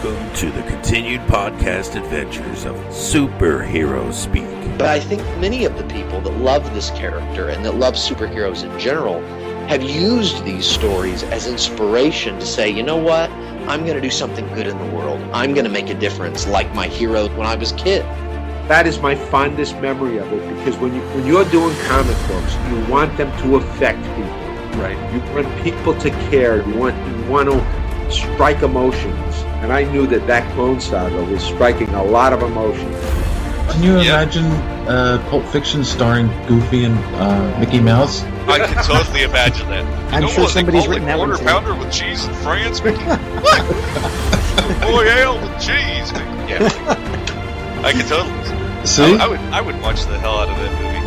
Welcome to the continued podcast adventures of Superhero Speak. But I think many of the people that love this character and that love superheroes in general have used these stories as inspiration to say, you know what, I'm going to do something good in the world. I'm going to make a difference like my hero when I was a kid. That is my fondest memory of it, because when you're doing comic books, you want them to affect people, right? You want people to care. You want to strike emotions, and I knew that Clone Saga was striking a lot of emotions. Can you imagine Pulp Fiction starring Goofy and Mickey Mouse? I can totally imagine that. I'm sure somebody's written that one too. Quarter pounder with cheese in France, Mickey. What? Boy, ale with cheese. Yeah, I can totally. See, I would watch the hell out of that movie.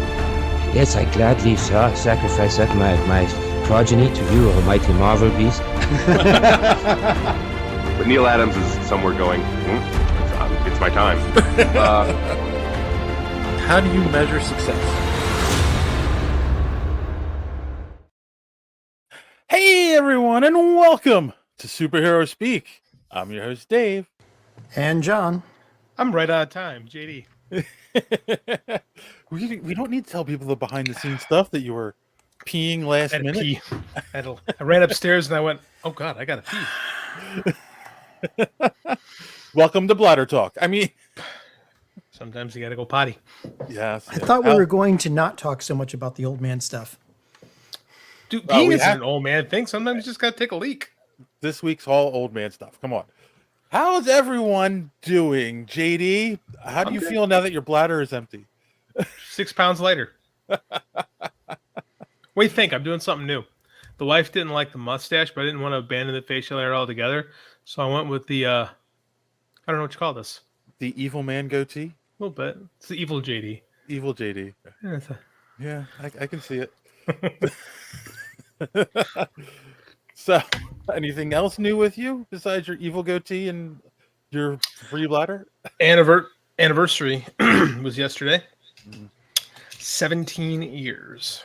Yes, I gladly sacrifice that my progeny to you, O mighty Marvel beast. But Neil Adams is somewhere going, it's my time. how do you measure success? Hey everyone, and welcome to Superhero Speak. I'm your host, Dave. And John. I'm right on time, JD. We don't need to tell people the behind-the-scenes stuff that you were peeing last minute. Pee. I ran upstairs and I went, oh God, I gotta pee. Welcome to Bladder Talk. I mean, sometimes you gotta go potty. Yes. I thought we were going to not talk so much about the old man stuff. Dude, peeing isn't an old man thing. Sometimes you just gotta take a leak. This week's all old man stuff. Come on. How's everyone doing, JD? How do you feel now that your bladder is empty? 6 pounds lighter. What do you think? I'm doing something new. The wife didn't like the mustache, but I didn't want to abandon the facial hair altogether. So I went with the, I don't know what you call this. The evil man goatee? A little bit. It's the evil JD. Evil JD. Yeah, I can see it. So, anything else new with you besides your evil goatee and your free bladder? Anniversary was yesterday. 17 years.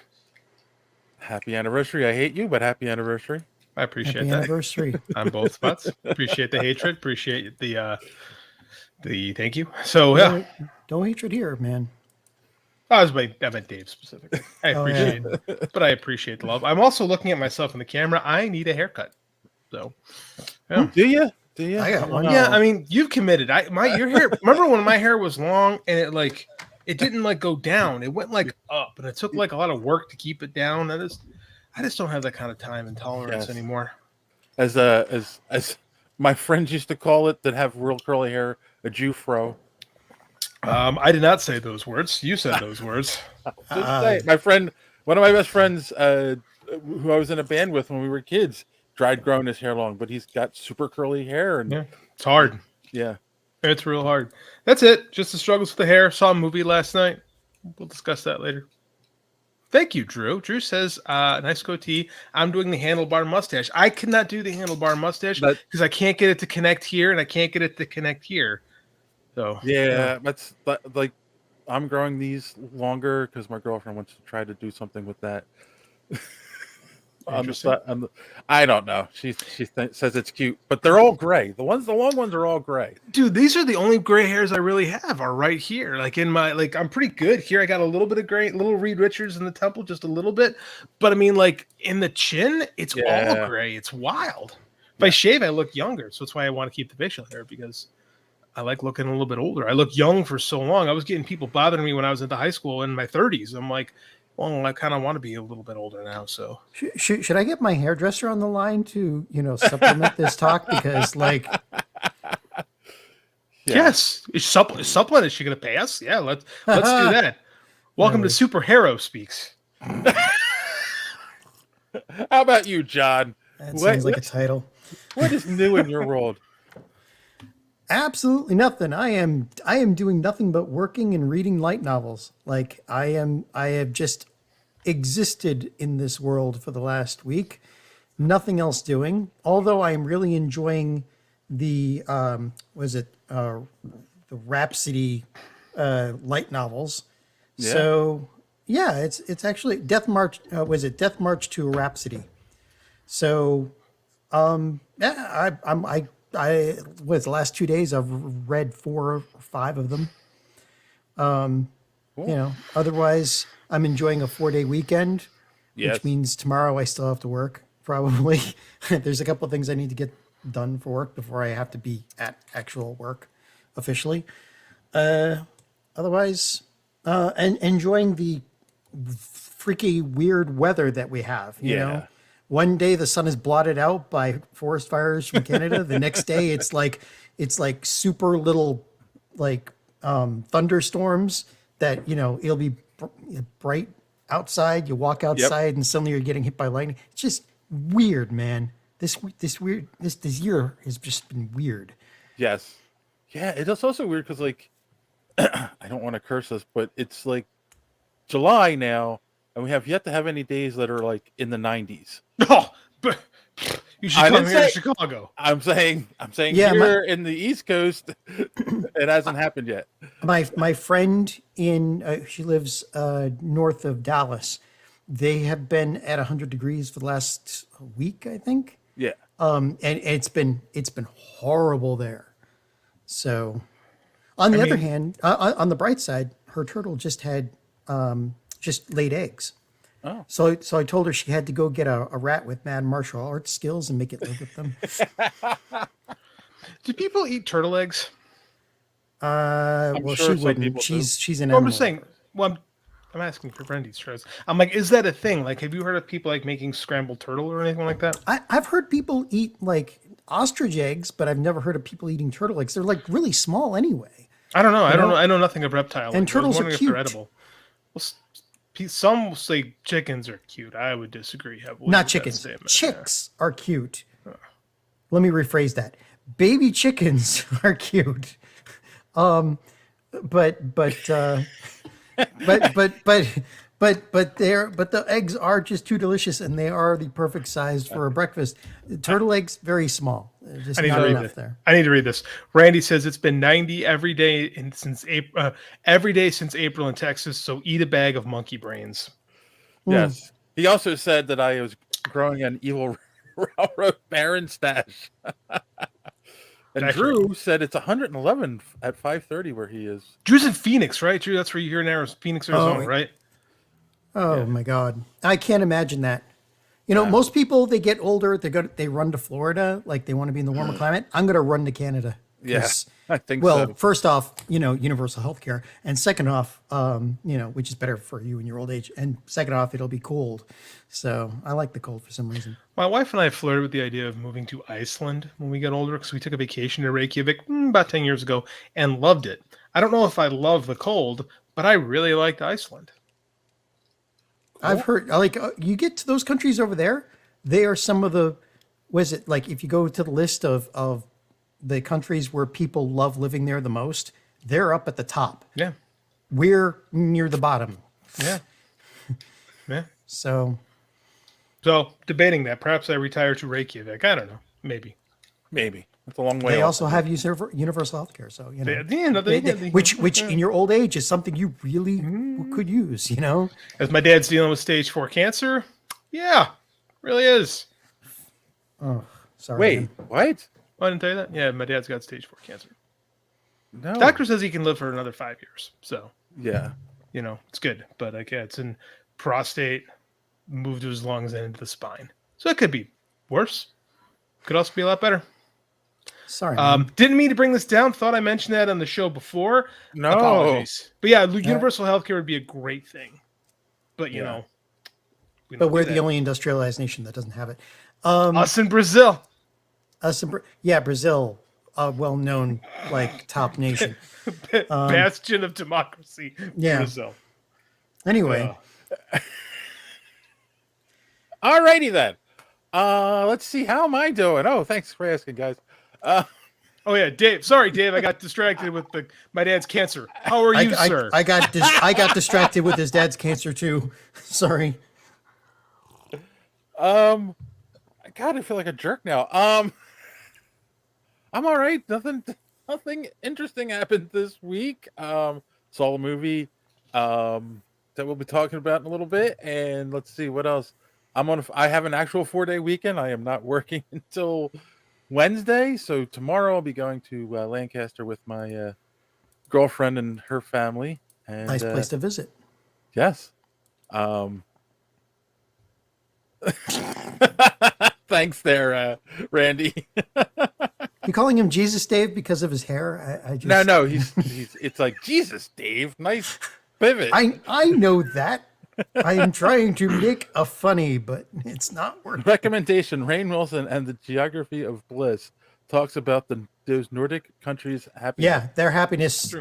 Happy anniversary. I hate you, but happy anniversary. I appreciate Happy that. Anniversary. On both spots. Appreciate the hatred. Appreciate the thank you. So yeah. No hatred here, man. I meant Dave specifically. I appreciate it, but I appreciate the love. I'm also looking at myself in the camera. I need a haircut. So, yeah. Do you? I got one. Yeah, I mean, you've committed. Your hair. Remember when my hair was long and it didn't go down. It went up, and it took a lot of work to keep it down. I just don't have that kind of time and tolerance anymore. As my friends used to call it, that have real curly hair, a Jew fro. I did not say those words. You said those words. My friend, one of my best friends, who I was in a band with when we were kids, tried growing his hair long, but he's got super curly hair, and it's hard. Yeah, it's real hard. That's it. Just the struggles with the hair. Saw a movie last night. We'll discuss that later. Thank you, Drew. Drew says, nice goatee. I'm doing the handlebar mustache. I could not do the handlebar mustache because I can't get it to connect here, and I can't get it to connect here. So that's like I'm growing these longer because my girlfriend wants to try to do something with that. I don't know. She says it's cute, but they're all gray. The long ones are all gray. Dude, these are the only gray hairs I really have are right here. In my I'm pretty good here. I got a little bit of gray, little Reed Richards in the temple, just a little bit. But I mean, in the chin, it's all gray. It's wild. If I shave, I look younger. So that's why I want to keep the facial hair, because I like looking a little bit older. I look young for so long. I was getting people bothering me when I was into high school in my 30s. I'm like, well, I kind of want to be a little bit older now. So should I get my hairdresser on the line to, supplement this talk? Because yes, supplement. Is she going to pay us? Yeah, let's do that. Welcome to Superhero Speaks. How about you, John? That sounds like a title. What is new in your world? Absolutely nothing. I am doing nothing but working and reading light novels. I have just existed in this world for the last week. Nothing else doing. Although I am really enjoying the the Rhapsody light novels. Yeah. So yeah, it's actually Death March. Death March to Rhapsody? So I with the last 2 days, I've read 4 or 5 of them. Cool. You know, otherwise, I'm enjoying a 4-day weekend, Yes. which means tomorrow I still have to work. Probably, there's a couple of things I need to get done for work before I have to be at actual work officially. Otherwise, and enjoying the freaky weird weather that we have. You know, one day the sun is blotted out by forest fires from Canada. The next day it's like super little like thunderstorms that, you know, it'll be bright outside. You walk outside and suddenly you're getting hit by lightning. It's just weird, man. This year has just been weird. Yes. Yeah, it is also weird because, like, I don't want to curse us, but it's like July now, and we have yet to have any days that are like in the 90s. Oh, but you should come here to Chicago. I'm saying Yeah, here in the East Coast, it hasn't happened yet. My friend in she lives north of Dallas. They have been at 100 degrees for the last week, I think. Yeah. And it's been horrible there. So, on the other hand, on the bright side, her turtle just had just laid eggs. Oh. So I told her she had to go get a rat with mad martial arts skills and make it live with them. Do people eat turtle eggs? Well, sure she some wouldn't. people do. She's an Well, I'm animal. just saying. Well, I'm asking for Brendy's tries. I'm like, is that a thing? Like, have you heard of people like making scrambled turtle or anything like that? I've heard people eat like ostrich eggs, but I've never heard of people eating turtle eggs. They're like really small anyway. I don't know. I don't know. I know nothing of reptile. And eggs. turtles I are was wondering cute. if they're edible. Well, some will say chickens are cute. I would disagree heavily. Not with that chickens. statement. Chicks are cute. Let me rephrase that. Baby chickens are cute. But the eggs are just too delicious, and they are the perfect size for a breakfast. Turtle eggs very small. They're just I need not to read enough it. there. I need to read this. Randy says it's been 90 every day since April. Every day since April in Texas. So eat a bag of monkey brains. Yes. He also said that I was growing an evil railroad baron stash. And Drew said it's 111 at 5:30 where he is. Drew's in Phoenix, right? Drew, that's where you're in Arizona, Phoenix, Arizona, right? Oh my God, I can't imagine that. You know, most people they get older, they run to Florida, like they want to be in the warmer climate. I'm going to run to Canada. Yes, I think well, so. first off, you know, universal health care. And second off, you know, which is better for you in your old age. And second off, it'll be cold. So I like the cold for some reason. My wife and I flirted with the idea of moving to Iceland when we get older because we took a vacation to Reykjavik about 10 years ago and loved it. I don't know if I love the cold, but I really liked Iceland. I've heard, like, you get to those countries over there, they are some of the, was it like if you go to the list of the countries where people love living there the most, they're up at the top. Yeah. We're near the bottom. Yeah. Yeah. So debating that, perhaps I retire to Reykjavik. I don't know. Maybe. It's a long way. they also have universal health care. So, you know, They- which in your old age is something you really could use, you know? As my dad's dealing with stage 4 cancer. Yeah, really is. Oh, sorry. Wait, man. what? Oh, I didn't tell you that? Yeah, my dad's got stage 4 cancer. No. Doctor says he can live for another 5 years. So, Yeah. you know, it's good. But like, yeah, it's in prostate, moved to his lungs and into the spine. So it could be worse. Could also be a lot better. Sorry. Didn't mean to bring this down. Thought I mentioned that on the show before. No. Apologies. But yeah, universal healthcare would be a great thing. But you know, but we're the only industrialized nation that doesn't have it. Us in Brazil. Brazil, a well-known like top nation, Bastion of democracy. Yeah. Brazil. Anyway, Alrighty then. Let's see. How am I doing? Oh, thanks for asking, guys. Oh yeah, Dave. Sorry, Dave. I got distracted with my dad's cancer. How are you, sir? I got distracted with his dad's cancer too. Sorry. God, I feel like a jerk now. I'm all right. Nothing interesting happened this week. Saw a movie that we'll be talking about in a little bit, and let's see what else. I have an actual 4-day weekend. I am not working until Wednesday. So tomorrow I'll be going to Lancaster with my girlfriend and her family. And, Nice place to visit. Yes. Thanks there, Randy. You calling him Jesus Dave because of his hair? I just... No, he's it's like Jesus Dave. Nice pivot. I know that. I am trying to make a funny, but it's not working. Recommendation: Rainn Wilson and the Geography of Bliss talks about those Nordic countries' happiness. Yeah, their happiness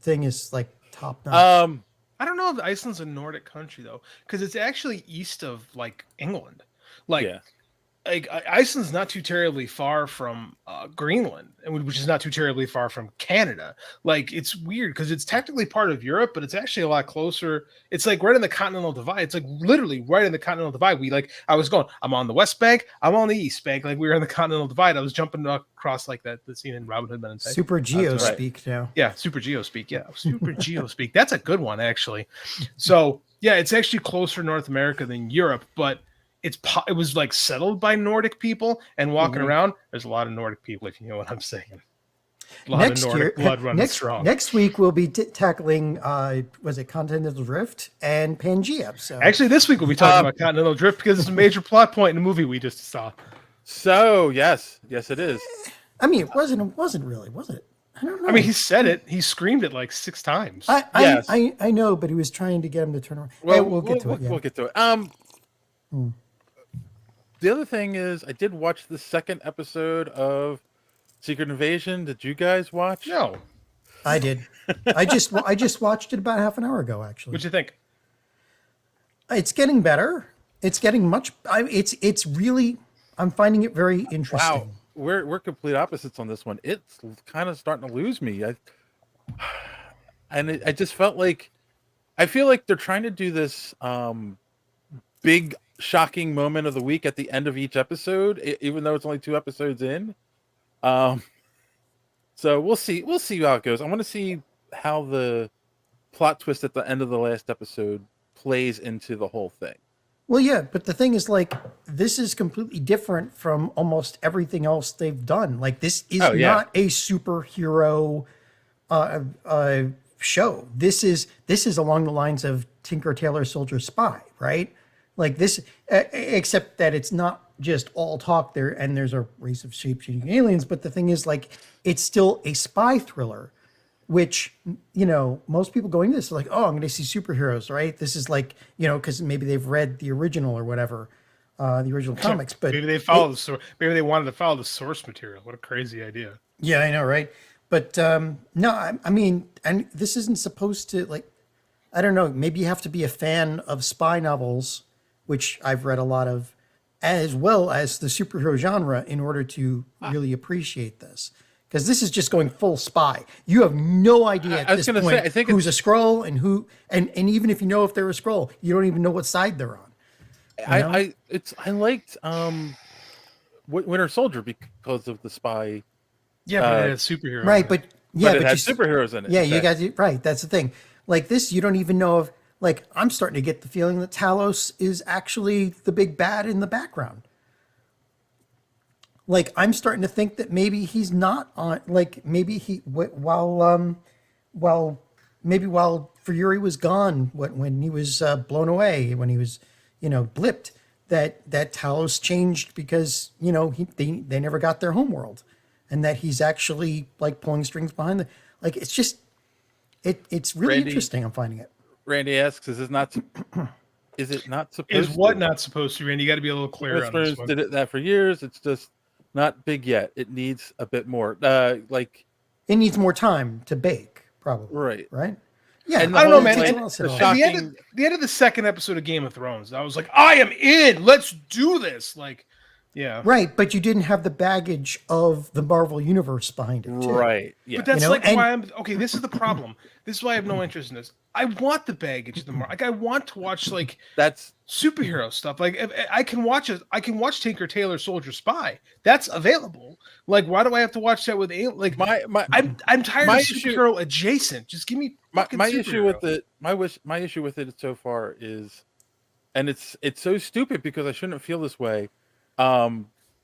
thing is like top notch. I don't know if Iceland's a Nordic country though, because it's actually east of like England. Like, like Iceland's not too terribly far from Greenland, which is not too terribly far from Canada. Like, it's weird because it's technically part of Europe, but it's actually a lot closer. It's like right in the continental divide. It's like literally right in the continental divide. I was going, I'm on the west bank, I'm on the east bank. Like, we were in the continental divide. I was jumping across like the scene in Robin Hood Men in Tights. Super Geo speak now. Yeah, Super Geo speak. Yeah, Super Geo speak. That's a good one, actually. So yeah, it's actually closer to North America than Europe, but it was like settled by Nordic people, and walking around, there's a lot of Nordic people, if you know what I'm saying. A lot of Nordic blood running strong. Next week we'll be tackling was it Continental Drift and Pangea. So actually, this week we'll be talking about Continental Drift because it's a major plot point in the movie we just saw. So yes, it is. I mean, it wasn't really, was it? I don't know. I mean, he said it. He screamed it like 6 times. I know, but he was trying to get him to turn around. Well, we'll get to it. Yeah. We'll get to it. The other thing is, I did watch the second episode of Secret Invasion. Did you guys watch? No, I did. I just watched it about half an hour ago. Actually, what'd you think? It's getting better. It's getting much. It's really. I'm finding it very interesting. Wow, we're complete opposites on this one. It's kind of starting to lose me. I just felt like, I feel like they're trying to do this big shocking moment of the week at the end of each episode, even though it's only 2 episodes in. So we'll see how it goes. I want to see how the plot twist at the end of the last episode plays into the whole thing. Well, yeah, but the thing is, like, this is completely different from almost everything else they've done. Like, this is not a superhero show. This is along the lines of Tinker Tailor Soldier Spy, right? Like this, except that it's not just all talk there, and there's a race of shape-changing aliens. But the thing is, like, it's still a spy thriller, which, you know, most people going to this are like, oh, I'm going to see superheroes, right? This is like, you know, because maybe they've read the original or whatever, the original comics. But maybe they follow the source. Maybe they wanted to follow the source material. What a crazy idea! Yeah, I know, right? But no, I mean, and this isn't supposed to, like, I don't know. Maybe you have to be a fan of spy novels, which I've read a lot of, as well as the superhero genre, in order to really appreciate this. Because this is just going full spy. You have no idea at this point I think who's a Skrull and who, and even if you know if they're a Skrull, you don't even know what side they're on. I liked Winter Soldier because of the spy. Yeah, but it had superheroes. Right, but it had superheroes in it. Yeah, you guys, right. That's the thing. Like this, you don't even know if. Like, I'm starting to get the feeling that Talos is actually the big bad in the background. Like, I'm starting to think that maybe he's not on, like, maybe while Fury was gone, when he was blown away, when he was, you know, blipped, that Talos changed because, you know, they never got their homeworld. And that he's actually, like, pulling strings behind the, like, it's just, it's really interesting, I'm finding it. Randy asks, is it not supposed Is what not supposed to, Randy? You got to be a little clearer on this one. Did that for years. It's just not big yet. It needs a bit more. Like, it needs more time to bake, probably. Right? Yeah. And I don't know, man. The end of the second episode of Game of Thrones, I was like, I am in. Let's do this. Like, yeah. Right, but you didn't have the baggage of the Marvel Universe behind it, too. Right. Yeah. But that's why I'm okay. This is the problem. This is why I have no interest in this. I want the baggage of the Marvel. Like, I want to watch that's superhero stuff. Like, if I can watch Tinker Tailor Soldier Spy. That's available. Like, why do I have to watch that with like I'm tired of superhero adjacent. Just give me my issue with it. My issue with it so far is, and it's so stupid because I shouldn't feel this way.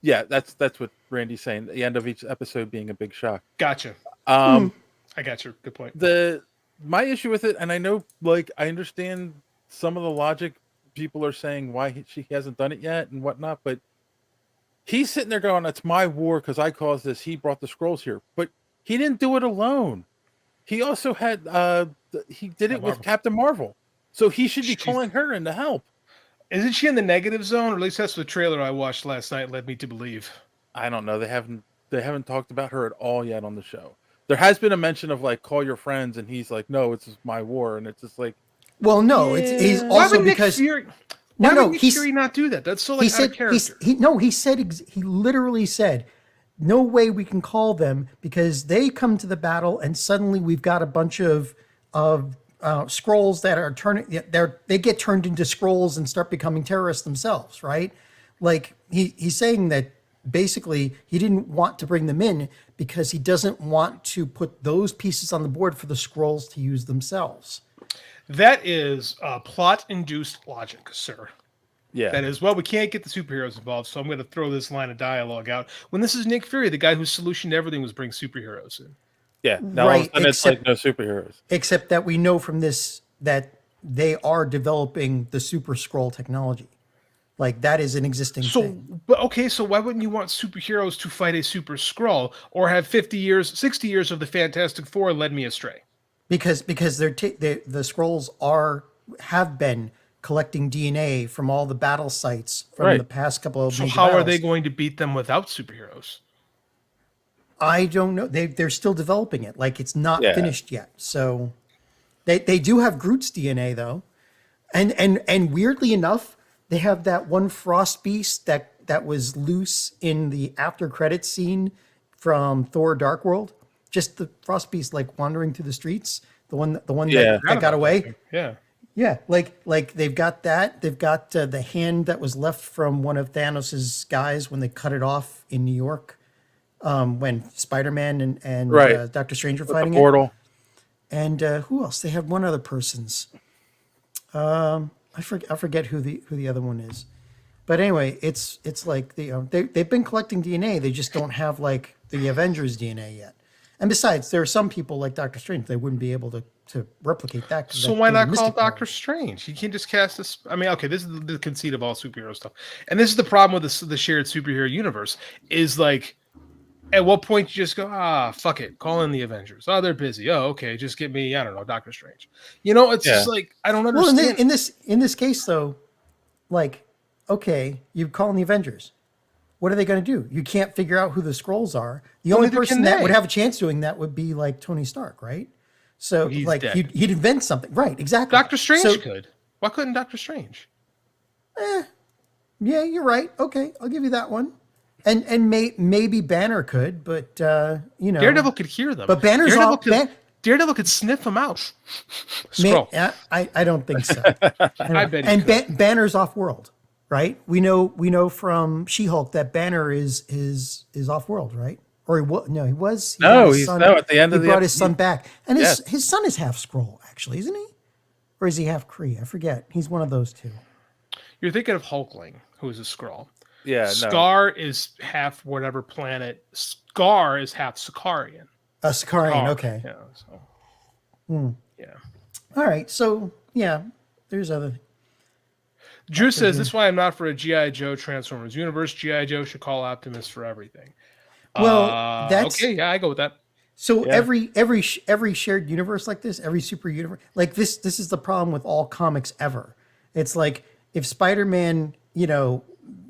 Yeah, that's what Randy's saying. The end of each episode being a big shock. Gotcha. Um, I got you. Good point. My issue with it, and I know, like, I understand some of the logic. People are saying why she hasn't done it yet and whatnot, but he's sitting there going, "It's my war because I caused this. He brought the scrolls here, but he didn't do it alone. He also had he did it with Captain Marvel, so he should be calling her in to help." Isn't she in the negative zone? Or at least that's the trailer I watched last night led me to believe. I don't know. They haven't talked about her at all yet on the show. There has been a mention of like call your friends, and he's like, "No, it's my war," and it's just like, well, no, he's also because Fury, why would Nick Fury not do that? That's so like out of character. He said he literally said, "No way we can call them because they come to the battle and suddenly we've got a bunch of scrolls that are they get turned into scrolls and start becoming terrorists themselves, right?" Like he's saying that basically he didn't want to bring them in because he doesn't want to put those pieces on the board for the scrolls to use themselves. That is plot-induced logic, sir. Yeah. That is, well, we can't get the superheroes involved, so I'm going to throw this line of dialogue out. When this is Nick Fury, the guy whose solution to everything was bring superheroes in. Yeah, now all of a sudden it's like no superheroes. Except that we know from this that they are developing the super scroll technology. Like that is an existing thing. But okay, so why wouldn't you want superheroes to fight a super scroll or have 60 years of the Fantastic Four led me astray? Because the scrolls have been collecting DNA from all the battle sites from the past couple of. So how are they going to beat them without superheroes? I don't know. They're still developing it. Like it's not finished yet. So they do have Groot's DNA though, and weirdly enough, they have that one Frost Beast that was loose in the after credits scene from Thor: Dark World. Just the Frost Beast like wandering through the streets. The one that got away. Yeah. Yeah, like they've got that. They've got the hand that was left from one of Thanos's guys when they cut it off in New York. When Spider-Man and Doctor Strange were fighting the portal. And who else? They have one other person's. I forget who the other one is. But anyway, it's like they've been collecting DNA. They just don't have like the Avengers DNA yet. And besides, there are some people like Doctor Strange. They wouldn't be able to replicate that. So why not call Doctor Strange? He can just cast this. I mean, okay, this is the conceit of all superhero stuff, and this is the problem with the shared superhero universe. Is like, at what point you just go, fuck it, call in the Avengers. Oh, they're busy. Oh, okay, just get me, I don't know, Doctor Strange. You know, it's just like I don't understand. Well, in this case though, like, okay, you call in the Avengers. What are they going to do? You can't figure out who the Skrulls are. The only person that would have a chance doing that would be like Tony Stark, right? So like he'd invent something, right? Exactly. Doctor Strange could. Why couldn't Doctor Strange? Yeah, you're right. Okay, I'll give you that one. And maybe Banner could, but Daredevil could hear them. But Banner's Daredevil could sniff them out. I don't think so. I bet. And Banner's off world. Right, we know from She-Hulk that Banner is off world, right? Or he was. He's at the end of the. He brought his son back, and his son is half Skrull, actually, isn't he? Or is he half Kree? I forget. He's one of those two. You're thinking of Hulkling, who is a Skrull. Yeah, Scar is half whatever planet. Scar is half Sicarian. Sicarian, okay. Yeah. So. Yeah. All right. So yeah, there's other. Drew says, "This is why I'm not for a G.I. Joe Transformers universe. G.I. Joe should call Optimus for everything." Well, that's okay. Yeah, I go with that. So every shared universe like this, every super universe like this is the problem with all comics ever. It's like if Spider-Man,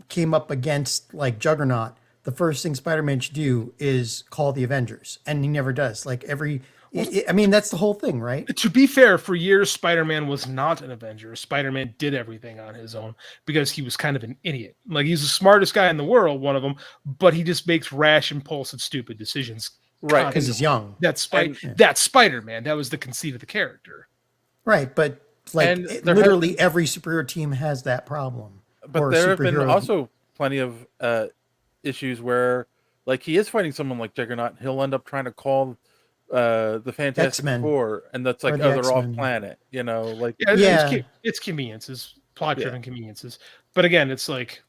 came up against like Juggernaut, the first thing Spider-Man should do is call the Avengers, and he never does. Like I mean, that's the whole thing, right? To be fair, for years, Spider-Man was not an Avenger. Spider-Man did everything on his own because he was kind of an idiot. Like, he's the smartest guy in the world, one of them, but he just makes rash, impulsive, stupid decisions. Right, because he's young. That's Spider-Man. That was the conceit of the character. Right, but like literally every superhero team has that problem. But there have been also plenty of issues where, like, he is fighting someone like Juggernaut, and he'll end up trying to call the Fantastic X-Men. Four, and that's like, they're off planet, like it's conveniences, plot driven conveniences. But again, it's like,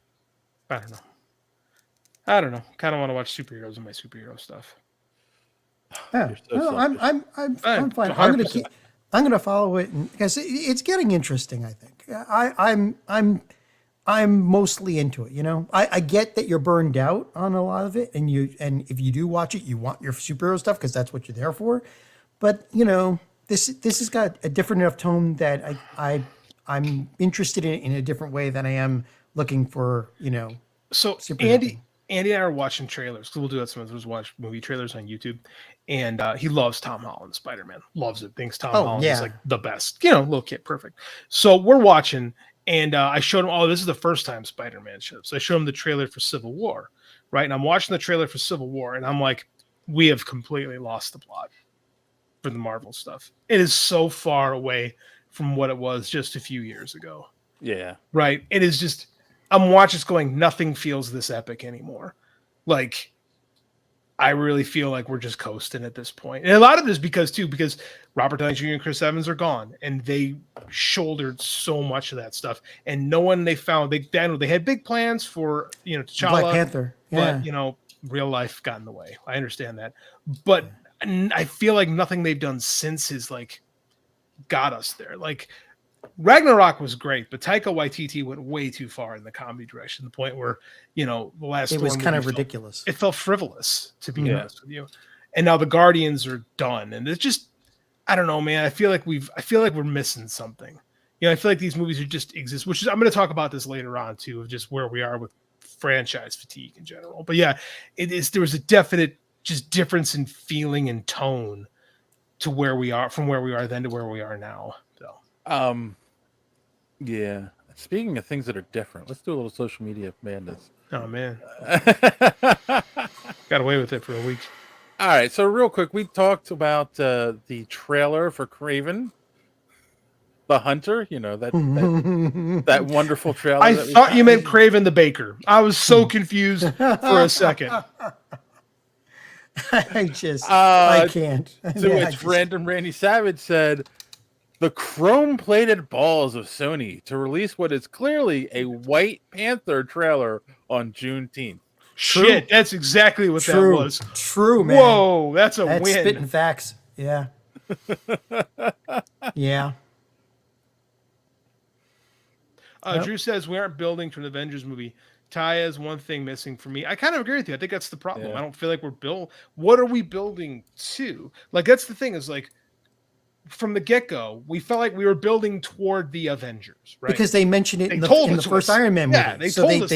I don't know. I don't know. Kind of want to watch superheroes and my superhero stuff. Yeah, You're so no, selfish. I'm fine. 100%. I'm gonna follow it because it's getting interesting. I think I'm mostly into it. You know, I get that you're burned out on a lot of it, and if you do watch it, you want your superhero stuff because that's what you're there for. But you know, this has got a different enough tone that I'm interested in it in a different way than I am looking for. You know, So superhero thing. Andy and I are watching trailers because we'll do that sometimes. We'll watch movie trailers on YouTube, and he loves Tom Holland, Spider-Man. Loves it. Thinks Tom Holland is like the best. You know, little kid, perfect. So we're watching, and I showed him. Oh, this is the first time Spider-Man shows. So I showed him the trailer for Civil War, right? And I'm watching the trailer for Civil War, and I'm like, we have completely lost the plot for the Marvel stuff. It is so far away from what it was just a few years ago. Yeah. Right. It is just. I'm watching this going, nothing feels this epic anymore. Like, I really feel like we're just coasting at this point. And a lot of it is because Robert Downey Jr. and Chris Evans are gone, and they shouldered so much of that stuff. And no one they found, they had big plans for, T'Challa. Black Panther. Yeah. But, real life got in the way. I understand that. But I feel like nothing they've done since has, like, got us there. Like, Ragnarok was great, but Taika Waititi went way too far in the comedy direction. The point where, the last it was Thor kind of movie ridiculous. It felt frivolous, to be honest with you. And now the Guardians are done, and it's just, I don't know, man. I feel like we're missing something. I feel like these movies are just exist, which is I'm going to talk about this later on too, of just where we are with franchise fatigue in general. But yeah, there was a definite just difference in feeling and tone to where we are from where we are then to where we are now. So. Yeah. Speaking of things that are different, let's do a little social media madness. Oh man, got away with it for a week. All right, so real quick, we talked about the trailer for Kraven the Hunter. That wonderful trailer. I thought you meant Kraven the Baker. I was so confused for a second. I can't. To which Random Randy Savage said, the chrome-plated balls of Sony to release what is clearly a White Panther trailer on Juneteenth. Shit, that's exactly what that was. True, man. Whoa, that's win. Spitting facts. Yeah. Yeah. Drew says we aren't building to an Avengers movie. Taya is one thing missing for me. I kind of agree with you. I think that's the problem. Yeah. I don't feel like we're built. What are we building to? Like, that's the thing is like, from the get-go, we felt like we were building toward the Avengers, right? Because they mentioned it in the first Iron Man movie. Yeah, they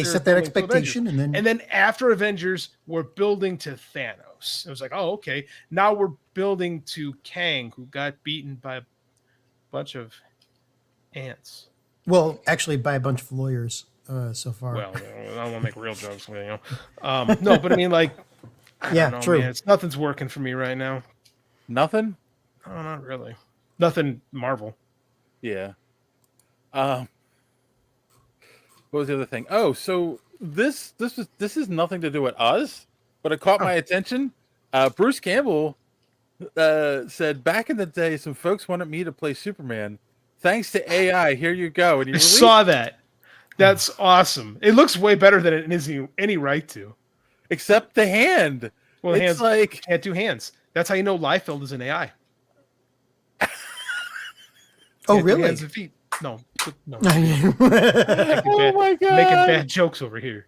set that expectation, and then after Avengers, we're building to Thanos. It was like, oh, okay. Now we're building to Kang, who got beaten by a bunch of ants. Well, actually, by a bunch of lawyers so far. Well, I don't want to make real jokes, No, but I mean, like, true. Man, nothing's working for me right now. Nothing. No, not really. Nothing Marvel. Yeah. What was the other thing? Oh, so this is nothing to do with us, but it caught my attention. Bruce Campbell said, back in the day, some folks wanted me to play Superman. Thanks to AI, here you go. And I saw that. That's awesome. It looks way better than it has any right to. Except the hand. Well, it's like can't do hands. That's how you know Liefeld is an AI. Oh, really? Hands and feet. No. Oh my god! Making bad jokes over here.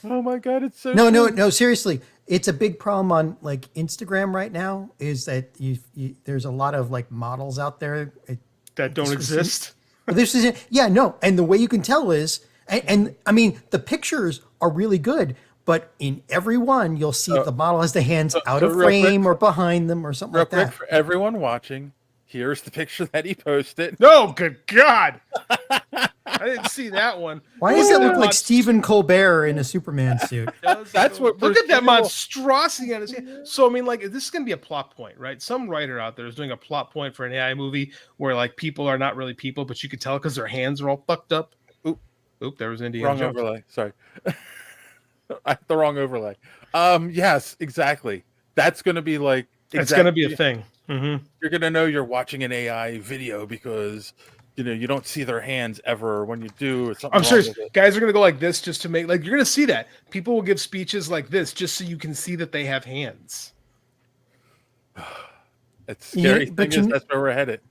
Oh my god! It's so no. Seriously, it's a big problem on like Instagram right now. Is that there's a lot of like models out there that don't exist. And the way you can tell is, and I mean the pictures are really good. But in every one, you'll see the model has the hands out of frame or behind them or something like that. Real quick for everyone watching, here's the picture that he posted. No, good God. I didn't see that one. Why does it look like Stephen Colbert in a Superman suit? That's what. Look at that monstrosity on his hand. So, I mean, like, this is going to be a plot point, right? Some writer out there is doing a plot point for an AI movie where, like, people are not really people, but you can tell because their hands are all fucked up. Oop, there was Indiana Jones. Overlay. Sorry. The wrong overlay. Yes, exactly. That's going to be like. It's going to be a thing. Mm-hmm. You're going to know you're watching an AI video because you don't see their hands ever. When you do, it's I'm serious. Guys are gonna go like this just to make you're gonna see that people will give speeches like this just so you can see that they have hands. It's scary. That's where we're headed.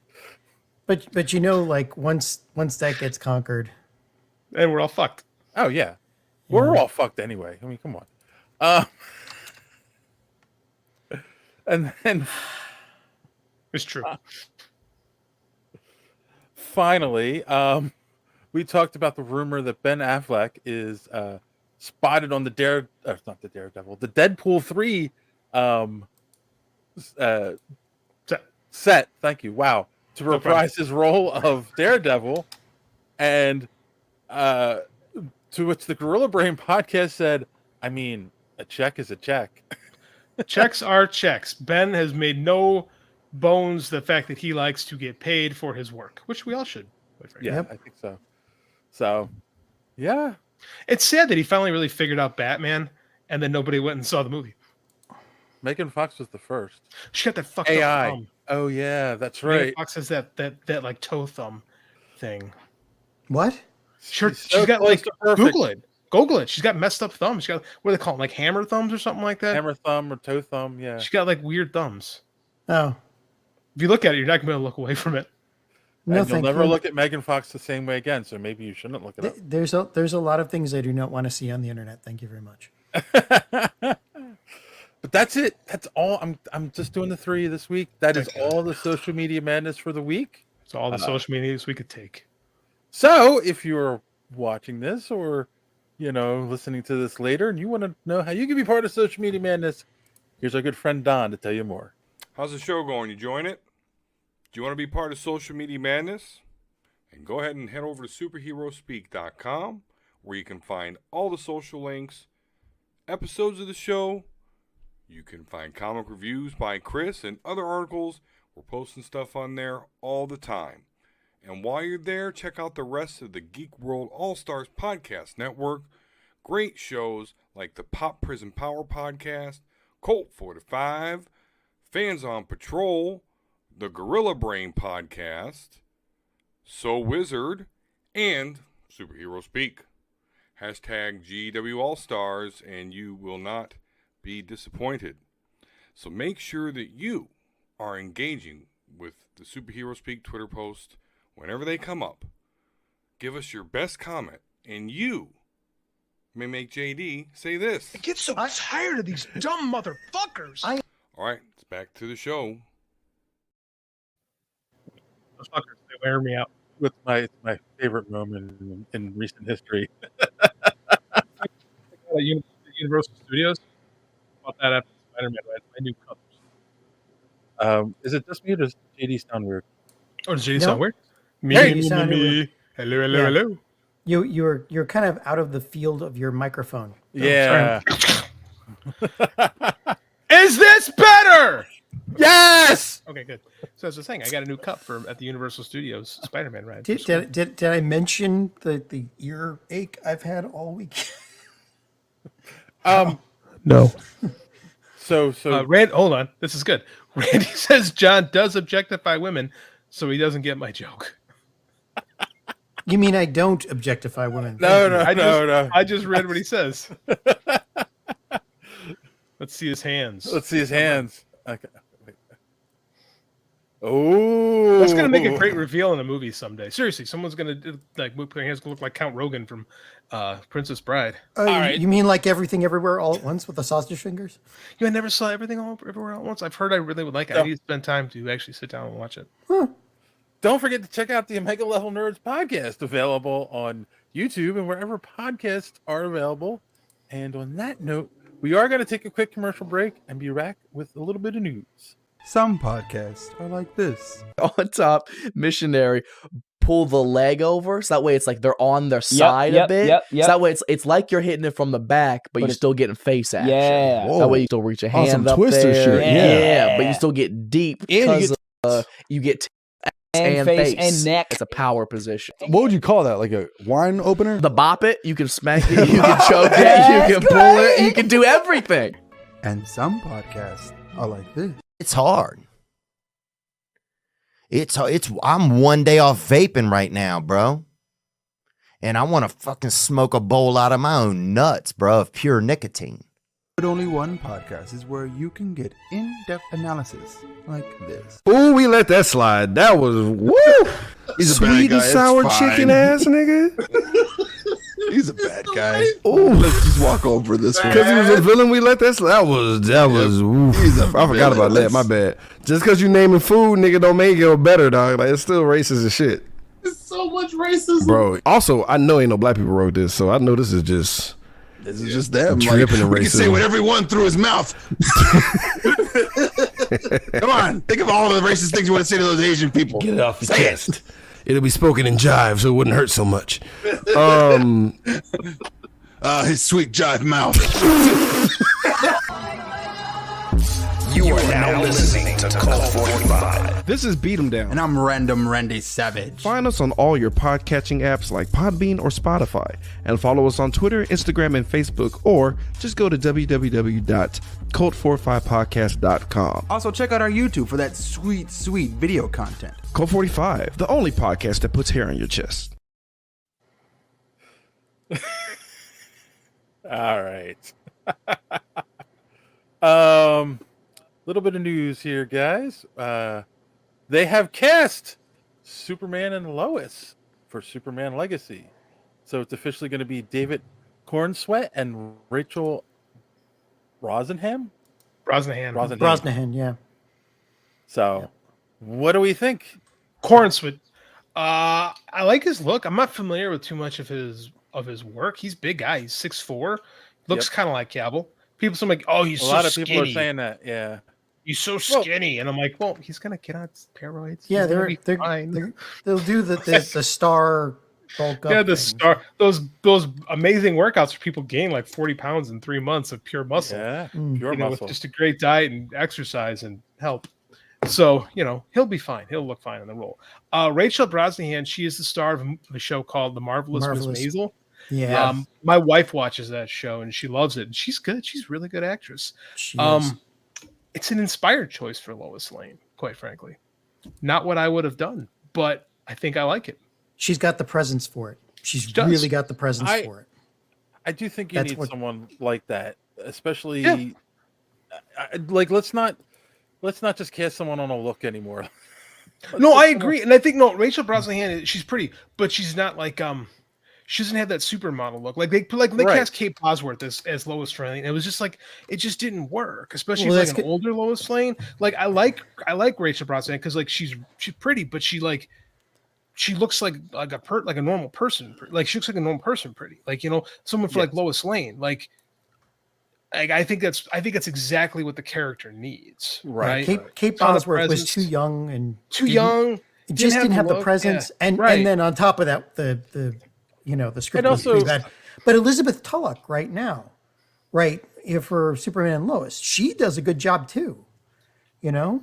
But like once that gets conquered, and we're all fucked. Oh yeah, we're all fucked anyway. I mean, come on. And then it's true. Finally, we talked about the rumor that Ben Affleck is spotted on the Deadpool 3 set. Thank you. Wow. To reprise his role of Daredevil. And to which the Gorilla Brain podcast said, I mean, a check is a check. Checks are checks. Ben has made no bones the fact that he likes to get paid for his work, which we all should. Yeah, I think so. So, yeah. It's sad that he finally really figured out Batman, and then nobody went and saw the movie. Megan Fox was the first. She got that fucked AI. up thumb. Oh yeah, that's right. Megan Fox has that like toe thumb thing. What? She's got like Google it. She's got messed up thumbs. She got what do they call them, like hammer thumbs or something like that. Hammer thumb or toe thumb. Yeah. She's got like weird thumbs. Oh. If you look at it, you're not gonna be able to look away from it. No, and you'll never look at Megan Fox the same way again. So maybe you shouldn't look it up. There's a lot of things I do not want to see on the internet. Thank you very much. But that's it. That's all. I'm just doing the 3 this week. That is all the social media madness for the week. It's all the social medias we could take. So if you're watching this or listening to this later and you want to know how you can be part of social media madness, here's our good friend Don to tell you more. How's the show going? You join it? Do you want to be part of social media madness? And go ahead and head over to superheroespeak.com where you can find all the social links, episodes of the show. You can find comic reviews by Chris and other articles. We're posting stuff on there all the time. And while you're there, check out the rest of the Geek World All-Stars Podcast Network. Great shows like the Pop Prison Power Podcast, Colt 45, Fans on Patrol, the Gorilla Brain Podcast, So Wizard, and Superhero Speak. Hashtag GW All-Stars, and you will not be disappointed. So make sure that you are engaging with the Superhero Speak Twitter post whenever they come up. Give us your best comment, and you may make JD say this. I get so tired of these dumb motherfuckers. All right, it's back to the show. Those fuckers, they wear me out. With my favorite moment in recent history. Universal Studios. About that after Spider-Man, right? My new cups. Is it just me or does JD sound weird? Oh, does JD sound weird? Me. Hello. You're kind of out of the field of your microphone. Yeah. Is this better? Yes. Okay, good. So as I was saying, I got a new cup at the Universal Studios Spider-Man ride. Did I mention the earache I've had all week? No. So Rand, hold on. This is good. Randy says John does objectify women, so he doesn't get my joke. You mean I don't objectify women? No. I just read what he says. Let's see his hands. Okay. Oh, that's gonna make a great reveal in a movie someday. Seriously, someone's gonna put their hands gonna look like Count Rogan from Princess Bride. All right. You mean like Everything Everywhere All at Once with the sausage fingers? I never saw Everything Everywhere All at Once. I've heard I really would like it. I need to spend time to actually sit down and watch it. Don't forget to check out the Omega Level Nerds podcast, available on YouTube and wherever podcasts are available. And on that note, we are going to take a quick commercial break and be back with a little bit of news. Some podcasts are like this. On top, missionary, pull the leg over so that way it's like they're on their side a bit. So that way it's like you're hitting it from the back, but you're still getting face action. Yeah. That way you still reach a hand some up twister there. shit. Yeah, but you still get deep because you get and face and neck. It's a power position. What would you call that? Like a wine opener? The bop it, you can smack it, you can choke it, you can pull it, you can do everything. And some podcasts are like this. It's hard. I'm one day off vaping right now, bro. And I want to fucking smoke a bowl out of my own nuts, bro, of pure nicotine. But Only One Podcast is where you can get in-depth analysis like this. Ooh, we let that slide. That was woo. He's a bad Sweet and guy, sour it's chicken fine. ass nigga. He's a bad guy. Ooh, let's just walk over this one. Because he was a villain, we let that slide. That was. Oof. I forgot about that. My bad. Just because you naming food, nigga, don't make it better, dog. Like, it's still racist as shit, There's so much racism. bro. Also, I know ain't no black people wrote this, so I know this is just. This is just them. Dripping in We can say racism. whatever he wanted through his mouth. Come on, think of all the racist things you want to say to those Asian people. Get it off your Say chest. It'll be spoken in jive, so it wouldn't hurt so much. His sweet jive mouth. You are now listening to Cult 45. This is Beat 'em Down. And I'm Random Randy Savage. Find us on all your podcatching apps like Podbean or Spotify, and follow us on Twitter, Instagram, and Facebook, or just go to www.cult45podcast.com. Also, check out our YouTube for that sweet, sweet video content. Cult 45, the only podcast that puts hair on your chest. All right. Little bit of news here, guys. They have cast Superman and Lois for Superman Legacy. So it's officially going to be David Cornsweet and Rachel Brosnahan. Brosnahan, yeah. So, what do we think? Cornsweet. I like his look. I'm not familiar with too much of his work. He's a big guy. He's 6'4". Looks kind of like Cavill. People say like, "Oh, he's a so lot of skinny. people are saying that." Yeah, he's so skinny, and I'm like, "Well, he's gonna get on steroids. Yeah, He's gonna be fine." they'll do the star bulk up. Yeah, the thing. star those amazing workouts where people gain like 40 pounds in 3 months of pure muscle. Yeah, You pure know, muscle. with just a great diet and exercise and help. So, he'll be fine. He'll look fine in the role. Rachel Brosnahan, she is the star of a show called The Marvelous Miss Maisel. Yeah. My wife watches that show and she loves it. And she's good. She's a really good actress. She is. It's an inspired choice for Lois Lane, quite frankly. Not what I would have done, but I think I like it. She's got the presence for it. She's does. really got the presence for it. I do think you That's need what- someone like that, especially like let's not just cast someone on a look anymore. No, I agree, and I think Rachel Brosnahan, she's pretty, but she's not like she doesn't have that supermodel look. Like they cast Kate Bosworth as Lois Lane. It was just like it just didn't work, especially Well, like an older Lois Lane. Like I like Rachel Brosnahan because like she's pretty, but she looks like a normal person. Like she looks like a normal person, pretty. Like someone for like Lois Lane. Like I think that's exactly what the character needs. Right. Kate Bosworth was too young and too young. Just didn't have the look. presence, Yeah. and then on top of that, the script was pretty bad. But Elizabeth Tulloch right now, for Superman and Lois, she does a good job too. Yeah,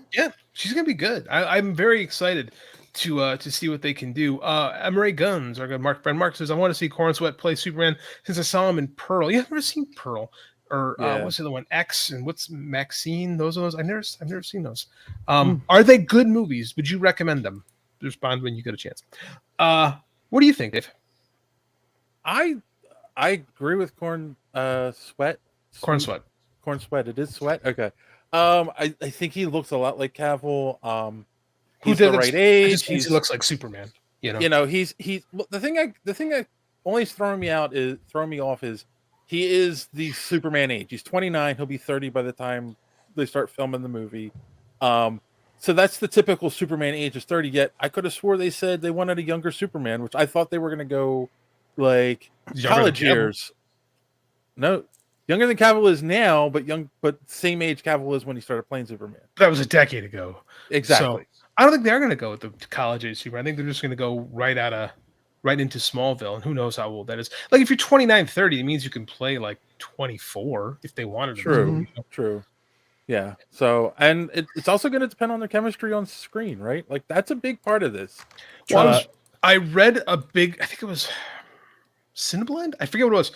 she's gonna be good. I'm very excited to see what they can do. Emery Guns, our good friend Mark says, I want to see Cornsweet play Superman since I saw him in Pearl. Yeah, I've never seen Pearl. Or what's the other one? X and what's Maxine? Those are those. I've never seen those. Are they good movies? Would you recommend them? Respond when you get a chance. What do you think, Dave? I agree with Cornsweet. Cornsweet. It is Sweat. Okay. I think he looks a lot like Cavill. He's the right age. He looks like Superman. He's the thing that only is throwing me off is he is the Superman age. He's 29. He'll be 30 by the time they start filming the movie. So that's the typical Superman age is 30. Yet I could have swore they said they wanted a younger Superman, which I thought they were going to go like college years. No, younger than Cavill is now, but same age Cavill is when he started playing Superman. That was a decade ago. Exactly. So, I don't think they're going to go with the college age Superman. I think they're just going to go right into Smallville, and who knows how old that is. Like if you're 29, 30, it means you can play like 24 if they wanted to. True. Yeah. So, and it's also going to depend on their chemistry on screen, right? Like that's a big part of this. I read I think it was Cineblend. I forget what it was.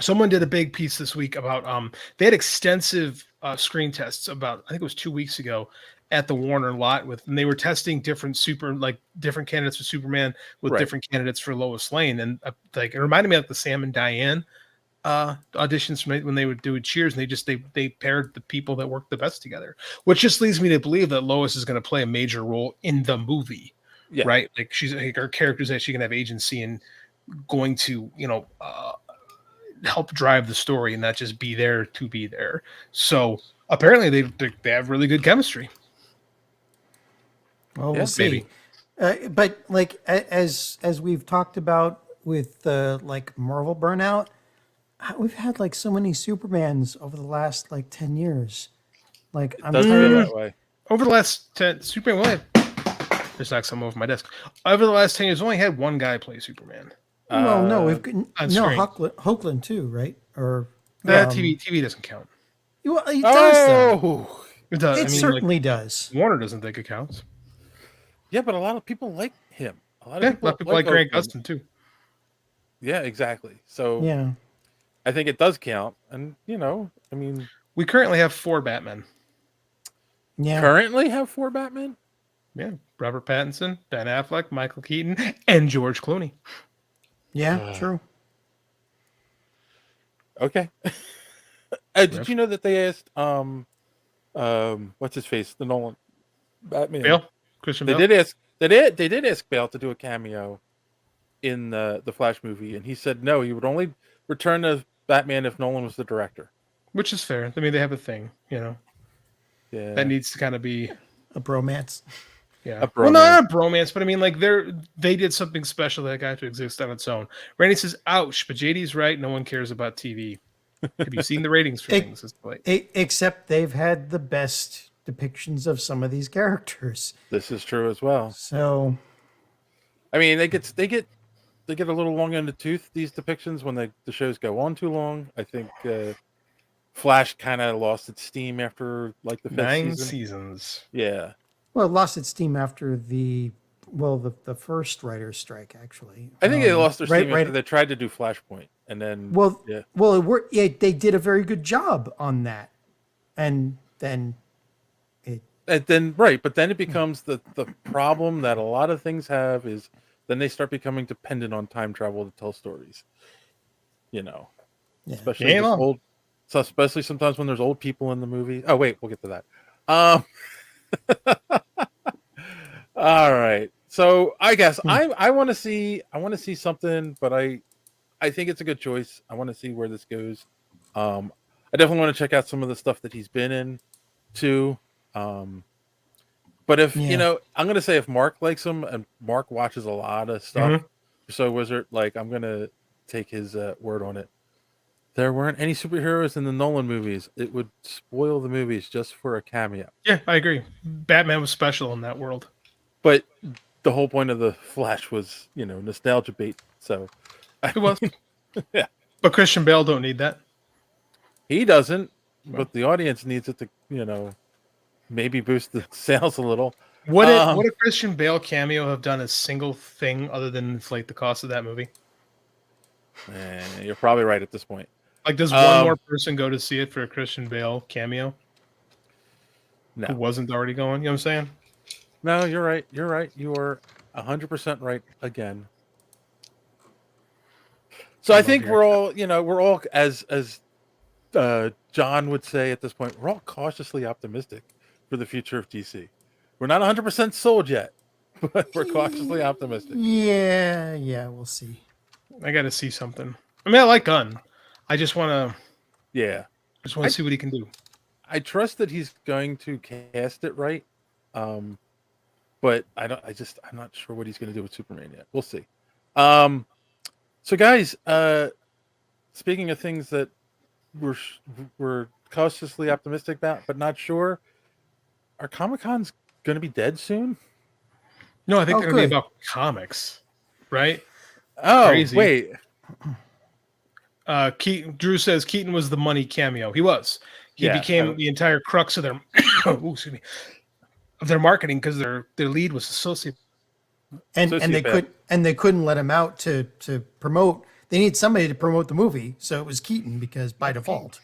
Someone did a big piece this week about they had extensive screen tests about, I think it was 2 weeks ago, at the Warner lot and they were testing different different candidates for Superman with different candidates for Lois Lane, and it reminded me of the Sam and Diane auditions from when they would do Cheers, and they paired the people that worked the best together, which just leads me to believe that Lois is going to play a major role in the movie, right? Like her character's actually going to have agency and going to help drive the story and not just be there to be there. So apparently they have really good chemistry. Well, we'll see. But like as we've talked about with like Marvel Burnout, we've had like so many Supermans over the last like 10 years. Like I'm tired that way. Over the last 10 Superman, there's not some over my desk. Over the last 10 years, only had one guy play Superman. Well, no, Hoagland too, right? Or that TV doesn't count. Well, it does. Though. It does. It certainly does. Warner doesn't think it counts. Yeah, but a lot of people like him. A lot of people like Grant Gustin too. Yeah, exactly. So yeah, I think it does count. And we currently have 4 Batmen. Yeah, currently have 4 Batmen. Yeah, Robert Pattinson, Ben Affleck, Michael Keaton, and George Clooney. Yeah, true. Okay. Did you know that they asked what's his face, the Nolan Batman, Christian Bale? They did ask Bale to do a cameo in the Flash movie, and he said no, he would only return as Batman if Nolan was the director. Which is fair. I mean, they have a thing, Yeah. That needs to kind of be a bromance. Yeah. Well, not a bromance, but I mean, like they did something special that got to exist on its own. Randy says, "Ouch!" But JD's right. No one cares about TV. Have you seen the ratings for things? It's like, except they've had the best depictions of some of these characters. This is true as well. So, I mean, they get a little long in the tooth, these depictions, when the shows go on too long. I think Flash kind of lost its steam after like the 5th 9 season. seasons. Yeah. Well, it lost its steam after the first writer's strike. Actually, I think they lost their steam after they tried to do Flashpoint, and then they did a very good job on that, and then but then it becomes the problem that a lot of things have is then they start becoming dependent on time travel to tell stories. Especially especially sometimes when there's old people in the movie. Oh wait, we'll get to that. All right. So I guess I want to see something, but I think it's a good choice. I want to see where this goes. I definitely want to check out some of the stuff that he's been in too. But if I'm gonna say if Mark likes him and Mark watches a lot of stuff, so Wizard, like I'm gonna take his word on it. There weren't any superheroes in the Nolan movies. It would spoil the movies just for a cameo. Yeah, I agree. Batman was special in that world. But the whole point of the Flash was, nostalgia bait. So it was. Yeah. But Christian Bale don't need that. He doesn't, but the audience needs it to, maybe boost the sales a little. Would a Christian Bale cameo have done a single thing other than inflate the cost of that movie? You're probably right at this point. Like, does one more person go to see it for a Christian Bale cameo? No. Who wasn't already going? You know what I'm saying? No, you're right. You're right. You are 100% right again. So I think we're all as John would say at this point, we're all cautiously optimistic for the future of DC. We're not 100% sold yet, but we're cautiously optimistic. Yeah, we'll see. I got to see something. I mean, I like Gunn. I just want to. Yeah. I just want to see what he can do. I trust that he's going to cast it right. But I'm not sure what he's going to do with Superman yet. We'll see. So guys, speaking of things that we're cautiously optimistic about, but not sure, are Comic-Cons going to be dead soon? No, I think they're going to be about comics, right? Oh, crazy. Wait. Drew says Keaton was the money cameo. He was. He became the entire crux of their excuse me, of their marketing because their lead was associate. And they couldn't let him out to promote. they need somebody to promote the movie, so it was Keaton because by default.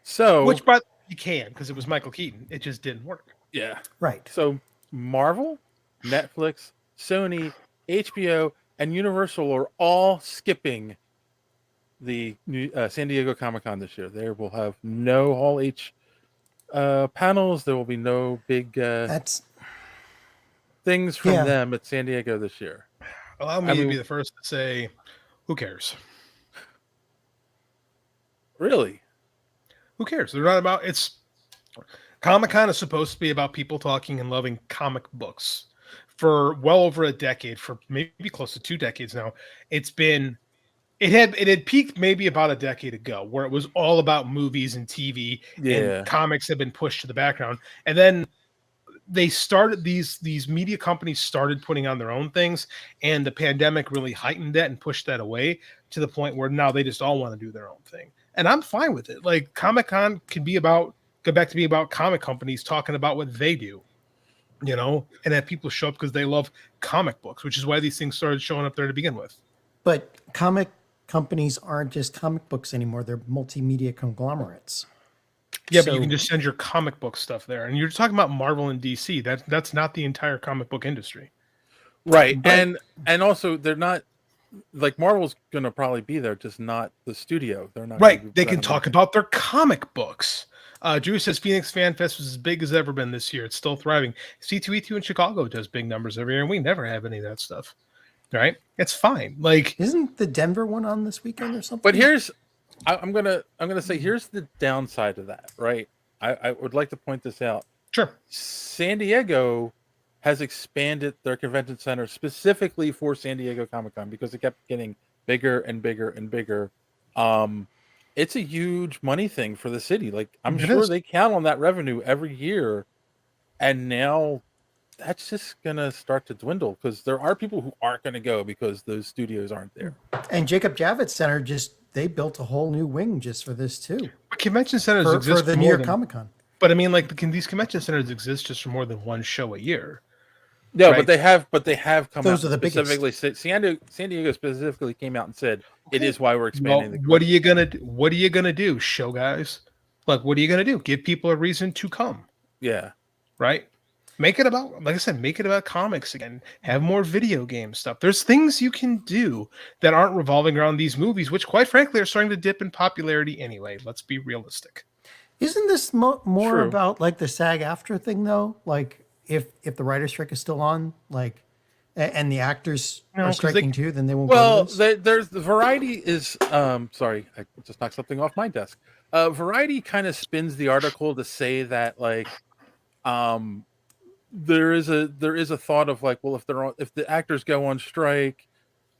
So which, but you can because it was Michael Keaton. It just didn't work. Yeah. Right. So Marvel, Netflix, Sony, HBO, and Universal are all skipping the new, San Diego Comic-Con this year. They will have no Hall H panels. There will be no big things from them at San Diego this year. Allow me to be the first to say, who cares? Really? Who cares? They're not about it's Comic-Con is supposed to be about people talking and loving comic books for well over a decade, for maybe close to 2 decades now. It had peaked maybe about a decade ago, where it was all about movies and TV, and comics have been pushed to the background. And then they started these media companies started putting on their own things, and the pandemic really heightened that and pushed that away to the point where now they just all want to do their own thing. And I'm fine with it. Like Comic-Con can go back to be about comic companies talking about what they do, and have people show up because they love comic books, which is why these things started showing up there to begin with. But comic companies aren't just comic books anymore. They're multimedia conglomerates. Yeah, but you can just send your comic book stuff there. And you're talking about Marvel and DC. That's not the entire comic book industry. Right. But, and also they're not like Marvel's going to probably be there, just not the studio. They're not right. They can talk about their comic books. Drew says Phoenix Fan Fest was as big as ever been this year. It's still thriving. C2E2 in Chicago does big numbers every year, and we never have any of that stuff. Right? It's fine. Like, isn't the Denver one on this weekend or something? But I'm gonna say here's the downside of that. Right? I would like to point this out. Sure. San Diego has expanded their convention center specifically for San Diego Comic-Con because it kept getting bigger and bigger and bigger. It's a huge money thing for the city. Like I'm sure they count on that revenue every year, and now that's just gonna start to dwindle because there are people who aren't gonna go because those studios aren't there. And Jacob Javits Center they built a whole new wing just for this too. But convention centers exist for the New York Comic-Con. But I mean, like these convention centers exist just for more than one show a year. Yeah, right? but they have come Those out are the specifically. San Diego specifically came out and said it is why we're expanding. Well, what are you gonna do, show guys? Like, what are you gonna do? Give people a reason to come. Yeah, right. Make it about, like I said, make it about comics again. Have more video game stuff. There's things you can do that aren't revolving around these movies, which, quite frankly, are starting to dip in popularity anyway. Let's be realistic. Isn't this more about like the SAG-AFTRA thing though? Like. If the writer's strike is still on, like, and the actors are striking too, then they won't. Well, there's the Variety is. Sorry, I just knocked something off my desk. Variety kind of spins the article to say that like, there is a thought of like, well, if the actors go on strike,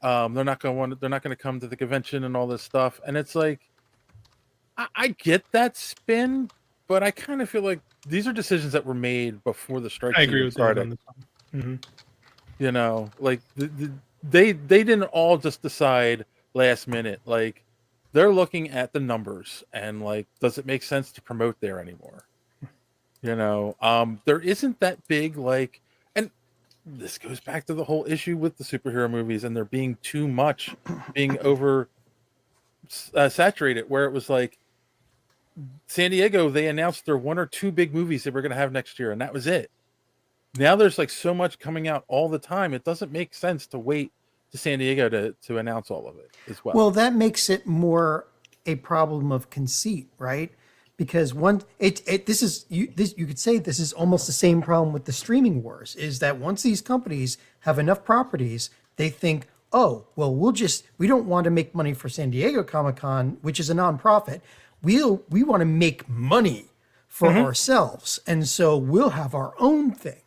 they're not going to come to the convention and all this stuff, and it's like, I get that spin, but I kind of feel like these are decisions that were made before the strike. I agree with started. Mm-hmm. Like they didn't all just decide last minute. Like they're looking at the numbers and like, does it make sense to promote there anymore? There isn't that big like, and this goes back to the whole issue with the superhero movies and there being too much, being over saturated. Where it was like. San Diego, they announced their 1 or 2 big movies they were going to have next year, and that was it. Now there's like so much coming out all the time. It doesn't make sense to wait to San Diego to announce all of it as well. Well, that makes it more a problem of conceit, right? Because you could say this is almost the same problem with the streaming wars. Is that once these companies have enough properties, they think, oh, well, we don't want to make money for San Diego Comic-Con, which is a nonprofit. We want to make money for ourselves, and so we'll have our own thing,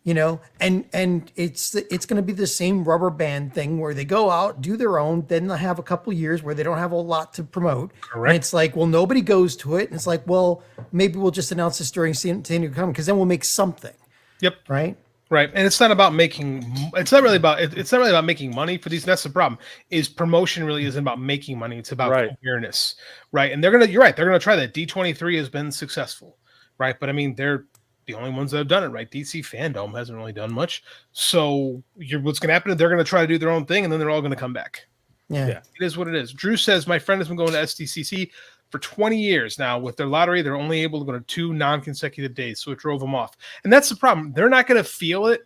and it's going to be the same rubber band thing where they go out, do their own, then they'll have a couple of years where they don't have a lot to promote. Correct. And it's like, well, nobody goes to it, and it's like, well, maybe we'll just announce this during San Diego Comic because then we'll make something. Yep. Right. Right, and it's not about making. It's not really about making money for these. That's the problem. Is promotion really isn't about making money. It's about awareness, right? And you're right. They're gonna try that. D23 has been successful, right? But I mean, they're the only ones that have done it, right? DC Fandom hasn't really done much. So what's gonna happen is they're gonna try to do their own thing, and then they're all gonna come back. Yeah. It is what it is. Drew says, my friend has been going to SDCC for 20 years now. With their lottery, they're only able to go to 2 non-consecutive days, so it drove them off. And that's the problem. They're not going to feel it.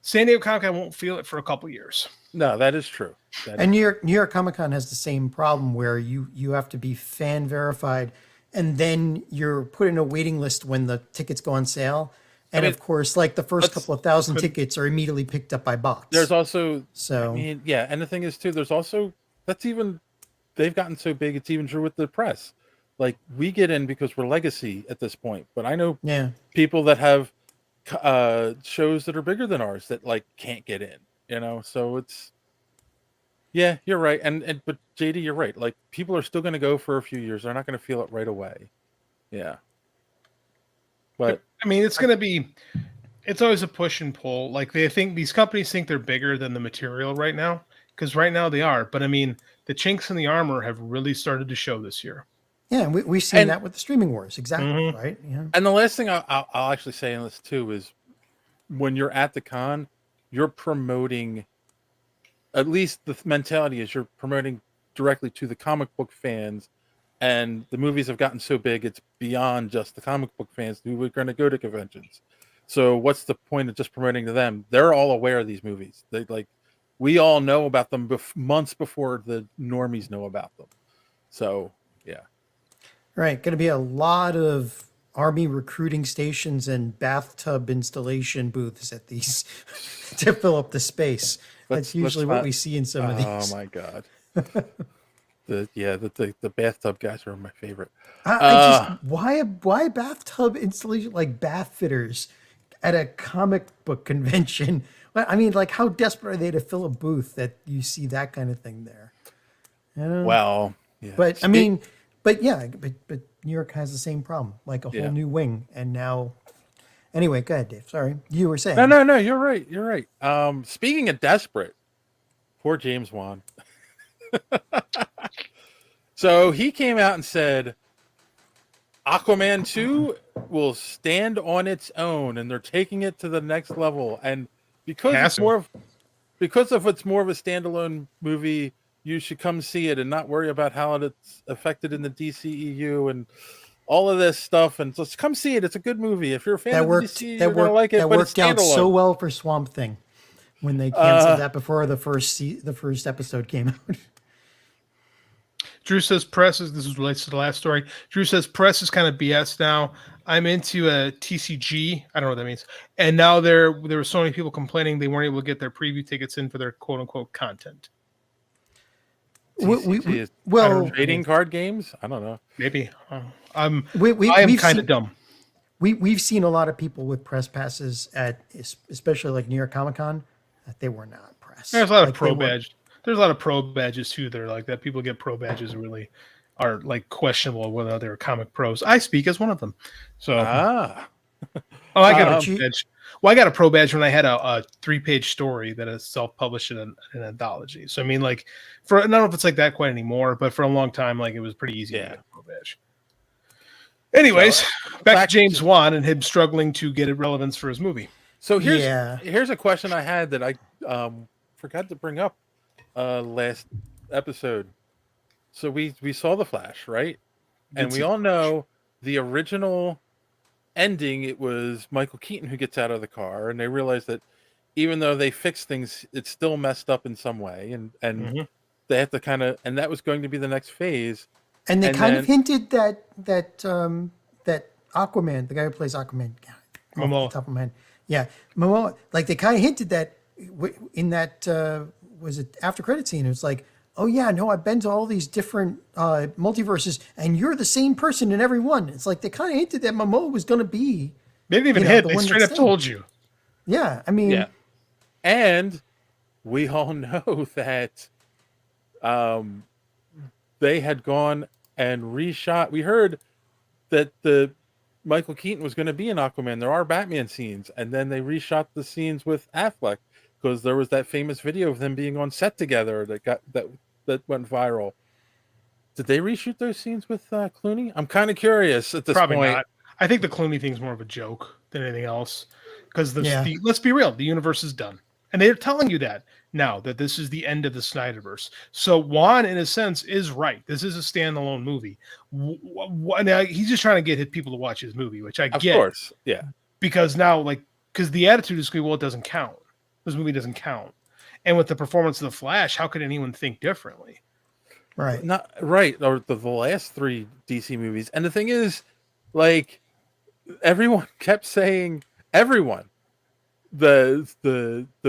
San Diego Comic-Con won't feel it for a couple years. No, that is true. And New York Comic-Con has the same problem where you have to be fan verified, and then you're put in a waiting list when the tickets go on sale. And of course, like the first couple of thousand tickets are immediately picked up by bots. There's also, so I mean, yeah, and the thing is too, there's also they've gotten so big. It's even true with the press. Like we get in because we're legacy at this point, but I know people that have shows that are bigger than ours that like can't get in. You know, so it's you're right, and but JD, you're right. Like people are still going to go for a few years. They're not going to feel it right away. Yeah. But I mean, it's always a push and pull. Like these companies think they're bigger than the material right now, because right now they are. But I mean, the chinks in the armor have really started to show this year. Yeah, and we've seen that with the streaming wars, exactly, right? Yeah. And the last thing I'll actually say on this too is, when you're at the con, you're promoting. At least the mentality is you're promoting directly to the comic book fans. And the movies have gotten so big, it's beyond just the comic book fans who are going to go to conventions. So what's the point of just promoting to them? They're all aware of these movies. We all know about them months before the normies know about them. So, yeah. Right. Going to be a lot of Army recruiting stations and bathtub installation booths at these to fill up the space. That's usually what we see in some of these. Oh, my God. The bathtub guys are my favorite. Why a bathtub installation, like bath fitters at a comic book convention? I mean, like how desperate are they to fill a booth that you see that kind of thing there? Well, yeah. But I mean, but New York has the same problem, like a whole new wing, and now. Anyway, go ahead, Dave. Sorry, you were saying. No, you're right. You're right. Speaking of desperate, poor James Wan. So he came out and said Aquaman 2 will stand on its own, and they're taking it to the next level. And because it's more of a standalone movie, you should come see it and not worry about how it's affected in the DCEU and all of this stuff. And just come see it. It's a good movie. If you're a fan of DC, you're gonna like it. That worked out so well for Swamp Thing when they canceled that before the first episode came out. Drew says press is, this relates to the last story. Drew says press is kind of BS now. I'm into a TCG. I don't know what that means. And now there were so many people complaining they weren't able to get their preview tickets in for their quote unquote content. Trading card games? I don't know. Maybe. I am kind of dumb. We've seen a lot of people with press passes at, especially like New York Comic Con, that they were not press. There's a lot of pro badge. There's a lot of pro badges too. They're like that. People get pro badges really are like questionable whether they're comic pros. I speak as one of them. So I got a pro badge. Well, I got a pro badge when I had a 3-page story that is self-published in an anthology. So I mean, like, I don't know if it's like that quite anymore, but for a long time, like it was pretty easy to get a pro badge. Anyways, back to James Wan and him struggling to get relevance for his movie. So here's a question I had that I forgot to bring up last episode. So we saw The Flash, right? And we all know the original ending. It was Michael Keaton who gets out of the car, and they realize that even though they fixed things, it's still messed up in some way, and they have to kind of, and that was going to be the next phase. And they kind of hinted that Aquaman, the guy who plays Aquaman, Momoa, off the top of my head, Momoa, like they kind of hinted that in that was it after credit scene? It was like, oh yeah, no, I've been to all these different multiverses, and you're the same person in every one. It's like they kind of hinted that Momoa was going to be. They didn't even hint. They straight up told you. Yeah, I mean, and we all know that they had gone and reshot. We heard that the Michael Keaton was going to be in Aquaman. There are Batman scenes, and then they reshot the scenes with Affleck because there was that famous video of them being on set together that went viral. Did they reshoot those scenes with Clooney? I'm kind of curious at this point. Probably not. I think the Clooney thing's more of a joke than anything else because let's be real, the universe is done. And they're telling you that now, that this is the end of the Snyderverse. So Juan, in a sense, is right. This is a standalone movie. Now, he's just trying to get people to watch his movie, which I get. Of course, yeah. Because now, because the attitude is, well, it doesn't count. This movie doesn't count. And with the performance of the Flash, how could anyone think differently? Right. Not right. Or the last 3 DC movies. And the thing is, like, everyone kept saying, everyone, the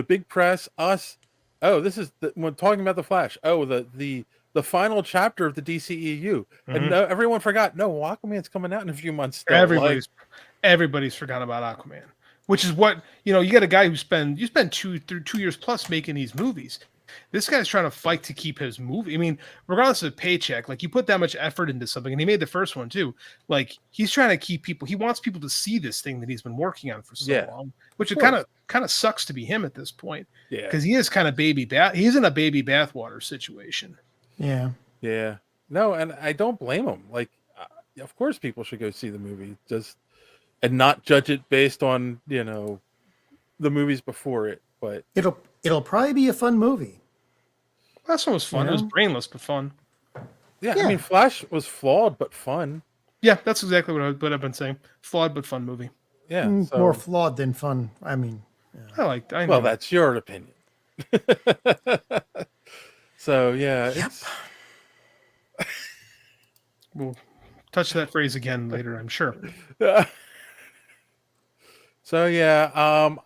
big press, us, oh, this is when talking about the Flash. Oh, the final chapter of the DCEU, and everyone forgot. No, Aquaman's coming out in a few months. Still. Everybody's forgot about Aquaman, which is what you got a guy who spend 2 years plus making these movies. This guy's trying to fight to keep his movie. I mean, regardless of paycheck, like you put that much effort into something, and he made the first one too. Like he's trying to keep people. He wants people to see this thing that he's been working on for so long, which it kind of sucks to be him at this point. Yeah, because he is kind of he's in a baby bathwater situation. Yeah. Yeah. No, and I don't blame him. Like, of course, people should go see the movie, and not judge it based on the movies before it. But it'll probably be a fun movie. Last one was fun. It was brainless but fun. Yeah, I mean, Flash was flawed but fun. Yeah, that's exactly what I've been saying. Flawed but fun movie. Yeah, more flawed than fun. I mean, well, that's your opinion. So yeah, it's. We'll touch that phrase again later, I'm sure. So yeah,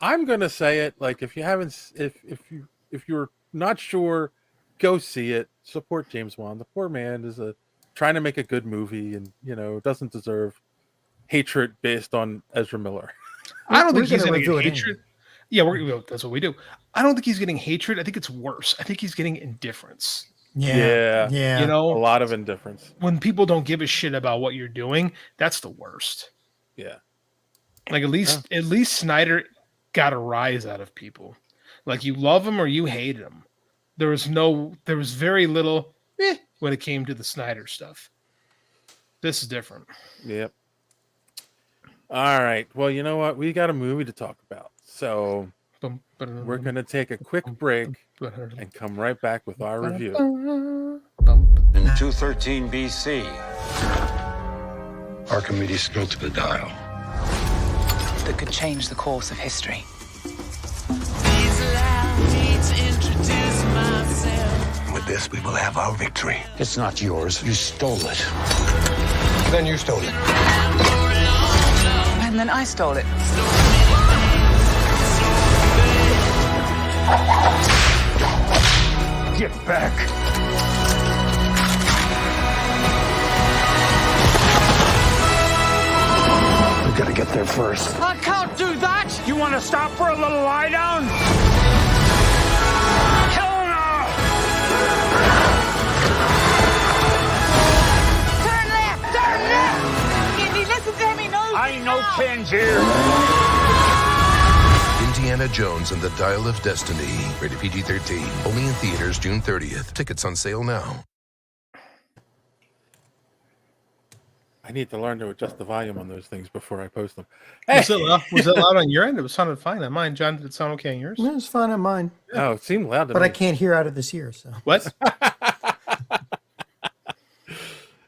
I'm gonna say it. Like, if you haven't, if you're not sure, go see it. Support James Wan. The poor man is trying to make a good movie, and doesn't deserve hatred based on Ezra Miller. I don't think he's going to get hatred. Yeah, that's what we do. I don't think he's getting hatred. I think it's worse. I think he's getting indifference. Yeah. A lot of indifference. When people don't give a shit about what you're doing, that's the worst. Yeah. Like at least Snyder got a rise out of people. Like you love him or you hate him. There was very little when it came to the Snyder stuff. This is different. Yep. All right. Well, you know what? We got a movie to talk about. So we're going to take a quick break and come right back with our review. In 213 BC, Archimedes built the dial that could change the course of history. With this, we will have our victory. It's not yours. You stole it. Then you stole it. And then I stole it. Get back. We gotta get there first. I can't do that! You want to stop for a little lie down? Helena! Turn left! Turn left! Indy, listen to me, no! I know Tangier! Indiana Jones and the Dial of Destiny. Rated PG-13. Only in theaters June 30th. Tickets on sale now. I need to learn to adjust the volume on those things before I post them. Was it loud on your end? It sounded fine on mine. John, did it sound okay on yours? It was fine on mine. Oh, it seemed loud to but me. I can't hear out of this ear. So what?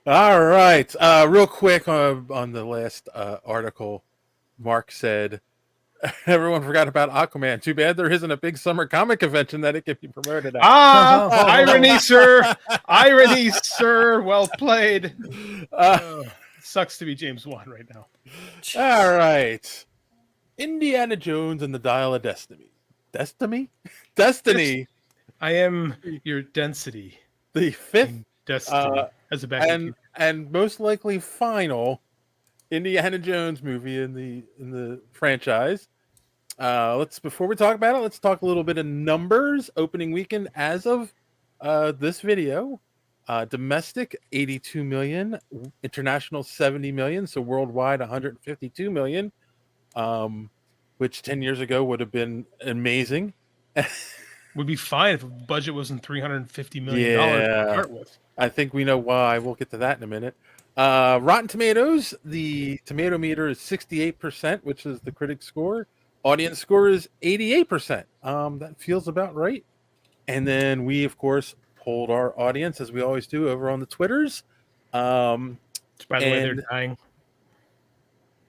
All right. Real quick on the last article, Mark said, everyone forgot about Aquaman. Too bad there isn't a big summer comic convention that it can be promoted at. Irony, sir. Irony, sir. Well played. Sucks to be James Wan right now. All right. Indiana Jones and the Dial of Destiny. Destiny? I am your density. The fifth Destiny as a backup. And most likely final Indiana Jones movie in the franchise. Before we talk about it, let's talk a little bit of numbers. Opening weekend as of this video. Domestic 82 million, international 70 million, so worldwide 152 million, which 10 years ago would have been amazing. Would be fine if the budget wasn't $350 million to start with. I think we know why. We'll get to that in a minute. Rotten Tomatoes, the tomato meter is 68%, which is the critic score. Audience score is 88%. That feels about right. And then we, of course, polled our audience, as we always do, over on the Twitters. By the way, they're dying.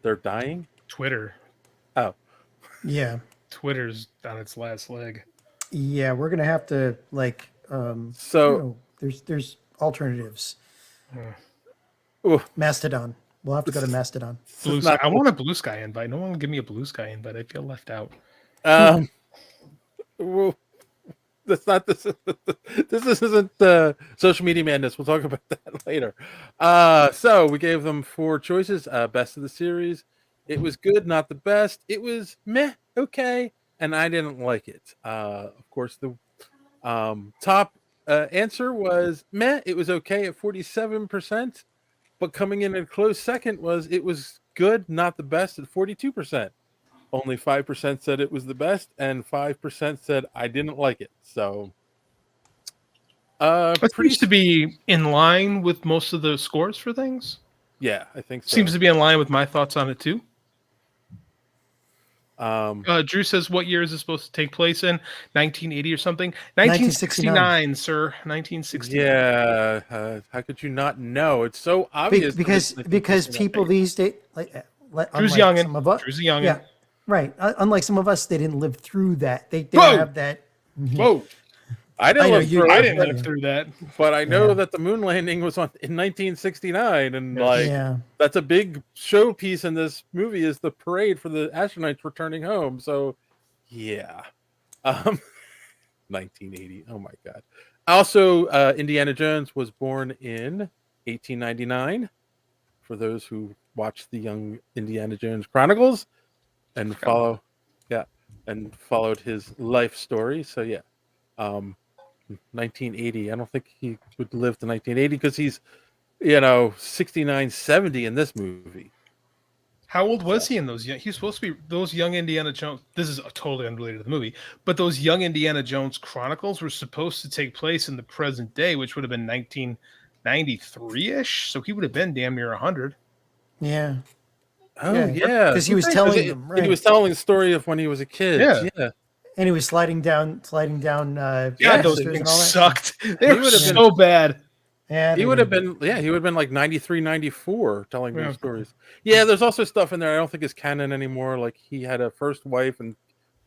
They're dying? Twitter. Oh. Yeah. Twitter's on its last leg. Yeah, we're gonna have to there's alternatives. Mastodon. We'll have to go to Mastodon. Blue Sky. I want a Blue Sky invite. No one will give me a Blue Sky invite. I feel left out. Well, that's not this. This isn't social media madness. We'll talk about that later. So we gave them 4 choices. Best of the series. It was good, not the best. It was meh, okay, and I didn't like it. Of course, the top answer was meh. It was okay at 47%, but coming in at a close second was it was good, not the best at 42%. Only 5% said it was the best, and 5% said I didn't like it. So, it seems to be in line with most of the scores for things. Yeah, I think so. Seems to be in line with my thoughts on it too. Drew says, "What year is this supposed to take place in? 1980 or something? 1969, sir. 1969." Yeah. How could you not know? It's so obvious. Because people these days, Drew's youngin. Some of us, Drew's a youngin. Yeah, right. Unlike some of us, they didn't live through that. They didn't have that. Whoa. I didn't live through that, but I know that the moon landing was in 1969, and that's a big showpiece in this movie is the parade for the astronauts returning home. So, yeah, 1980. Oh my God. Also, Indiana Jones was born in 1899. For those who watch the Young Indiana Jones Chronicles and followed his life story. So yeah. 1980. I don't think he would live to 1980 because he's 69, 70 in this movie. How old was he in those young? He's supposed to be those Young Indiana Jones. This is totally unrelated to the movie, but those Young Indiana Jones Chronicles were supposed to take place in the present day, which would have been 1993-ish. So he would have been damn near 100. Yeah. Oh yeah, because he was telling them. Right. He was telling the story of when he was a kid. Yeah. And he was sliding down. Those things sucked. They were so bad. Yeah, he would have been like 93, 94 telling those stories. Yeah, there's also stuff in there I don't think is canon anymore. Like he had a first wife and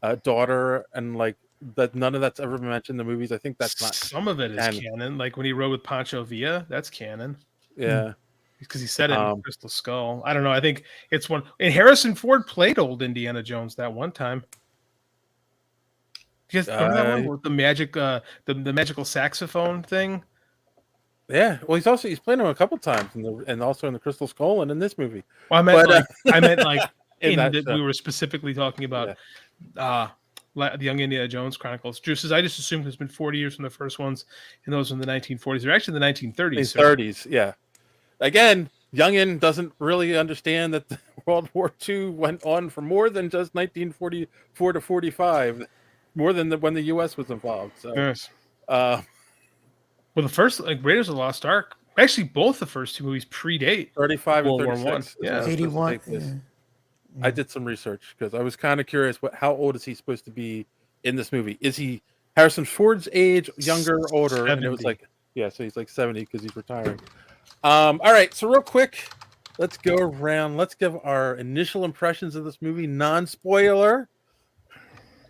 a daughter, and like that. None of that's ever been mentioned in the movies. I think that's not. Some of it is canon. Like when he rode with Pancho Villa, that's canon. Yeah. Because he said it in Crystal Skull. I don't know. I think it's one. And Harrison Ford played old Indiana Jones that one time. Just remember that one with the magic, the magical saxophone thing. Yeah, well, he's played him a couple times, and also in the Crystal Skull and in this movie. Well, I meant like we were specifically talking about the Young Indiana Jones Chronicles. Drew says, I just assumed it's been 40 years from the first ones, and those in the 1940s. They're actually the 1930s. 30s, yeah. Again, Youngin doesn't really understand that World War II went on for more than just 1944 to 45. More than when the U.S. was involved. So, yes. Well, the first, Raiders of the Lost Ark, actually, both the first 2 movies predate 35 World and 36. War I. Yeah, 81. Yeah. I did some research because I was kind of curious. How old is he supposed to be in this movie? Is he Harrison Ford's age, younger, older? 70. And it was like, so he's like 70 because he's retiring. All right, so real quick, let's go around. Let's give our initial impressions of this movie, non-spoiler.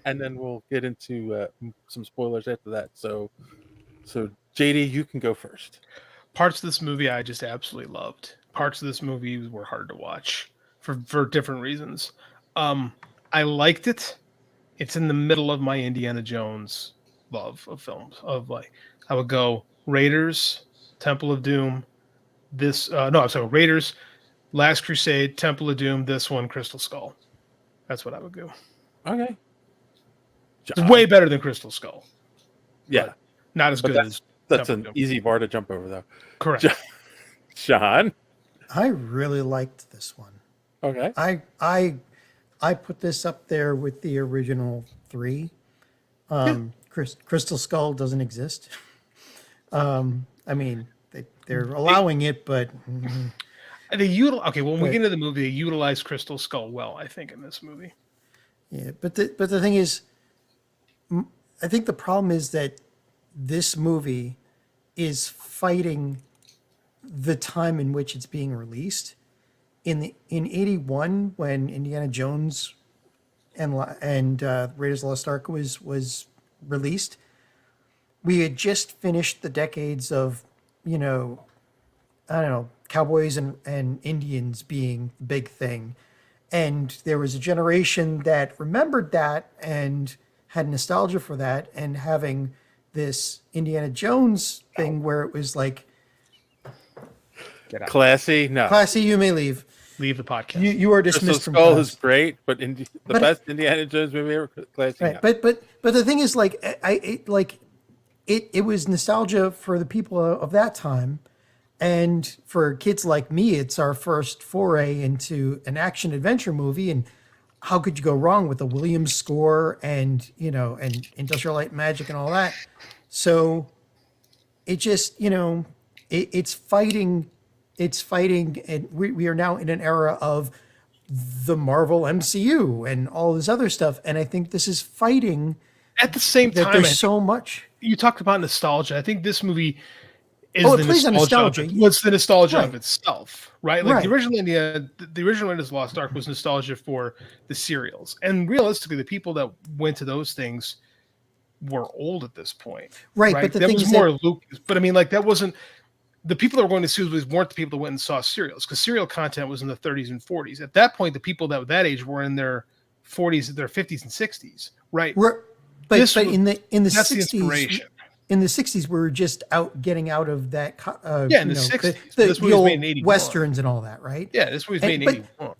And then we'll get into some spoilers after that. So JD, you can go first. Parts of this movie I just absolutely loved. Parts of this movie were hard to watch for different reasons. I liked it. It's in the middle of my Indiana Jones love of films. I would go Raiders, Temple of Doom. Raiders, Last Crusade, Temple of Doom. This one, Crystal Skull. That's what I would go. Okay. It's way better than Crystal Skull. Yeah. Not as good as that's an easy bar to jump over, though. Correct. Sean? I really liked this one. Okay. I put this up there with the original 3. Crystal Skull doesn't exist. I mean, they're allowing it, but when we get into the movie, they utilize Crystal Skull well, I think, in this movie. Yeah, but the thing is, I think the problem is that this movie is fighting the time in which it's being released. In '81, when Indiana Jones and Raiders of the Lost Ark was released, we had just finished the decades of, I don't know, cowboys and Indians being the big thing. And there was a generation that remembered that and had nostalgia for that, and having this Indiana Jones thing where it was like, Get out. Classy, no. Classy, you may leave. Leave the podcast. You are Crystal dismissed from Skull class. is great, but the best Indiana Jones movie ever. Classy, Right, no. but the thing is, like, it was nostalgia for the people of that time, and for kids like me, it's our first foray into an action adventure movie. And how could you go wrong with the Williams score and and Industrial Light and Magic and all that? So it just it's fighting, and we are now in an era of the Marvel MCU and all this other stuff, and I think this is fighting. At the same that time, there's so much. You talked about nostalgia. I think this movie is it the plays on nostalgia. What's the nostalgia Right. of itself, right? Like Right. the original Raiders of the Lost Ark was nostalgia for the serials, and realistically, the people that went to those things were old at this point, Right, but the that thing was is more that- Lucas. But I mean, like that wasn't the people that were going to see movies weren't the people that went and saw serials, because serial content was in the 30s and 40s. At that point, the people that were that age were in their 40s, their 50s and 60s, right? But in the that's the 60s, inspiration. in the 60s, we were just getting out of that. In the 60s. the This movie was old made in 81. westerns and all that, right? Yeah, this movie was made in 81.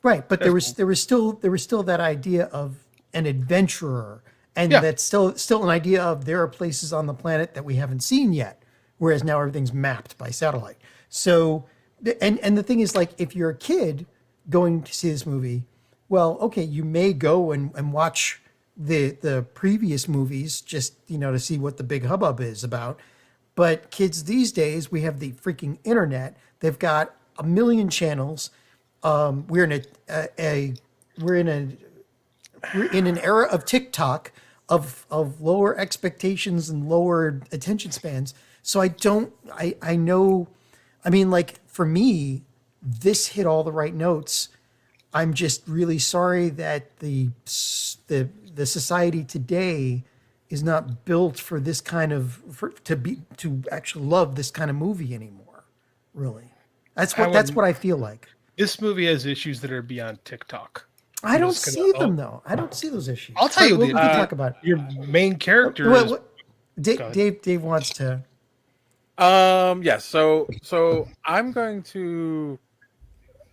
Right, but there That's was still that idea of an adventurer, and Yeah. that's still an idea of there are places on the planet that we haven't seen yet, whereas now everything's mapped by satellite. So, and the thing is, like, if you're a kid going to see this movie, well, okay, you may go and watch the previous movies just to see what the big hubbub is about. But kids these days, we have the freaking internet. They've got a million channels. We're in an era of TikTok, of lower expectations and lower attention spans. So I know, I mean, like, for me, this hit all the right notes. I'm just really sorry that the society today is not built for this kind of to actually love this kind of movie anymore. Really, that's what I feel like. This movie has issues that are beyond TikTok. I don't see them though. I don't see those issues. I'll tell you. We can talk about it. Your main character. is, Dave wants to. Yeah. So I'm going to.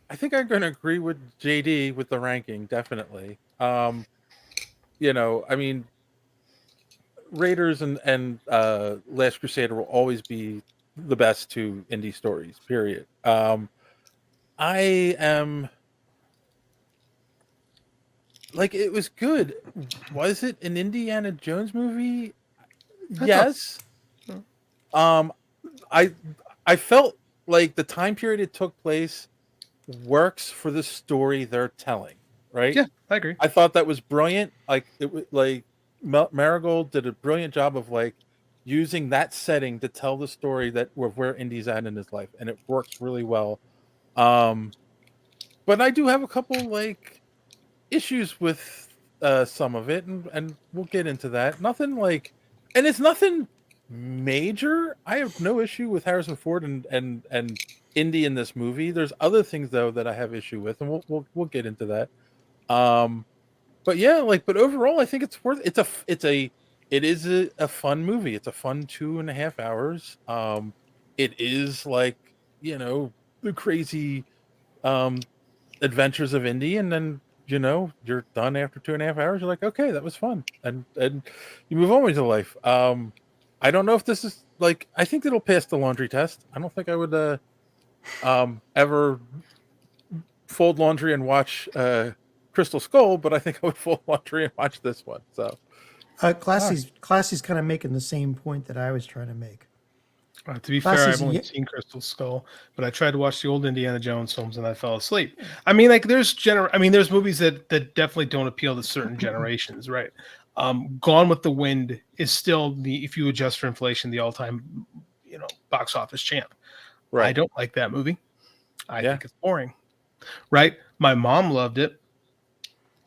I think I'm going to agree with JD with the ranking. Definitely. I mean, Raiders and Last Crusader will always be the best two indie stories. Period. I am. Like, it was good. Was it an Indiana Jones movie? Yes. I felt like the time period it took place works for the story they're telling, right? Yeah, I agree. I thought that was brilliant. Like, it was like Marigold did a brilliant job of like using that setting to tell the story that where Indy's at in his life, and it works really well. But I do have a couple like issues with some of it, and we'll get into that. Nothing like, and it's nothing major. I have no issue with Harrison Ford and Indy in this movie. There's other things though that I have issue with, and we'll get into that. But yeah, but overall, I think it's worth. It is a fun movie. It's a fun 2.5 hours. It is like the crazy adventures of Indy, and then you're done after 2.5 hours. You're like, okay, that was fun, and you move on with your life. I don't know if this is like, I think it'll pass the laundry test. I don't think I would ever fold laundry and watch Crystal Skull, but I think I would fold laundry and watch this one. So Classy's kind of making the same point that I was trying to make. To be fair, I've only seen Crystal Skull, but I tried to watch the old Indiana Jones films and I fell asleep. I mean, like there's movies that definitely don't appeal to certain generations, right? Gone with the Wind is still if you adjust for inflation, the all-time, box office champ. Right. I don't like that movie. I think it's boring. Right? My mom loved it.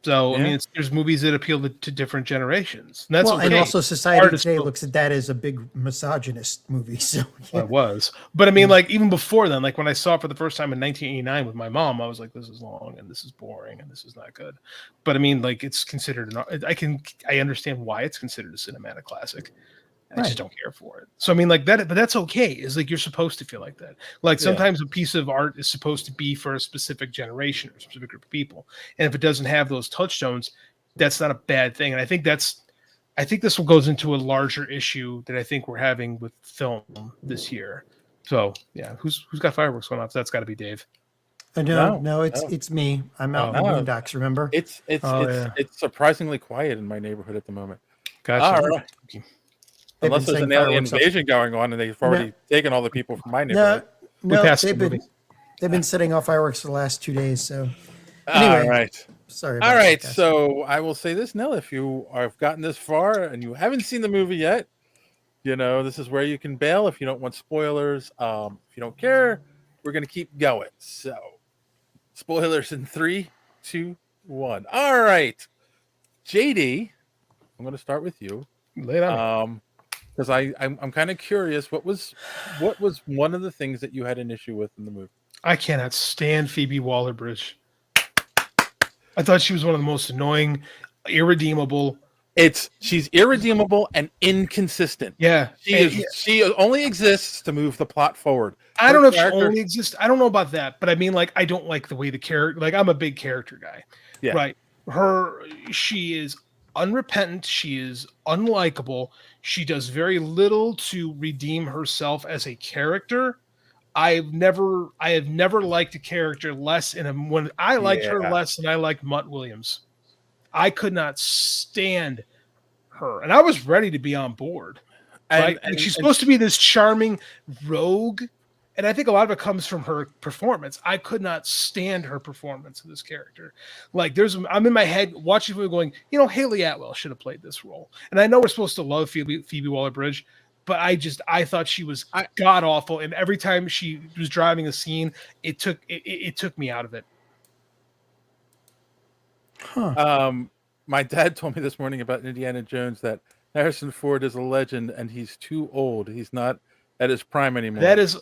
So, I mean, there's movies that appeal to different generations. And that's and also society today looks at that as a big misogynist movie. So it was. But I mean, like, even before then, like when I saw it for the first time in 1989 with my mom, I was like, this is long and this is boring and this is not good. But I mean, like, it's considered, I understand why it's considered a cinematic classic. I just don't care for it. So I mean, like that, but that's okay. Is like you're supposed to feel like that. Like sometimes a piece of art is supposed to be for a specific generation or a specific group of people, and if it doesn't have those touchstones, that's not a bad thing. And I think this goes into a larger issue that I think we're having with film this year. So yeah, who's got fireworks going off? That's got to be Dave. No, it's me. I'm out in the boondocks. Remember? It's surprisingly quiet in my neighborhood at the moment. Gotcha. All right. Unless there's an alien invasion going on and they've already taken all the people from my neighborhood. No, they've been setting off fireworks for the last 2 days. So anyway, all right. Sorry. All right. So I will say this, Nell, if you have gotten this far and you haven't seen the movie yet, this is where you can bail if you don't want spoilers. If you don't care, we're going to keep going. So spoilers in 3, 2, 1. All right. JD, I'm going to start with you. Lay it on. Because I'm kind of curious, what was one of the things that you had an issue with in the movie? I cannot stand Phoebe Waller-Bridge. I thought she was one of the most annoying, irredeemable. She's irredeemable and inconsistent. Yeah, she only exists to move the plot forward. I don't know if she only exists. I don't know about that, but I mean, like, I don't like the way the character. Like, I'm a big character guy. Yeah. Right. She is unrepentant. She is unlikable. She does very little to redeem herself as a character. I have never liked a character less when I liked her less than I liked Mutt Williams. I could not stand her, and I was ready to be on board. Right? And she's supposed to be this charming rogue, and I think a lot of it comes from her performance. I could not stand her performance of this character. Like, I'm in my head watching the movie going, Haley Atwell should have played this role. And I know we're supposed to love Phoebe Waller-Bridge, but I thought she was god awful. And every time she was driving a scene, it took me out of it. Huh. My dad told me this morning about Indiana Jones that Harrison Ford is a legend and he's too old. He's not at his prime anymore. That is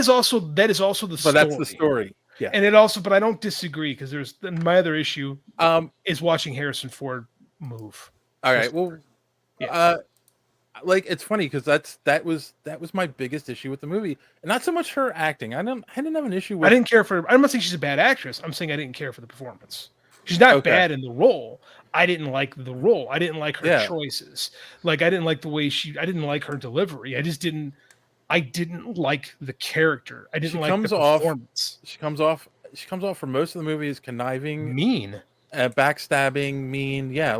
also the story. But that's the story. Yeah. And but I don't disagree because my other issue is watching Harrison Ford move. All right. Well, it's funny because that was my biggest issue with the movie, and not so much her acting. I didn't have an issue with. I didn't care for. I'm not saying she's a bad actress. I'm saying I didn't care for the performance. She's not bad in the role. I didn't like the role. I didn't like her choices. Like, I didn't like the way I didn't like her delivery. I didn't like the character. I didn't like the performance. She comes off for most of the movie as conniving, mean, backstabbing, mean. Yeah,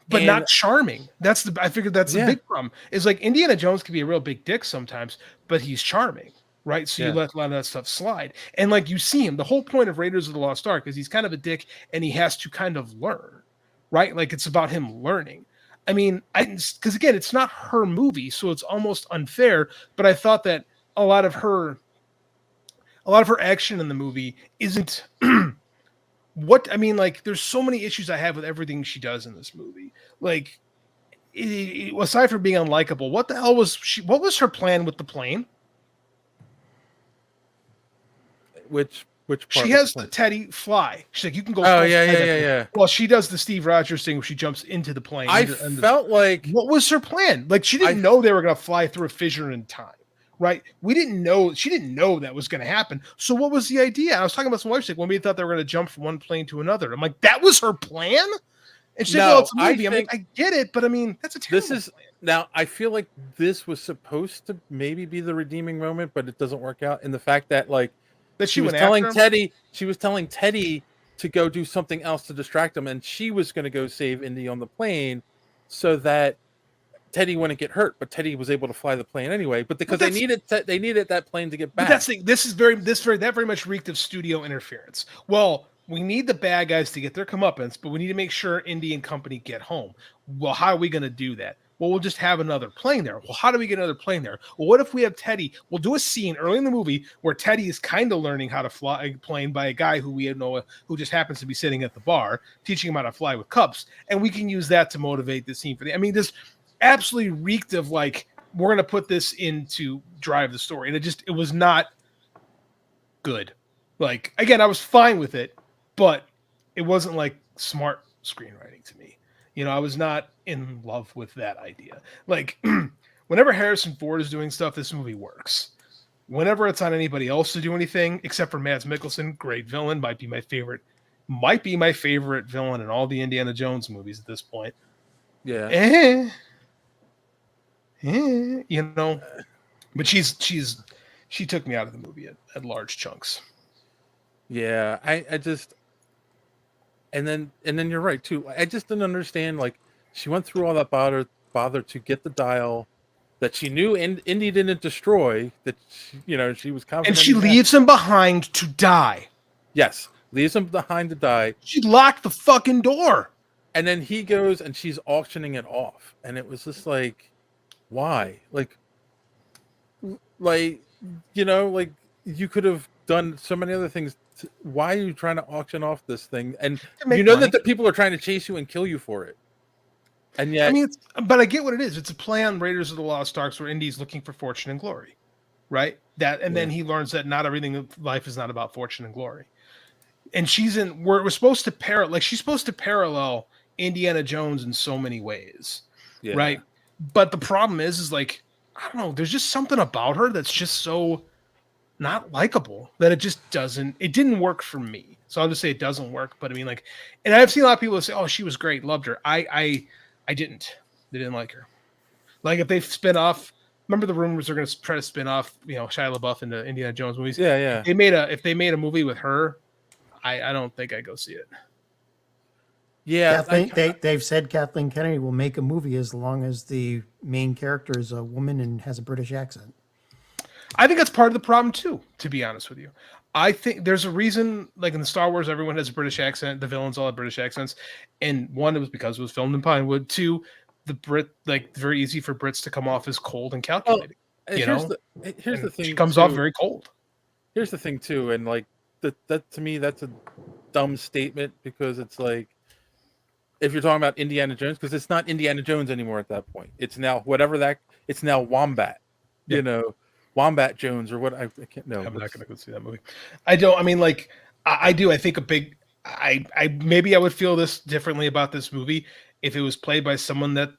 but not charming. I figured that's the big problem. Is like Indiana Jones can be a real big dick sometimes, but he's charming, right? So you let a lot of that stuff slide. And like you see him, the whole point of Raiders of the Lost Ark is he's kind of a dick and he has to kind of learn, right? Like it's about him learning. I mean, because again, it's not her movie, so it's almost unfair. But I thought that a lot of her action in the movie isn't there's so many issues I have with everything she does in this movie. Like, aside from being unlikable, what the hell was what was her plan with the plane? Which part? She has the Teddy fly. She's like, you can go. Oh yeah. Well, she does the Steve Rogers thing where she jumps into the plane. I felt like, what was her plan? Like, she didn't know they were going to fly through a fissure in time. Right? She didn't know that was going to happen. So what was the idea? I was talking about some wife, like, when we thought they were going to jump from one plane to another. I'm like, that was her plan? And she's like, well, it's a movie. I'm like, I get it, but I mean, that's a terrible plan. Now, I feel like this was supposed to maybe be the redeeming moment, but it doesn't work out in the fact that, like, that she was telling Teddy to go do something else to distract him, and she was going to go save Indy on the plane so that Teddy wouldn't get hurt, but Teddy was able to fly the plane anyway. But because they needed that plane to get back. But that's the, that very much reeked of studio interference. Well, we need the bad guys to get their comeuppance, but we need to make sure Indy and company get home. Well, how are we going to do that? Well, we'll just have another plane there. Well, how do we get another plane there? Well, what if we have Teddy? We'll do a scene early in the movie where Teddy is kind of learning how to fly a plane by a guy who we know who just happens to be sitting at the bar, teaching him how to fly with cups, and we can use that to motivate the scene for the. I mean, this absolutely reeked of like we're going to put this in to drive the story, and it was not good. Like again, I was fine with it, but it wasn't like smart screenwriting to me. I was not in love with that idea. Like, whenever Harrison Ford is doing stuff, this movie works. Whenever it's on anybody else to do anything, except for Mads Mikkelsen, great villain, might be my favorite villain in all the Indiana Jones movies at this point. Yeah. But she took me out of the movie at large chunks. Yeah, I just. And then you're right too. I just didn't understand. Like, she went through all that bother to get the dial that she knew Indy didn't destroy. That she was confident. And she leaves him behind to die. Yes, leaves him behind to die. She locked the fucking door. And then he goes and she's auctioning it off, and it was just like, why? Like you could have done so many other things. Why are you trying to auction off this thing? And you know that the people are trying to chase you and kill you for it. And yet, I mean, but I get what it is. It's a play on Raiders of the Lost Ark, where Indy's looking for fortune and glory, right? Then he learns that not everything in life is not about fortune and glory. And we're supposed to she's supposed to parallel Indiana Jones in so many ways, right? But the problem is like, I don't know. There's just something about her that's just so not likable that it didn't work for me. So I'll just say it doesn't work. But I mean, like, and I've seen a lot of people say, oh, she was great, loved her. I didn't. They didn't like her. Like, if they spin off, remember the rumors are going to try to spin off, Shia LaBeouf into Indiana Jones movies. Yeah. If they made a movie with her, I don't think I'd go see it. Yeah, they've said Kathleen Kennedy will make a movie as long as the main character is a woman and has a British accent. I think that's part of the problem too, to be honest with you. I think there's a reason, like in the Star Wars, everyone has a British accent. The villains all have British accents. And one, it was because it was filmed in Pinewood. Two, very easy for Brits to come off as cold and calculating. Here's the thing. She comes off very cold. Here's the thing too. And like that to me, that's a dumb statement, because it's like, if you're talking about Indiana Jones, because it's not Indiana Jones anymore at that point. It's now it's now Wombat, Wombat Jones, or what, I can't know. I'm not going to go see that movie. I do. I think maybe I would feel this differently about this movie if it was played by someone that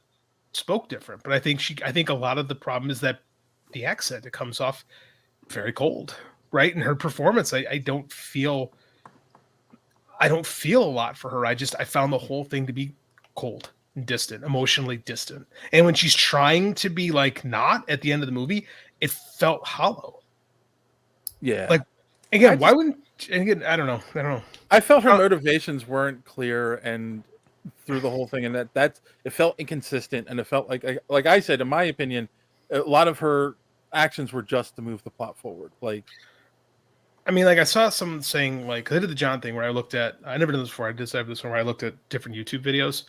spoke different. But I think a lot of the problem is that the accent, it comes off very cold, right? And her performance, I don't feel a lot for her. I found the whole thing to be cold and distant, emotionally distant. And when she's trying to be like not at the end of the movie, it felt hollow. Yeah. Like, again, why wouldn't? And again, I don't know. I felt her motivations weren't clear and through the whole thing, and that it felt inconsistent, and it felt like I said, in my opinion, a lot of her actions were just to move the plot forward. Like, I mean, like, I saw someone saying, like, I did the John thing where I never done this before. I did this one where I looked at different YouTube videos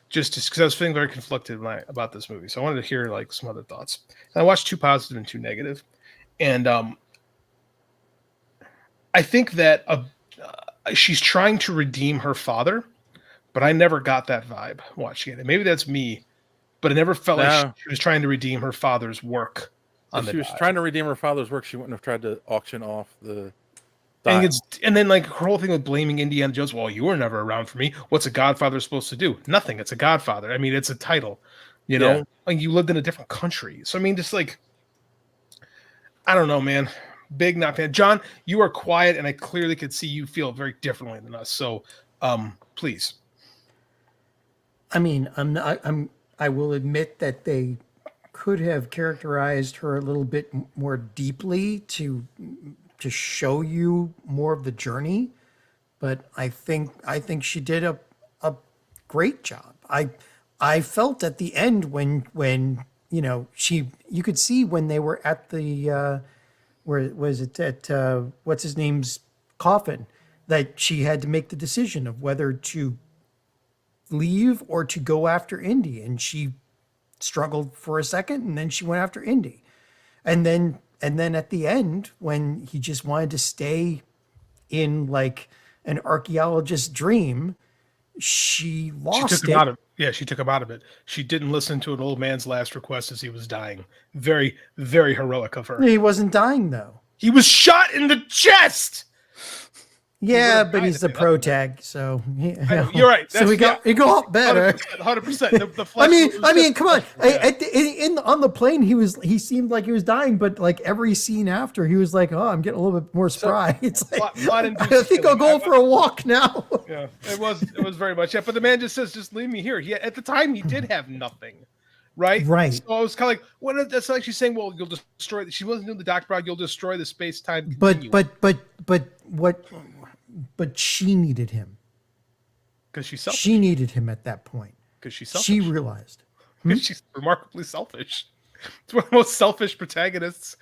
just because I was feeling very conflicted about this movie. So I wanted to hear like some other thoughts. And I watched 2 positive and 2 negative. And I think that she's trying to redeem her father, but I never got that vibe watching it. And maybe that's me, but it never felt like she was trying to redeem her father's work. If she was trying to redeem her father's work, she wouldn't have tried to auction off the. And then like her whole thing with blaming Indiana Jones. Well, you were never around for me. What's a Godfather supposed to do? Nothing. It's a Godfather. I mean, it's a title. Like, you lived in a different country. So I mean, just like, I don't know, man. Big not fan. John, you are quiet, and I clearly could see you feel very differently than us. So, please. I mean, I will admit that they could have characterized her a little bit more deeply to show you more of the journey, but I think she did a great job. I felt at the end when you could see when they were at the where was it at what's his name's coffin, that she had to make the decision of whether to leave or to go after Indy, and she struggled for a second, and then she went after Indy, and then at the end when he just wanted to stay in like an archaeologist's dream, she lost it. She took him out of it. She didn't listen to an old man's last request as he was dying. Very, very heroic of her. He wasn't dying though. He was shot in the chest. Yeah, but he's the pro tag, so you're right. So he got a better. 100%. The I mean, come on. On the plane, he seemed like he was dying, but like every scene after, he was like, "Oh, I'm getting a little bit more spry." It's like I think I'll go for a walk now. Yeah, it was very much. Yeah, but the man just says, "Just leave me here." At the time, he did have nothing. Right. So I was kind of like, "What?" That's like she's saying, "Well, you'll destroy." She wasn't doing the Dr. Brock. You'll destroy the space time. But what? But she needed him. Because she's selfish. She needed him at that point. Because she's selfish. She realized. She's remarkably selfish. It's one of the most selfish protagonists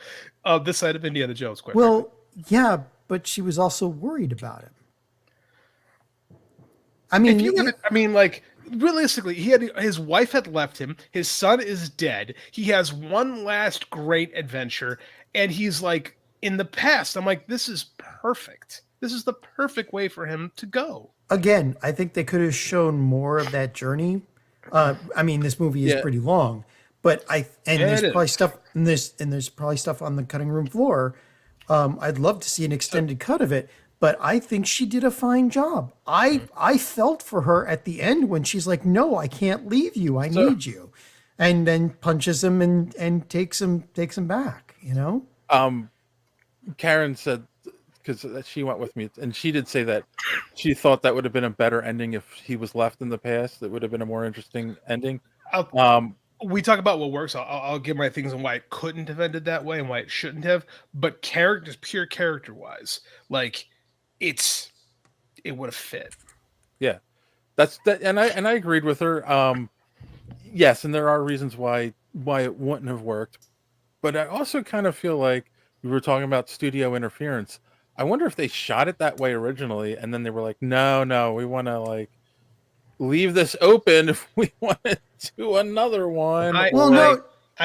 of this side of Indiana Jones. Well, yeah, but she was also worried about him. I mean, like realistically, his wife had left him. His son is dead. He has one last great adventure, and he's like in the past. I'm like, this is perfect. This is the perfect way for him to go. Again, I think they could have shown more of that journey. I mean, this movie is pretty long, but there's probably stuff in this, and there's probably stuff on the cutting room floor. I'd love to see an extended cut of it, but I think she did a fine job. I felt for her at the end when she's like, "No, I can't leave you. I need you," and then punches him and takes him back. Karen said, because she went with me, and she did say that she thought that would have been a better ending if he was left in the past. It would have been a more interesting ending. We talk about what works. I'll give my things on why it couldn't have ended that way and why it shouldn't have. But pure character wise, like it would have fit. Yeah, that's that, and I agreed with her. Yes, and there are reasons why it wouldn't have worked, but I also kind of feel like we were talking about studio interference. I wonder if they shot it that way originally, and then they were like, no, we want to like leave this open if we want to do another one. I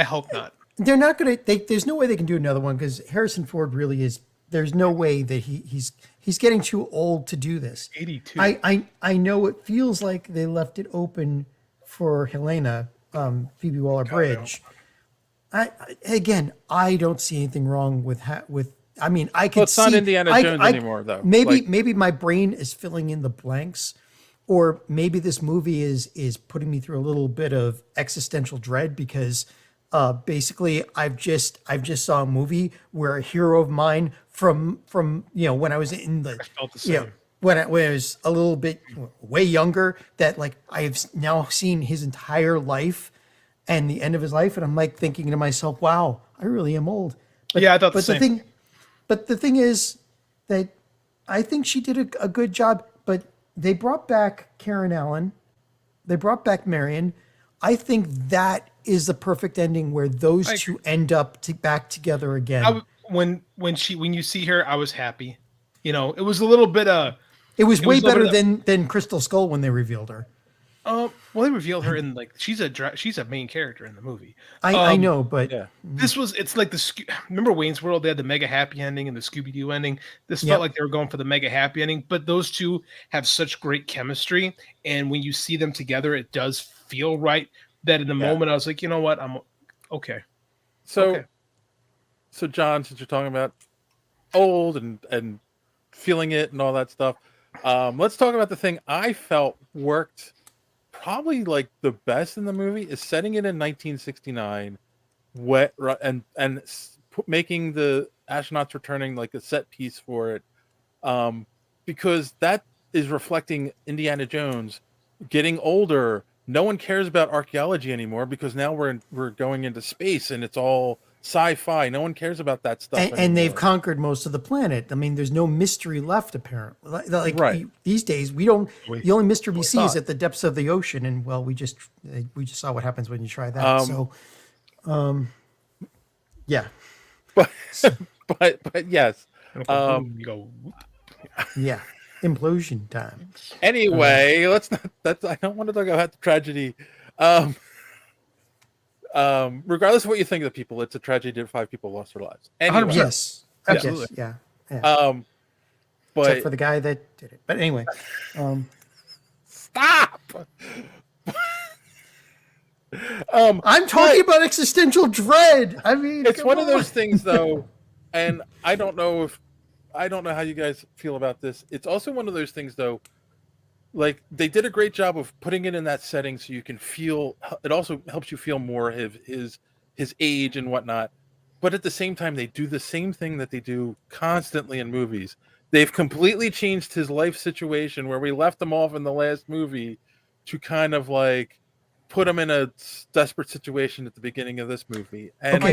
hope not. They're not going to. There's no way they can do another one because Harrison Ford really is. There's no way that he's getting too old to do this. 82. I know it feels like they left it open for Helena, Phoebe Waller-Bridge. I don't see anything wrong with. I mean, I could see. It's not Indiana Jones anymore, though. Maybe my brain is filling in the blanks, or maybe this movie is putting me through a little bit of existential dread because basically I've just saw a movie where a hero of mine from when I was in the when I was a little bit way younger, that like I've now seen his entire life and the end of his life, and I'm like thinking to myself, wow, I really am old. But, I thought the same. But the thing is that I think she did a good job, but they brought back Karen Allen. They brought back Marion. I think that is the perfect ending where those two end up back together again. When you see her, I was happy. It was a little bit it was way better than Crystal Skull when they revealed her. Well, they revealed her in like she's a main character in the movie. I know, but it's like remember Wayne's World? They had the mega happy ending and the Scooby Doo ending. This felt like they were going for the mega happy ending, but those two have such great chemistry, and when you see them together, it does feel right. That in the moment, I was like, you know what, I'm okay. So John, since you're talking about old and feeling it and all that stuff, let's talk about the thing I felt worked probably like the best in the movie is setting it in 1969, and making the astronauts returning like a set piece for it, because that is reflecting Indiana Jones getting older. No one cares about archaeology anymore because now we're going into space and it's all sci-fi. No one cares about that stuff. And they've conquered most of the planet. I mean, there's no mystery left, apparently. Like Right. these days, we don't. The only mystery we see is thought. at the depths of the ocean, and well, we just saw what happens when you try that. Yeah. But yes. You go. Yeah. Implosion time. Anyway, let's not. I don't want to talk about the tragedy. Regardless of what you think of the people, it's a tragedy that 5 people lost their lives. Anyway, yes, absolutely. Yes, yeah. But except for the guy that did it. But anyway, stop. I'm talking about existential dread. I mean, it's one of those things, though, and I don't know how you guys feel about this. It's also one of those things, though. Like, they did a great job of putting it in that setting so you can feel. It also helps you feel more of his age and whatnot. But at the same time, they do the same thing that they do constantly in movies. They've completely changed his life situation where we left him off in the last movie to kind of like put him in a desperate situation at the beginning of this movie. And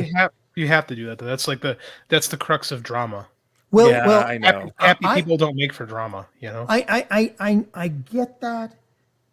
you have to do that, though. That's the crux of drama. Well, I know. Happy people don't make for drama, you know. I get that,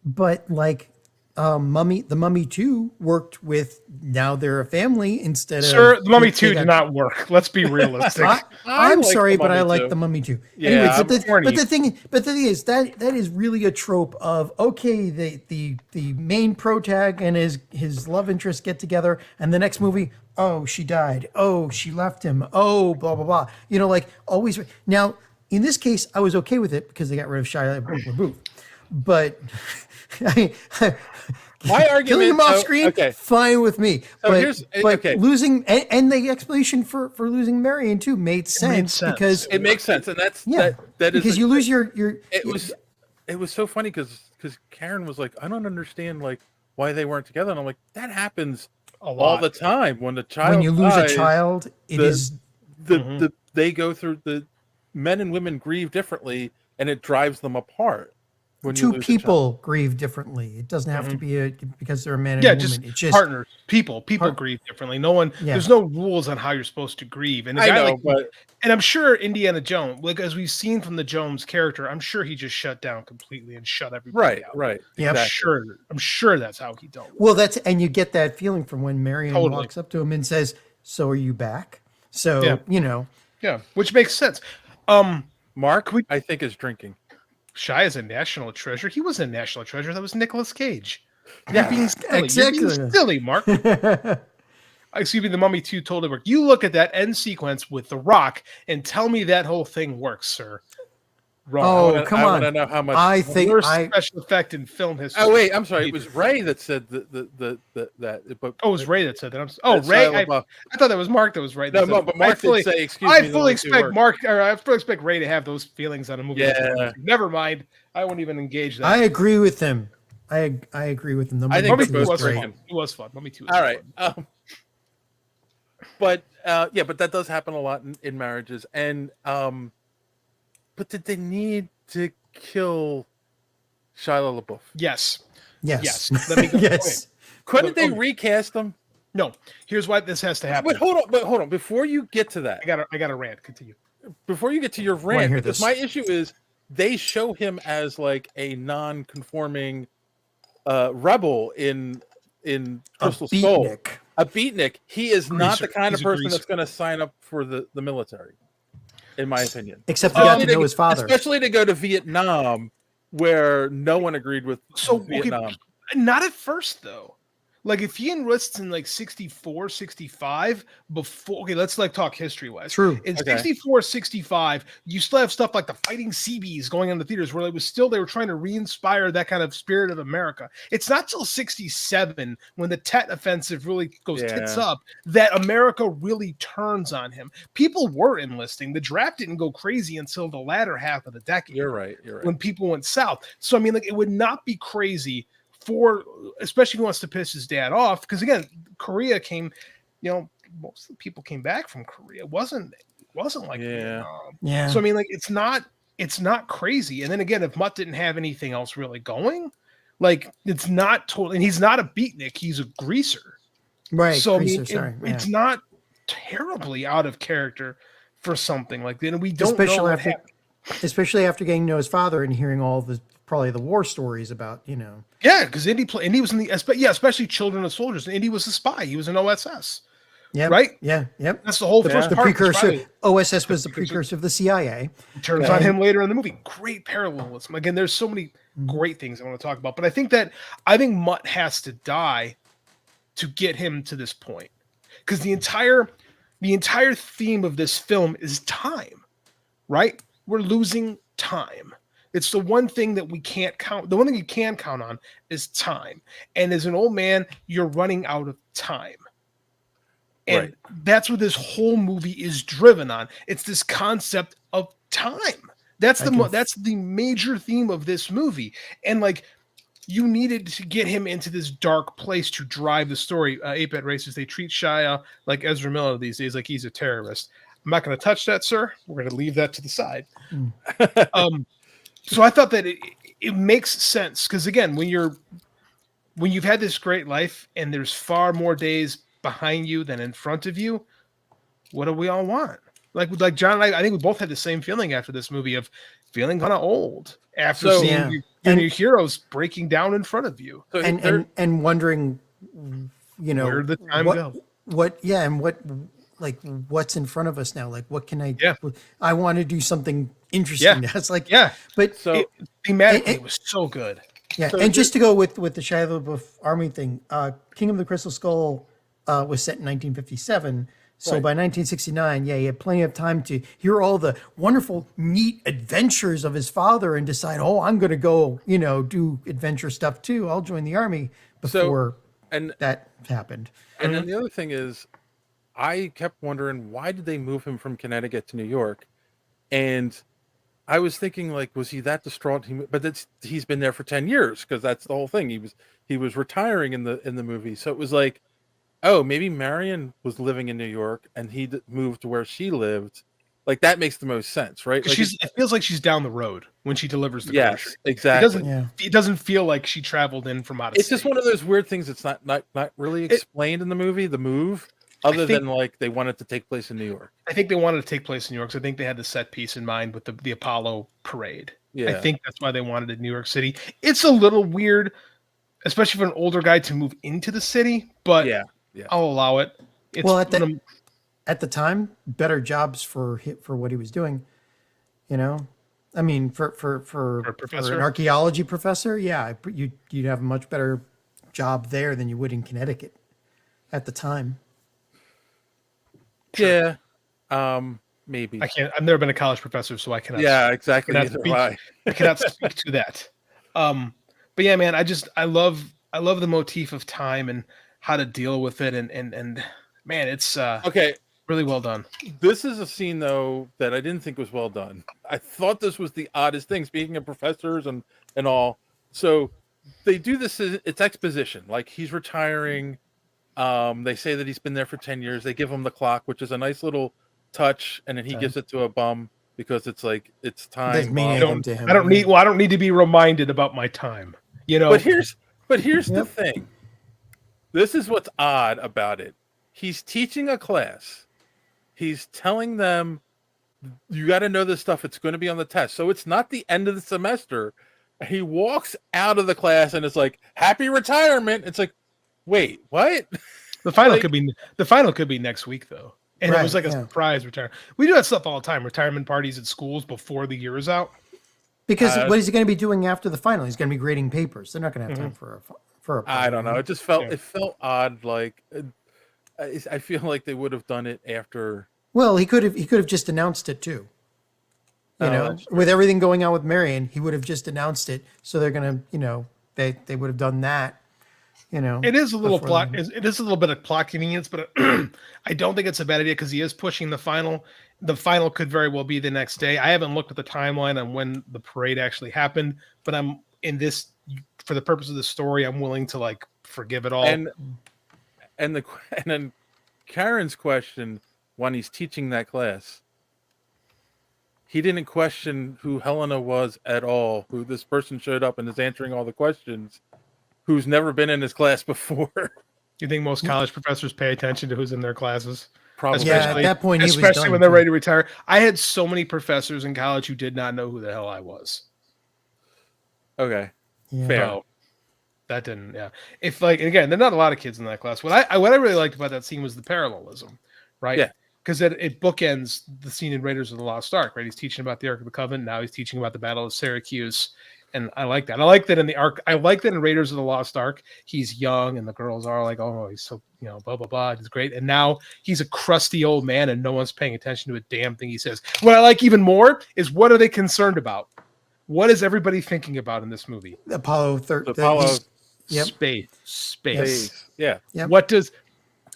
but like, the Mummy 2 worked with. Now they're a family instead of. The Mummy 2 did not work. Let's be realistic. I'm sorry, but I like the Mummy 2. Yeah, anyway, but the thing is that is really a trope of the main protag and his love interest get together, and the next movie, oh, she died, oh, she left him, oh, blah blah blah. You know, like always. Now in this case, I was okay with it because they got rid of Shia LaBeouf, but my argument, killing him off screen, fine with me. So but losing and the explanation for losing Marion too made sense because it makes sense, and that is because you lose your. It was so funny because Karen was like, I don't understand like why they weren't together, and I'm like, that happens all the time when the child when you lose dies, a child, they go through the men and women grieve differently, and it drives them apart. When two people grieve differently. It doesn't have to be because they're a man and a woman. just It's just partners. People grieve differently. No one. There's no rules on how you're supposed to grieve. And and I'm sure Indiana Jones, like as we've seen from the Jones character, I'm sure he just shut down completely and shut everybody out. Right. Yeah, exactly. I'm sure that's how he dealt with it. Well, and you get that feeling from when Marion walks up to him and says, "So are you back?" So you know, which makes sense. Mark, I think, is drinking. Shia is a national treasure. He wasn't a national treasure. That was Nicolas Cage. Yeah, You're being silly. exactly. You're being silly, Mark. Excuse me, The Mummy 2 totally worked. You look at that end sequence with The Rock and tell me that whole thing works, sir. Wrong. Oh, come on. I know how much. I think worst special effect in film history. Oh wait, I'm sorry. It was Ray that said that. But it was Ray that said that. Ray. I thought that was Mark that was right. No, but Mark did say, "Excuse me." I fully expect Ray to have those feelings on a movie. Yeah. Never mind. I won't even engage that. I agree with him. I agree with him. I think Mummy 2 was great. fun. It was fun. Mummy 2 was all right. But that does happen a lot in marriages, and but did they need to kill Shia LaBeouf? Yes. Yes. Let me go. Yes. Couldn't they recast him? No. Here's why this has to happen. But hold on. Before you get to that, I got a rant. Continue. Before you get to your rant, because my issue is they show him as like a non-conforming rebel in Crystal Skull. A beatnik. He is not the kind of person that's going to sign up for the military, in my opinion. Except he got to know his father. Especially to go to Vietnam, where no one agreed with Vietnam. Not at first, though. Like, if he enlists in, like, 64, 65, before... Okay, let's, like, talk history-wise. True. In 64, 65, you still have stuff like the Fighting Seabees going on the theaters where they were trying to re-inspire that kind of spirit of America. It's not till 67, when the Tet Offensive really goes tits up, that America really turns on him. People were enlisting. The draft didn't go crazy until the latter half of the decade. You're right. When people went south. So, I mean, like, it would not be crazy... especially if he wants to piss his dad off, because again, Korea came, most of the people came back from Korea. It wasn't like Vietnam. Yeah. So I mean, like it's not crazy. And then again, if Mutt didn't have anything else really going, like it's not totally. And he's not a beatnik; he's a greaser. Right. So greaser, I mean, it's not terribly out of character for something like that. And we don't know what happened. Especially after getting to know his father and hearing all probably the war stories about, Yeah, because Indy was in the especially Children of Soldiers. Indy was a spy. He was an OSS. Yeah. Right. Yeah. Yep. That's the whole first part. Precursor. OSS was the precursor of the CIA. Turns on him later in the movie. Great parallelism. Again, there's so many great things I want to talk about, but I think Mutt has to die to get him to this point, because the entire theme of this film is time. Right. We're losing time. It's the one thing that we can't count. The one thing you can count on is time. And as an old man, you're running out of time. And that's what this whole movie is driven on. It's this concept of time. That's the major theme of this movie. And like, you needed to get him into this dark place to drive the story. 8-Bit Racers, they treat Shia like Ezra Miller these days, like he's a terrorist. I'm not going to touch that, sir. We're going to leave that to the side. So I thought that it makes sense, because again, when you've had this great life and there's far more days behind you than in front of you, what do we all want? Like John and I think we both had the same feeling after this movie of feeling kind of old after seeing your heroes breaking down in front of you, and wondering, where did the time go? What's in front of us now? Like, what can I? Yeah. I want to do something interesting. Yeah. It's like, but thematically, it was so good. Yeah, So and just to go with the Shia LaBeouf army thing, King of the Crystal Skull was set in 1957. So by 1969, he had plenty of time to hear all the wonderful, neat adventures of his father and decide, I'm going to go, do adventure stuff too. I'll join the army before that happened. And then the other thing is, I kept wondering, why did they move him from Connecticut to New York? And I was thinking, like, was he that distraught? But he's been there for 10 years, because that's the whole thing. He was retiring in the movie. So it was like, oh, maybe Marion was living in New York and he moved to where she lived. Like, that makes the most sense, right? Like, it feels like she's down the road when she delivers the groceries. Exactly. It doesn't feel like she traveled in from out of It's state. just one of those weird things that's not really explained in the movie, the move, other than like they want it to take place in New York. I think they wanted to take place in New York, so I think they had the set piece in mind with the Apollo parade. Yeah. I think that's why they wanted it in New York City. It's a little weird, especially for an older guy to move into the city, but I'll allow it. At the time, better jobs for what he was doing. I mean, for an archaeology professor, you'd have a much better job there than you would in Connecticut at the time. Yeah, maybe. I've never been a college professor, so I cannot. Yeah, exactly. I cannot speak to that. But yeah, man, I love the motif of time and how to deal with it, and man, it's really well done. This is a scene though that I didn't think was well done. I thought this was the oddest thing. Speaking of professors and all, so they do this. It's exposition. Like, he's retiring. They say that he's been there for 10 years. They give him the clock, which is a nice little touch, and then he gives it to a bum because it's like it's time. I don't need to be reminded about my time. But here's the thing. This is what's odd about it. He's teaching a class. He's telling them, you got to know this stuff. It's going to be on the test. So it's not the end of the semester. He walks out of the class and it's like, happy retirement. It's like, wait, what? The final could be next week though. And it was like a surprise retirement. We do that stuff all the time. Retirement parties at schools before the year is out. Because what is he going to be doing after the final? He's going to be grading papers. They're not going to have time for a I don't know. It just felt odd. Like, I feel like they would have done it after. Well, he could have just announced it too. With everything going on with Marion, he would have just announced it. So they're gonna, they would have done that. It is a little plot. It is a little bit of plot convenience, but I don't think it's a bad idea because he is pushing the final. The final could very well be the next day. I haven't looked at the timeline on when the parade actually happened, but I'm in this for the purpose of the story. I'm willing to like forgive it all. And then Karen's question when he's teaching that class, he didn't question who Helena was at all. Who this person showed up and is answering all the questions. Who's never been in his class before. You think most college professors pay attention to who's in their classes? Probably. Yeah, at that point, he was especially done, when they're too. ready to retire. I had so many professors in college who did not know who the hell I was. Okay. Yeah. Fair. So that didn't, yeah. If like, and again, there are not a lot of kids in that class. What I really liked about that scene was the parallelism, right? Yeah. Because it bookends the scene in Raiders of the Lost Ark, right? He's teaching about the Ark of the Covenant. Now he's teaching about the Battle of Syracuse. And I like that. I like that in the Ark. I like that in Raiders of the Lost Ark, he's young and the girls are like, oh, he's so, blah, blah, blah. It's great. And now he's a crusty old man and no one's paying attention to a damn thing he says. What I like even more is, what are they concerned about? What is everybody thinking about in this movie? Apollo 13. Yep. Space. Yeah. Yep.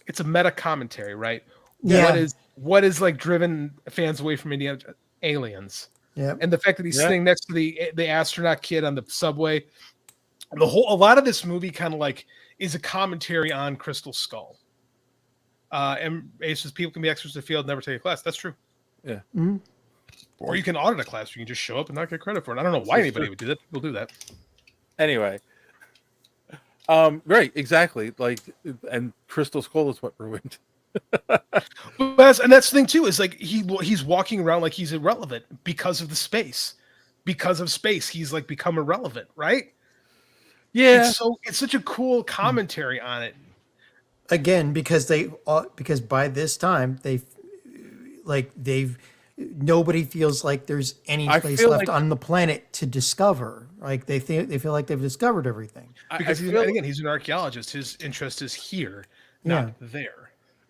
It's a meta commentary, right? Yeah. What is like driven fans away from Indiana? Aliens. Yeah. And the fact that he's sitting next to the astronaut kid on the subway. A lot of this movie kind of like is a commentary on Crystal Skull. And Ace says people can be extras in the field, never take a class. That's true. Yeah. Mm-hmm. Or you can audit a class. You can just show up and not get credit for it. I don't know why anybody would do that. People do that. Anyway. Right, exactly. Like, and Crystal Skull is what ruined. That's the thing too, is like he's walking around like he's irrelevant because of the space. Because of space, he's like become irrelevant, right? Yeah. It's such a cool commentary on it. Again, because by this time nobody feels like there's any place left on the planet to discover. Like they feel like they've discovered everything. Because he's an archaeologist. His interest is here, not there.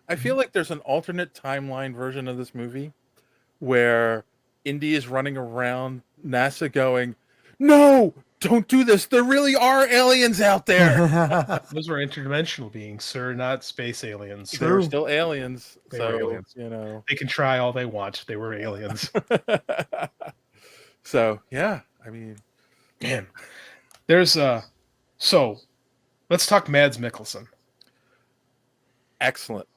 I feel like there's an alternate timeline version of this movie where Indy is running around NASA going, no, don't do this. There really are aliens out there. Those are interdimensional beings, sir, not space aliens. They're still aliens. They So, were aliens. They can try all they want. They were aliens. So, yeah, I mean, man, there's so let's talk Mads Mikkelsen. Excellent.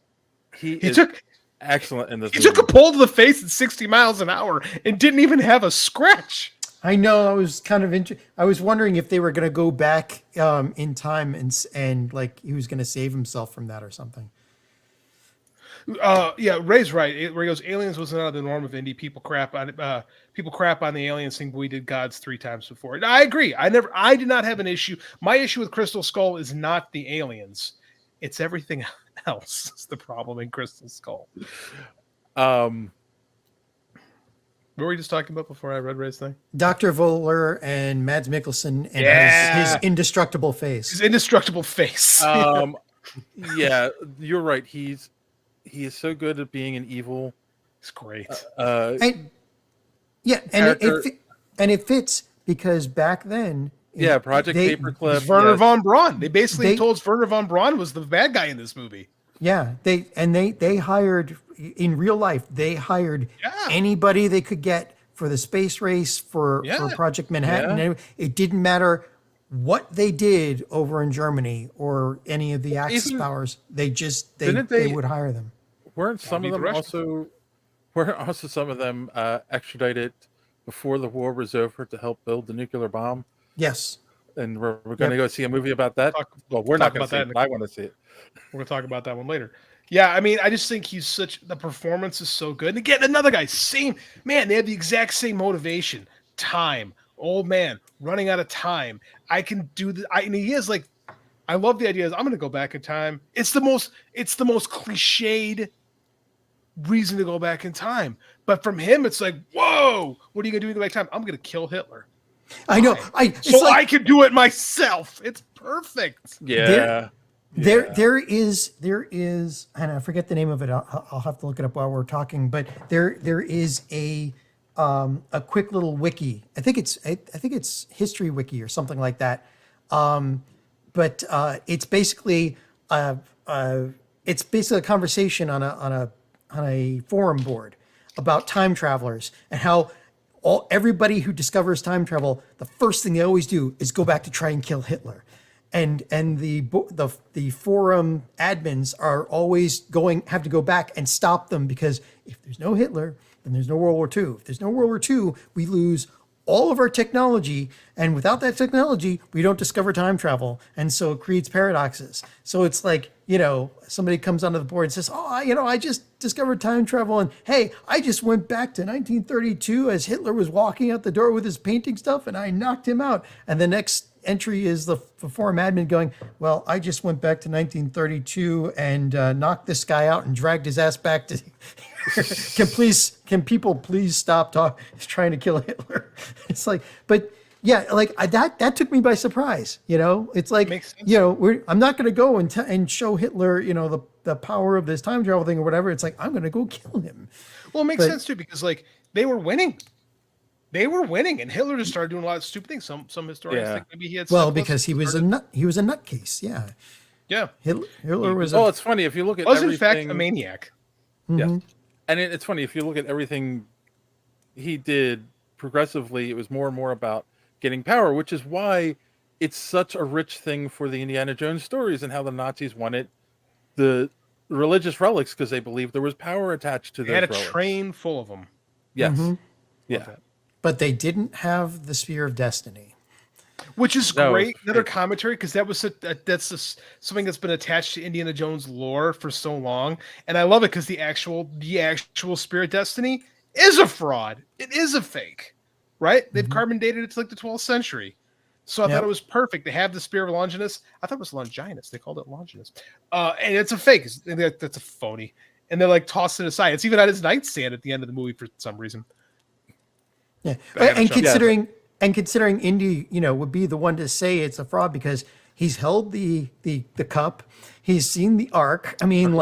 He took excellent in this He movie. took a pole to the face at 60 miles an hour and didn't even have a scratch. I know. I was kind of I was wondering if they were going to go back in time and like he was going to save himself from that or something. Yeah, Ray's right. Where he goes, aliens was not the norm of Indy. People crap on the aliens thing, but we did gods 3 times before. I agree. I did not have an issue. My issue with Crystal Skull is not the aliens. It's everything else is the problem in Crystal Skull. What were we just talking about before I read Ray's thing? Dr. Voller and Mads Mikkelsen and his indestructible face. His indestructible face. Yeah, you're right. He is so good at being an evil. It's great. And it fits because back then. Yeah, Project Paperclip. Werner von Braun. They basically told us Werner von Braun was the bad guy in this movie. Yeah, they hired in real life. They hired anybody they could get for the space race for Project Manhattan. Yeah. It didn't matter what they did over in Germany or any of the Axis powers. They would hire them. Weren't some of them also some of them extradited before the war was over to help build the nuclear bomb? Yes. And we're going to go see a movie about that. We're not going to see it. I want to see it. We're going to talk about that one later. Yeah, I mean, I just think the performance is so good. And again, another guy, they have the exact same motivation. Time. Old man, running out of time. I can do this. And he is like, I love the idea I'm going to go back in time. It's the most cliched reason to go back in time. But from him, it's like, whoa, what are you going to do to go back in time? I'm going to kill Hitler. I know. I can do it myself. It's perfect. Yeah. There is, and I forget the name of it. I'll have to look it up while we're talking. But there is a quick little wiki. I think it's History Wiki or something like that. But it's basically a conversation on a forum board about time travelers and how everybody who discovers time travel, the first thing they always do is go back to try and kill Hitler. And the forum admins are always have to go back and stop them because if there's no Hitler, then there's no World War II. If there's no World War II, we lose all of our technology, and without that technology, we don't discover time travel, and so it creates paradoxes. So it's like, somebody comes onto the board and says, oh, I just discovered time travel, and hey, I just went back to 1932 as Hitler was walking out the door with his painting stuff, and I knocked him out. And the next entry is the forum admin going, well, I just went back to 1932 and knocked this guy out and dragged his ass back to can people please stop trying to kill Hitler? It's like, but yeah, like that took me by surprise. It's like, I'm not going to go and show Hitler, the power of this time travel thing or whatever. It's like, I'm going to go kill him. Well, it makes sense too, because like they were winning. And Hitler just started doing a lot of stupid things. Some historians think maybe he had. Well, because he was a nutcase. Yeah. Yeah. Hitler was. Well, it's funny if you look at. Was in fact a maniac. Mm-hmm. Yeah. And it's funny, if you look at everything he did progressively, it was more and more about getting power, which is why it's such a rich thing for the Indiana Jones stories and how the Nazis wanted the religious relics because they believed there was power attached to They those had a relics. train full of them. Yes. Mm-hmm. Yeah. But they didn't have the Sphere of Destiny. Which is great. Another commentary, because that's something that's been attached to Indiana Jones lore for so long, and I love it because the actual Spirit Destiny is a fraud. It is a fake, right? They've carbon dated it to like the 12th century, so I thought it was perfect. They have the Spear of Longinus. I thought it was Longinus. They called it Longinus, and it's a fake. That's a phony, and they're like tossing it aside. It's even on his nightstand at the end of the movie for some reason. Yeah, and considering Indy, would be the one to say it's a fraud because he's held the cup, he's seen the Ark. I mean,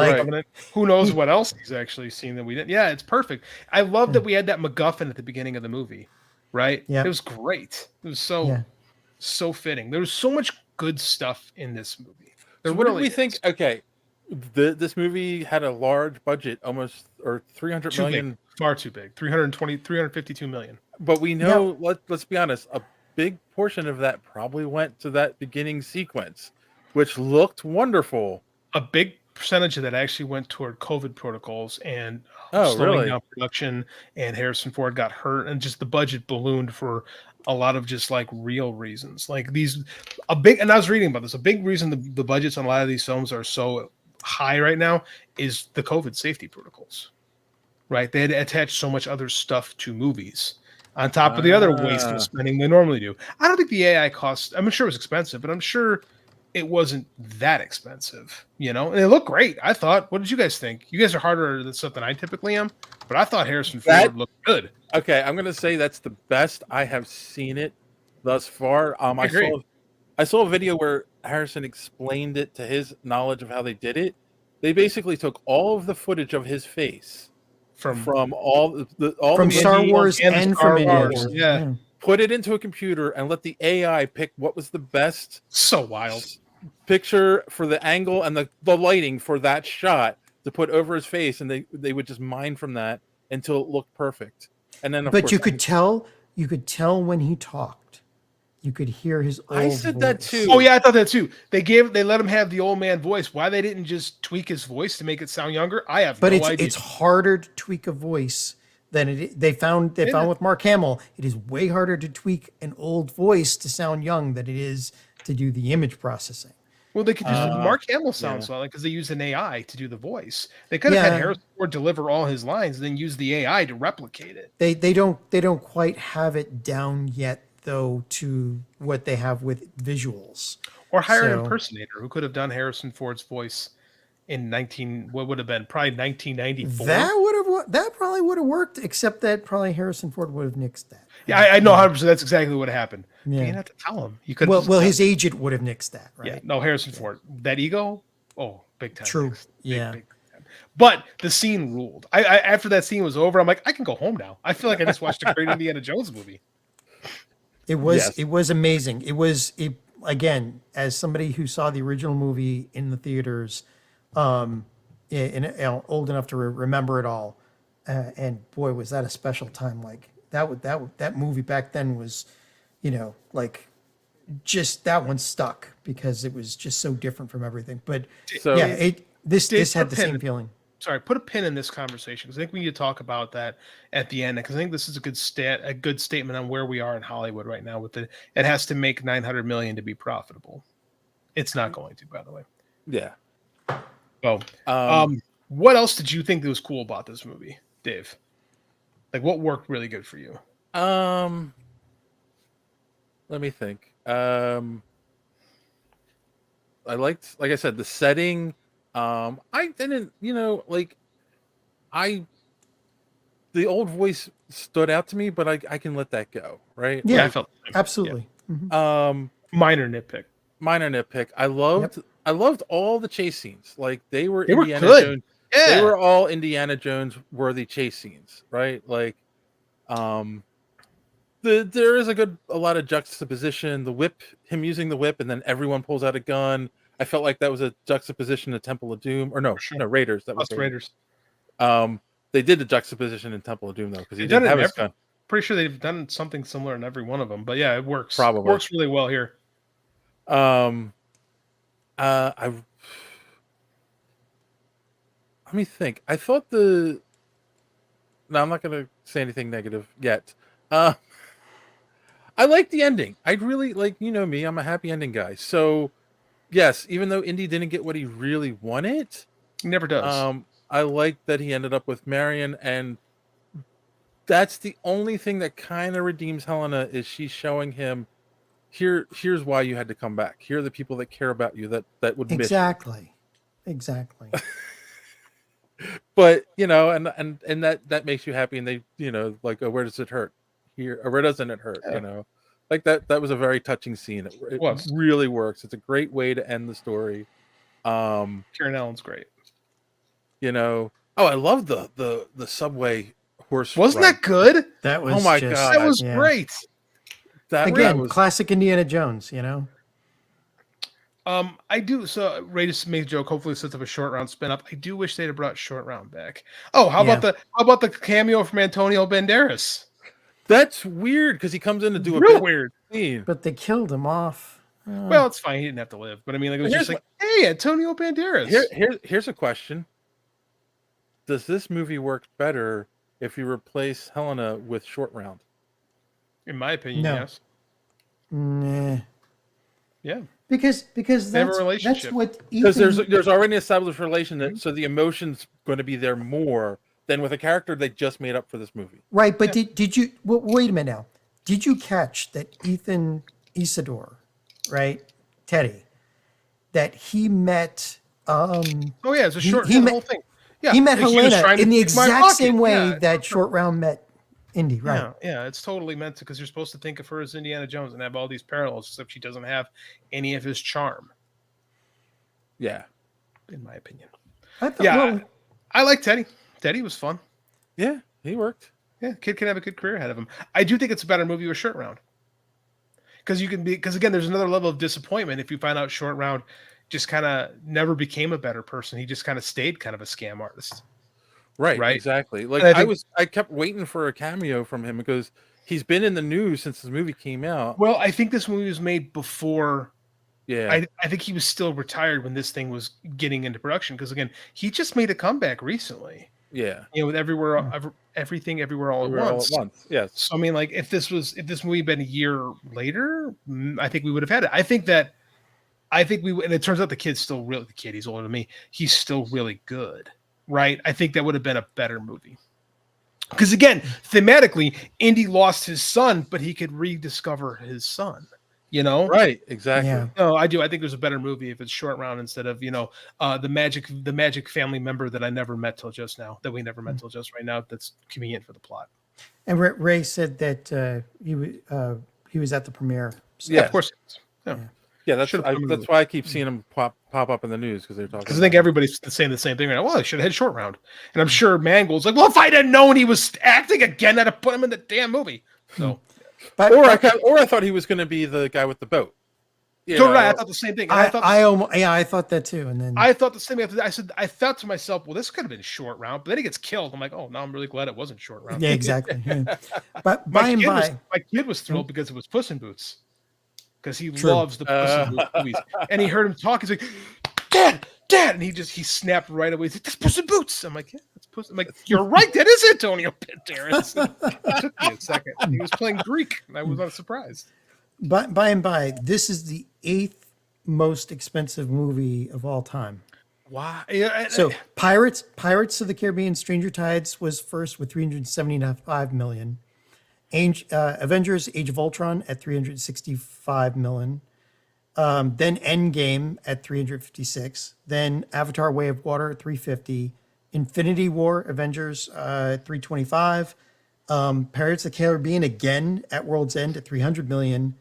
who knows what else he's actually seen that we didn't? Yeah, it's perfect. I love that we had that MacGuffin at the beginning of the movie, right? Yeah, it was great. It was so fitting. There was so much good stuff in this movie. So what did we think? Okay, this movie had a large budget, almost or 300 million. Big. Far too big. 352 million. But we know, let's be honest, a big portion of that probably went to that beginning sequence, which looked wonderful. A big percentage of that actually went toward COVID protocols and slowing down production, and Harrison Ford got hurt, and just the budget ballooned for a lot of just like real reasons. Like and I was reading about this, a big reason the budgets on a lot of these films are so high right now is the COVID safety protocols. Right, they had attached so much other stuff to movies on top of the other wasteful spending they normally do. I don't think the AI cost. I'm sure it was expensive, but I'm sure it wasn't that expensive. And they look great. I thought. What did you guys think? You guys are harder than stuff than I typically am, but I thought Harrison Ford looked good. Okay, I'm gonna say that's the best I have seen it thus far. I saw a video where Harrison explained it to his knowledge of how they did it. They basically took all of the footage of his face. From all from Star Wars and from Indiana Jones. Yeah. Put it into a computer and let the AI pick what was the best picture for the angle and the lighting for that shot to put over his face, and they would just mine from that until it looked perfect. And then but you could tell when he talked. You could hear his old I said voice. that too. Oh yeah, I thought that too. They let him have the old man voice. Why they didn't just tweak his voice to make it sound younger, I have no idea. But it's harder to tweak a voice than they found with Mark Hamill. It is way harder to tweak an old voice to sound young than it is to do the image processing. Well, they could just Mark Hamill sounds well because they used an AI to do the voice. They could have had Harrison Ford deliver all his lines and then use the AI to replicate it. They don't quite have it down yet, though, to what they have with visuals. Or hire an impersonator who could have done Harrison Ford's voice in what would have been probably 1994. That probably would have worked, except that probably Harrison Ford would have nixed that. Yeah, I know 100%. That's exactly what happened. Yeah. You didn't have to tell him. You could. Well, his agent would have nixed that, right? Yeah. No, Harrison Ford. That ego. Oh, big time. True. Big time. But the scene ruled. I after that scene was over, I'm like, I can go home now. I feel like I just watched a great Indiana Jones movie. It was amazing. Again, as somebody who saw the original movie in the theaters, old enough to remember it all, and boy, was that a special time! Like that movie back then was, just that one stuck because it was just so different from everything. But this had the same feeling. put a pin in this conversation because I think we need to talk about that at the end because I think this is a good statement on where we are in Hollywood right now. With it has to make $900 million to be profitable. It's not going to, by the way. Yeah. Oh, what else did you think that was cool about this movie, Dave? Like, what worked really good for you? Let me think. I liked, like I said, the setting. I didn't, the old voice stood out to me, but I can let that go, right? Yeah, I felt absolutely. Yeah. Mm-hmm. Minor nitpick. I loved all the chase scenes. Like they were Indiana good. Jones. Yeah. They were all Indiana Jones worthy chase scenes, right? Like, there is a lot of juxtaposition. The whip, him using the whip, and then everyone pulls out a gun. I felt like that was a juxtaposition to Temple of Doom, or no, Raiders. That was Raiders. They did the juxtaposition in Temple of Doom though, because he didn't have his gun. Pretty sure they've done something similar in every one of them, but yeah, it works. Probably It works really well here. Let me think. I thought no, I'm not going to say anything negative yet. I like the ending. I'd really like, me, I'm a happy ending guy. So yes, even though Indy didn't get what he really wanted, he never does. I like that he ended up with Marion, and that's the only thing that kind of redeems Helena is she's showing him here's why you had to come back. Here are the people that care about you that would miss you. Exactly. But and that makes you happy, and they like, oh, where does it hurt here, or where doesn't it hurt? Like that was a very touching scene. It really works. It's a great way to end the story. Karen Allen's great. I love the subway horse. Wasn't that good? That was God, that was great. That again, classic Indiana Jones. I do. So Ray just made a joke. Hopefully, it sets up a short round spin up. I do wish they'd have brought short round back. Oh, how about the cameo from Antonio Banderas? That's weird because he comes in to do real weird scene. But they killed him off. Well, it's fine. He didn't have to live. But I mean, like, it was just like, hey, Antonio Banderas. Here's a question: does this movie work better if you replace Helena with short round? In my opinion, yes. Nah. Yeah. Because they have a relationship. That's what because there's already an established relation so the emotion's going to be there more than with a character they just made up for this movie. Right, but did you wait a minute now? Did you catch that Ethan Isidore, right, Teddy, that he met? It's a short whole thing. Yeah, he met Helena in the exact same way that Short Round met Indy, right? Yeah, it's totally meant to because you're supposed to think of her as Indiana Jones and have all these parallels, except she doesn't have any of his charm. Yeah, in my opinion. I like Teddy. Teddy was fun. Yeah, he worked. Yeah, kid can have a good career ahead of him. I do think it's a better movie with Short Round because again, there's another level of disappointment if you find out Short Round just kind of never became a better person. He just kind of stayed kind of a scam artist. Right, exactly. Like I kept waiting for a cameo from him because he's been in the news since this movie came out. Well, I think this movie was made before. Yeah, I think he was still retired when this thing was getting into production because again, he just made a comeback recently. Yeah, with everything, everywhere, all at once. Yes. So I mean, like if this movie had been a year later, I think we would have had it. I think we and it turns out the kid's still really the kid. He's older than me. He's still really good. Right, I think that would have been a better movie. Because again, thematically, Indy lost his son, but he could rediscover his son. Right? Exactly. Yeah. No, I do. I think there's a better movie if it's Short Round instead of the magic family member that I never met till just now, that we never met till just right now. That's convenient for the plot. And Ray said that he was at the premiere. So. Yeah, of course. Yeah, that's why I keep seeing him pop up in the news because they're talking. Because I think everybody's saying the same thing right now. Well, I should have had Short Round, and I'm sure Mangold's like, well, if I'd have known he was acting again, I'd have put him in the damn movie. So, I thought he was going to be the guy with the boat. I thought the same thing. I thought that too, and then I thought the same thing. I thought to myself, well, this could have been Short Round, but then he gets killed. I'm like, oh, now I'm really glad it wasn't Short Round. Yeah, exactly. Yeah. But my kid was thrilled because it was Puss in Boots. Because he loves the Puss in Boots movies. And he heard him talk. He's like, Dad, Dad, and he snapped right away. He's like, that's Puss in Boots. I'm like, yeah, that's Puss. I'm like, you're right, that is Antonio Banderas. It took me a second. He was playing Greek, and I was not surprised. By and by, this is the 8th most expensive movie of all time. Wow. So Pirates of the Caribbean, Stranger Tides was first with $375 million. Avengers: Age of Ultron at $365 million. Then Endgame at 356. Then Avatar: Way of Water at 350. Infinity War Avengers 325. Pirates of the Caribbean again at World's End at 300 million.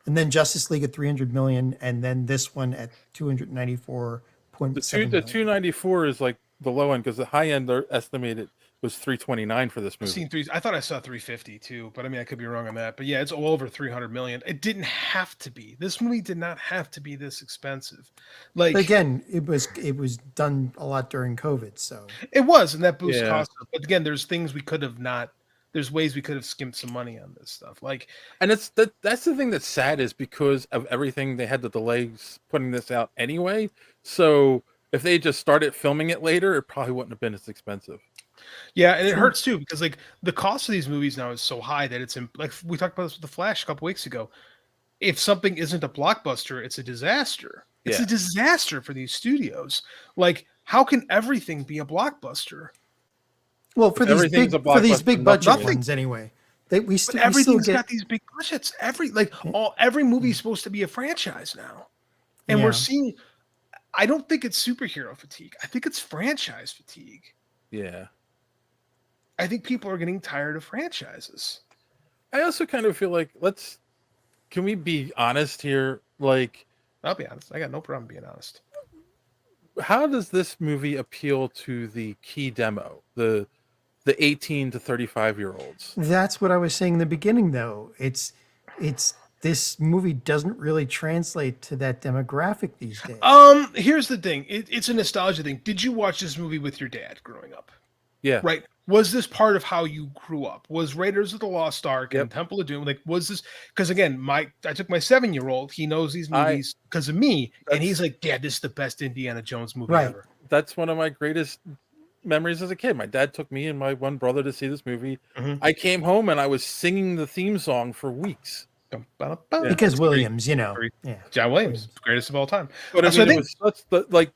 And then Justice League at 300 million, and then this one at 294.7 million. The 294 is like the low end, because the high end they're estimated was 329 for this movie. I thought I saw 350 too, but I mean I could be wrong on that. But yeah, it's all over 300 million. It didn't have to be. This movie did not have to be this expensive. Like, but again, it was done a lot during COVID, so it was, and that boosts costs. But again, there's things we could have not. There's ways we could have skimped some money on this stuff. Like, and that's the thing that's sad, is because of everything they had to delay putting this out anyway. So if they just started filming it later, it probably wouldn't have been as expensive. Yeah, and it hurts too, because like the cost of these movies now is so high that it's like we talked about this with The Flash a couple weeks ago. If something isn't a blockbuster, it's a disaster. It's a disaster for these studios. Like, how can everything be a blockbuster? Well, for these big budget ones, anyway. Everything's got these big budgets. Every movie's supposed to be a franchise now, and we're seeing. I don't think it's superhero fatigue. I think it's franchise fatigue. Yeah, I think people are getting tired of franchises. I also kind of feel like can we be honest here? Like, I'll be honest. I got no problem being honest. How does this movie appeal to the key demo, the 18 to 35-year-olds? That's what I was saying in the beginning, though. It's this movie doesn't really translate to that demographic these days. Here's the thing. It's a nostalgia thing. Did you watch this movie with your dad growing up? Yeah. Right. Was this part of how you grew up? Was Raiders of the Lost Ark and Temple of Doom? Like, was this? Because again, I took my 7-year-old. He knows these movies because of me, and he's like, "Dad, this is the best Indiana Jones movie ever." That's one of my greatest memories as a kid. My dad took me and my one brother to see this movie. Mm-hmm. I came home and I was singing the theme song for weeks. Because Williams, John Williams, greatest of all time. But I mean,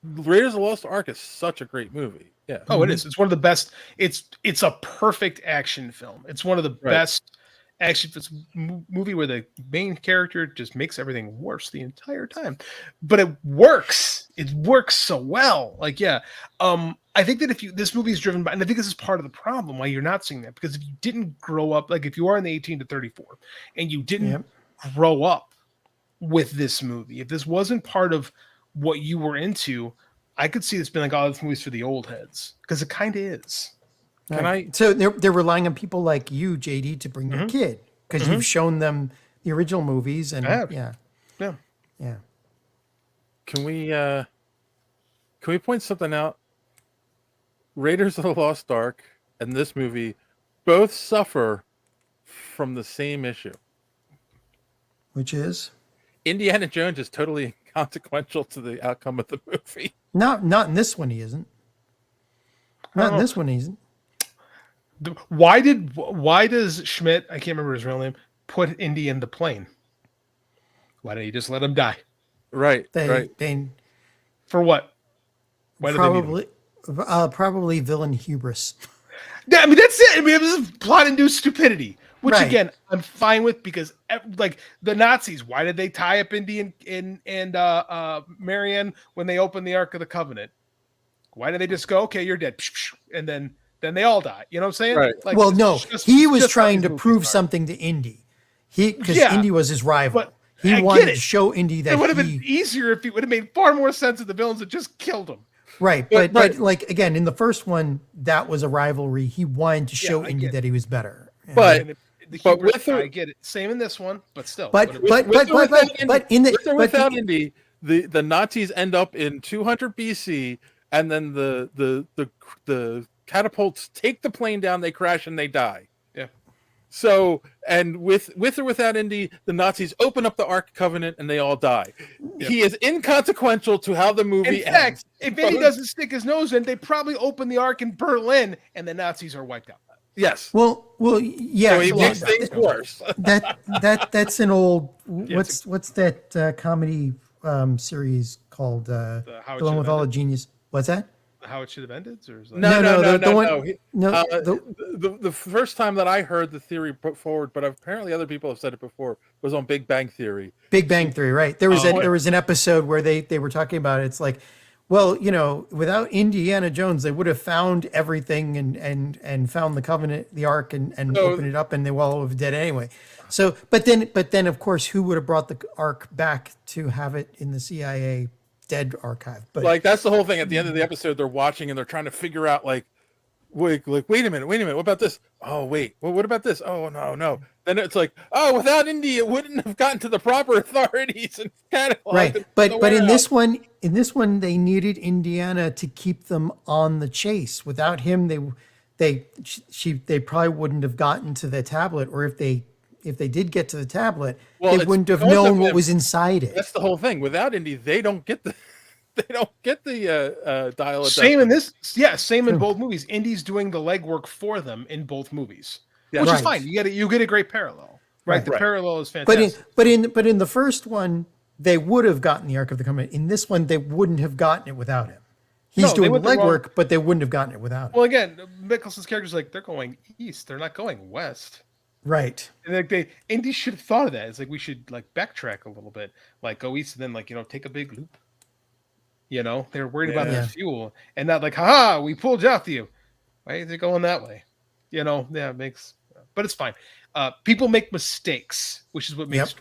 Raiders of the Lost Ark is such a great movie. Yeah. Oh, it is. It's one of the best. It's a perfect action film. It's one of the best action movie where the main character just makes everything worse the entire time, but it works. It works so well. Like, I think that this movie is driven by, and I think this is part of the problem why you're not seeing that, because if you didn't grow up, like if you are in the 18 to 34 and you didn't grow up with this movie, if this wasn't part of what you were into, I could see this being like, oh, this movie's for the old heads, because it kind of is. So they're relying on people like you, JD, to bring their kid, because you've shown them the original movies, and yeah. Can we point something out? Raiders of the Lost Ark and this movie both suffer from the same issue, which is Indiana Jones is totally inconsequential to the outcome of the movie. Not in this one, he isn't. Not in this one, he isn't. Why does Schmidt, I can't remember his real name, put Indy in the plane? Why didn't he just let him die? Right. For what? Why probably villain hubris. Yeah, I mean, that's it. I mean, it was plot-induced stupidity, which again I'm fine with, because like the Nazis, why did they tie up Indy and Marianne when they opened the Ark of the Covenant? Why did they just go, okay, you're dead, and then they all die? You know what I'm saying? Right. Like, well, no, he was trying to prove something to Indy. Because Indy was his rival. But he wanted to show Indy that it would have been easier if it would have made far more sense if the villains had just killed him. Right, but like again, in the first one, that was a rivalry. He wanted to show Indy that he was better. But I get it. Same in this one, but still. But without Indy, the Nazis end up in 200 BC, and then the catapults take the plane down, they crash, and they die. Yeah. So, and with or without Indy, the Nazis open up the Ark Covenant and they all die. Yep. He is inconsequential to how the movie In fact, ends. if Indy doesn't stick his nose in, they probably open the Ark in Berlin and the Nazis are wiped out. Yes. Well, yeah. So he makes things worse. That's an old. What's that comedy series called? The one with all the genius. What's that? How it should have ended? Or is that... The first time that I heard the theory put forward, but apparently other people have said it before, was on Big Bang Theory. Big Bang Theory, right? There was an episode where they were talking about it. It's like, well, without Indiana Jones, they would have found everything and found the Covenant, the Ark, and opened it up, and they all would have dead anyway. So, but then of course, who would have brought the Ark back to have it in the CIA dead archive? But like that's the whole thing. At the end of the episode, they're watching and they're trying to figure out wait a minute, what about this? Oh wait, well, what about this? Oh no. Then it's like, oh, without Indy, it wouldn't have gotten to the proper authorities and kind of right. But in this one, they needed Indiana to keep them on the chase. Without him, they probably wouldn't have gotten to the tablet, or if they did get to the tablet, they wouldn't have known what was inside it. That's the whole thing. Without Indy, they don't get the dial. Same in this, same in both movies. Indy's doing the legwork for them in both movies, which is fine. You get a great parallel, right? The parallel is fantastic. But in the first one, they would have gotten the Ark of the Covenant. In this one, they wouldn't have gotten it without him. He's doing the legwork, but they wouldn't have gotten it without him. Well, again, Mickelson's character's like, they're going east. They're not going west. Right. And Indy should have thought of that. It's like, we should backtrack a little bit, go east and then take a big loop. They're worried about their fuel and not haha, we pulled you after you. Why is it going that way? It makes, but it's fine. People make mistakes, which is what makes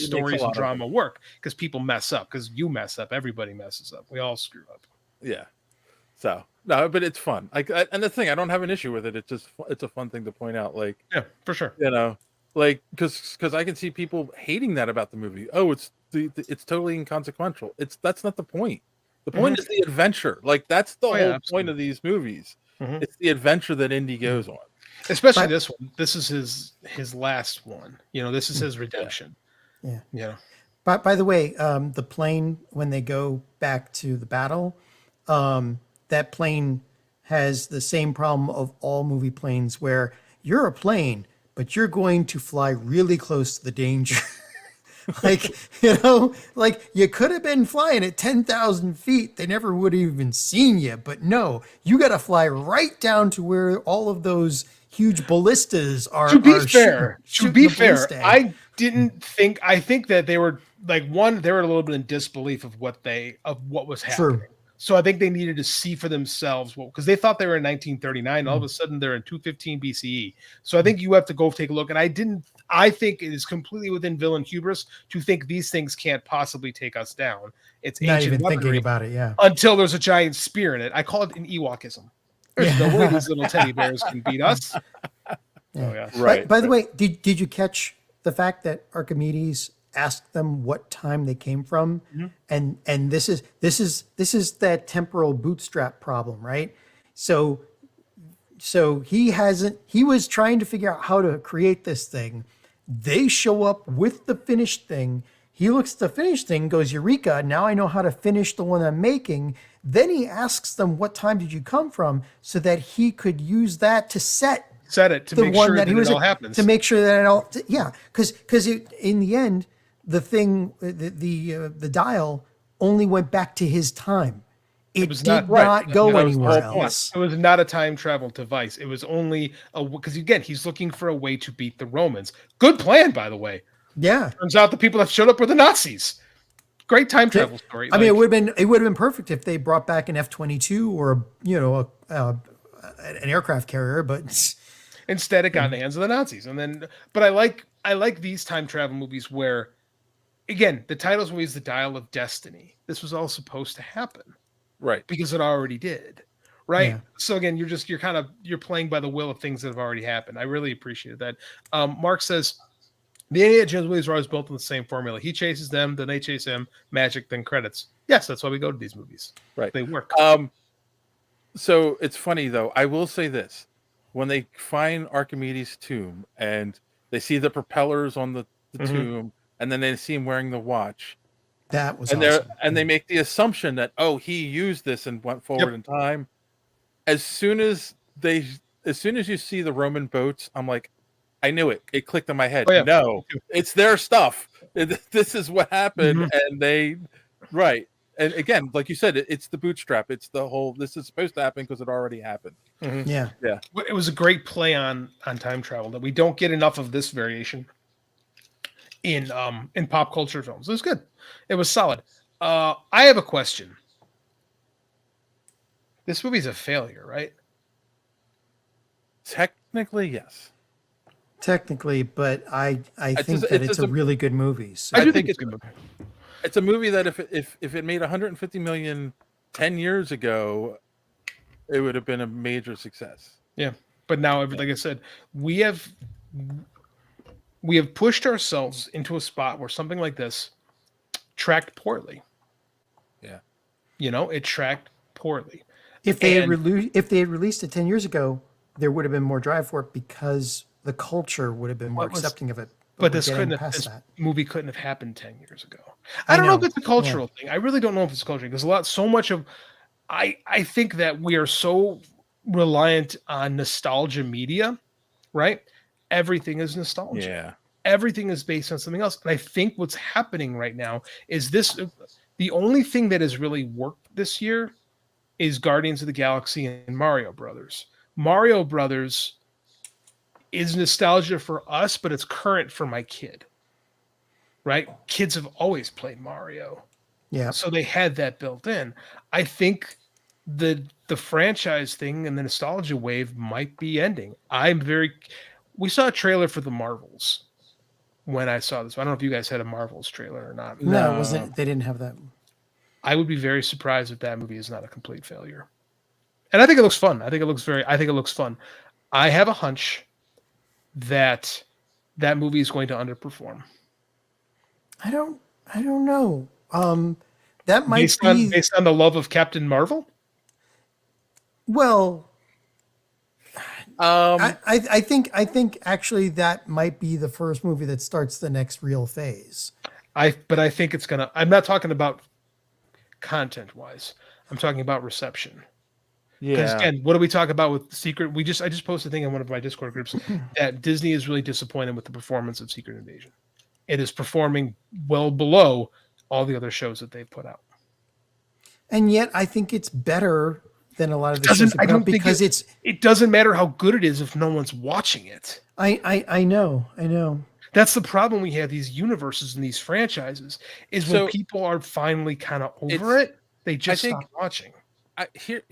stories and drama work, because people mess up, because you mess up, everybody messes up. We all screw up. Yeah. So no, but it's fun. And the thing, I don't have an issue with it. It's a fun thing to point out. Yeah, for sure. Because I can see people hating that about the movie. Oh, it's totally inconsequential. That's not the point. The point is the adventure. That's the whole point of these movies. It's the adventure that Indy goes on. Especially this one. This is his last one. This is his redemption. Yeah. But by the way, the plane, when they go back to the battle, that plane has the same problem of all movie planes, where you're a plane, but you're going to fly really close to the danger. You could have been flying at 10,000 feet. They never would have even seen you. But no, you got to fly right down to where all of those huge ballistas are. To be fair, I think that they were they were a little bit in disbelief of what was happening. True. So I think they needed to see for themselves, because they thought they were in 1939. All of a sudden, they're in 215 BCE. So I think you have to go take a look. And I think it is completely within villain hubris to think these things can't possibly take us down. It's not even thinking about it, until there's a giant spear in it. I call it an Ewokism. There's no way these little teddy bears can beat us. Right. By the way, did you catch the fact that Archimedes asked them what time they came from? And this is that temporal bootstrap problem, right? So he was trying to figure out how to create this thing. They show up with the finished thing. He looks at the finished thing, goes, Eureka, now I know how to finish the one I'm making. Then he asks them, what time did you come from? So that he could use that to set it to make sure that it all happens. To make sure that it all, because in the end, the thing, the dial only went back to his time. It did not go anywhere else. It was not a time travel device. It was only because again, he's looking for a way to beat the Romans. Good plan, by the way. Yeah. Turns out the people that showed up were the Nazis. Great time travel story. I mean, it would have been perfect if they brought back an F-22 or an aircraft carrier, but instead it got in the hands of the Nazis. But I like these time travel movies where, again, the title's always The Dial of Destiny. This was all supposed to happen. Right. Because it already did. Right. Yeah. So again, you're playing by the will of things that have already happened. I really appreciate that. Mark says the Indiana Jones movies are always built on the same formula. He chases them, then they chase him, magic, then credits. Yes, that's why we go to these movies. Right. They work. So it's funny though. I will say this. when they find Archimedes' tomb and they see the propellers on the tomb, and then they see him wearing the watch. That was and awesome. And they make the assumption that, oh, he used this and went forward in time. As soon as you see the Roman boats, I'm like, I knew it. It clicked in my head. Oh, yeah. No, it's their stuff. This is what happened, and they, right. And again, like you said, it's the bootstrap. It's the whole. This is supposed to happen because it already happened. Yeah. It was a great play on time travel that we don't get enough of this variation in pop culture films. It was good. It was solid. I have a question. This movie's a failure, right? Technically, yes. Technically, but I think that it's a really good movie. So. I think it's a good movie. It's a movie that if it made 150 million 10 years ago, it would have been a major success. Yeah, but now, like I said, we have pushed ourselves into a spot where something like this tracked poorly. Yeah, it tracked poorly. If they had released it 10 years ago, there would have been more drive for it because the culture would have been more accepting of it. But this movie couldn't have happened 10 years ago. I don't know if it's a cultural thing. I really don't know if it's cultural because so much of I think that we are so reliant on nostalgia media, right? Everything is nostalgia. Yeah. Everything is based on something else. And I think what's happening right now is the only thing that has really worked this year is Guardians of the Galaxy and Mario Brothers. Mario Brothers is nostalgia for us, but it's current for my kid. Right? Kids have always played Mario. Yeah. So they had that built in. I think the franchise thing and the nostalgia wave might be ending. We saw a trailer for the Marvels when I saw this. I don't know if you guys had a Marvels trailer or not. No, it wasn't. They didn't have that. I would be very surprised if that movie is not a complete failure. And I think it looks fun. I think it looks fun. I have a hunch that movie is going to underperform. I don't know. That might based on the love of Captain Marvel. Well, I think actually that might be the first movie that starts the next real phase. But I think it's gonna. I'm not talking about content wise. I'm talking about reception. Yeah. Because again, what do we talk about with Secret? I just posted a thing in one of my Discord groups that Disney is really disappointed with the performance of Secret Invasion. It is performing well below all the other shows that they've put out. And yet I think it's better than a lot of the shows they put out because it doesn't matter how good it is if no one's watching it. I know. That's the problem we have these universes and these franchises is when people are finally kind of over it, they just stop watching. Here,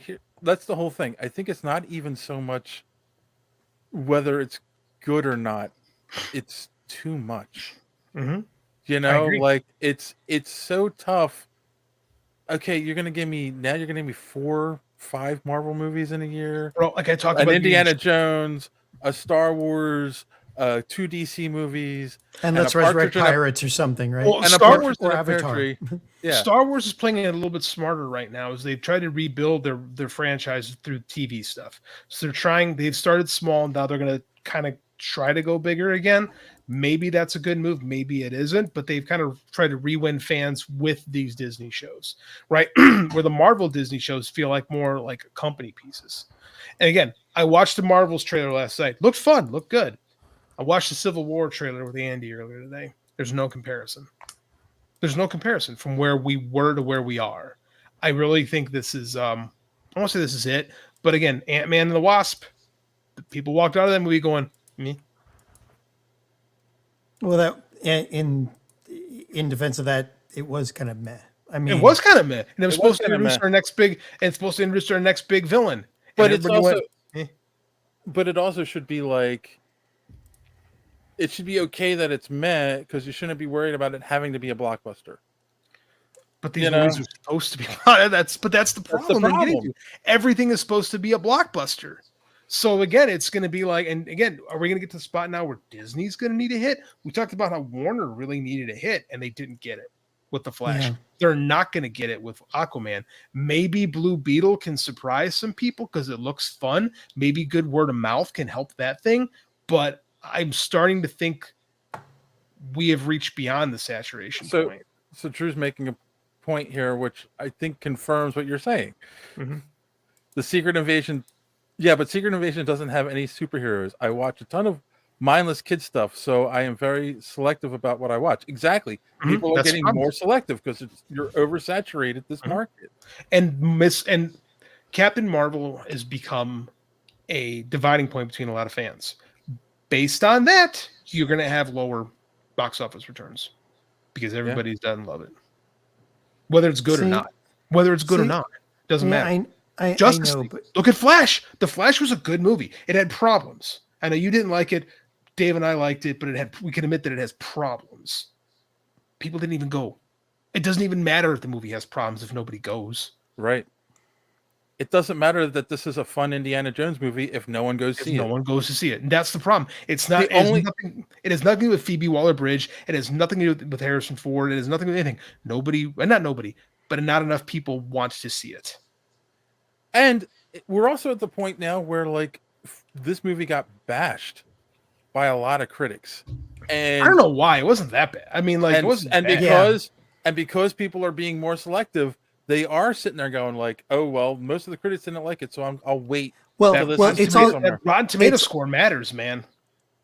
that's the whole thing. I think it's not even so much whether it's good or not. It's too much. Mm-hmm. Like it's so tough. Okay, you're gonna give me 4-5 Marvel movies in a year. Bro, like I talked an about Indiana Jones, a Star Wars, 2 DC movies, and let's resurrect Pirates or something, right? Well, and Star Wars or Avatar. Yeah. Star Wars is playing it a little bit smarter right now as they try to rebuild their franchise through TV stuff. So they've started small and now they're going to kind of try to go bigger again. Maybe that's a good move. Maybe it isn't, but they've kind of tried to re-win fans with these Disney shows, right? Where the Marvel Disney shows feel like more like company pieces. And again, I watched the Marvels trailer last night. Looked fun, looked good. I watched the Civil War trailer with Andy earlier today. There's no comparison. There's no comparison from where we were to where we are. I really think this is, I won't say this is it, but again, Ant-Man and the Wasp, people walked out of that movie going, me. Well, that in defense of that, it was kind of meh. I mean, it was kind of meh, and it was supposed to introduce our next big. And it's supposed to introduce our next big villain. But it's also, but it also should be like, it should be okay that it's meh because you shouldn't be worried about it having to be a blockbuster. But these movies are supposed to be. That's the problem. I'm getting to. Everything is supposed to be a blockbuster. So again, it's going to be like, and again, are we going to get to the spot now where Disney's going to need a hit? We talked about how Warner really needed a hit and they didn't get it. with the Flash. Yeah. They're not going to get it with Aquaman. Maybe Blue Beetle can surprise some people because it looks fun. Maybe good word of mouth can help that thing. But I'm starting to think we have reached beyond the saturation point. So Drew's making a point here, which I think confirms what you're saying. Mm-hmm. The Secret Invasion, but Secret Invasion doesn't have any superheroes. I watch a ton of mindless kid stuff, so I am very selective about what I watch. Exactly. People are getting more selective because you're oversaturated this market. And Captain Marvel has become a dividing point between a lot of fans. Based on that, you're going to have lower box office returns because everybody doesn't love it. Whether it's good or not. Whether it's good or not. Doesn't matter. Justice League. Look at Flash. The Flash was a good movie. It had problems. I know you didn't like it. Dave and I liked it, but we can admit that it has problems. People didn't even go. It doesn't even matter if the movie has problems if nobody goes. Right. It doesn't matter that this is a fun Indiana Jones movie if no one goes to see it. No one goes to see it. And that's the problem. It's not it has nothing to do with Phoebe Waller-Bridge. It has nothing to do with Harrison Ford. It has nothing to do with anything. But not enough people want to see it. And we're also at the point now where this movie got bashed by a lot of critics. And I don't know why. It wasn't that bad. I mean, it wasn't because people are being more selective, they are sitting there going oh well, most of the critics didn't like it, so I'll wait. Well, it's all that Rotten Tomato score matters, man.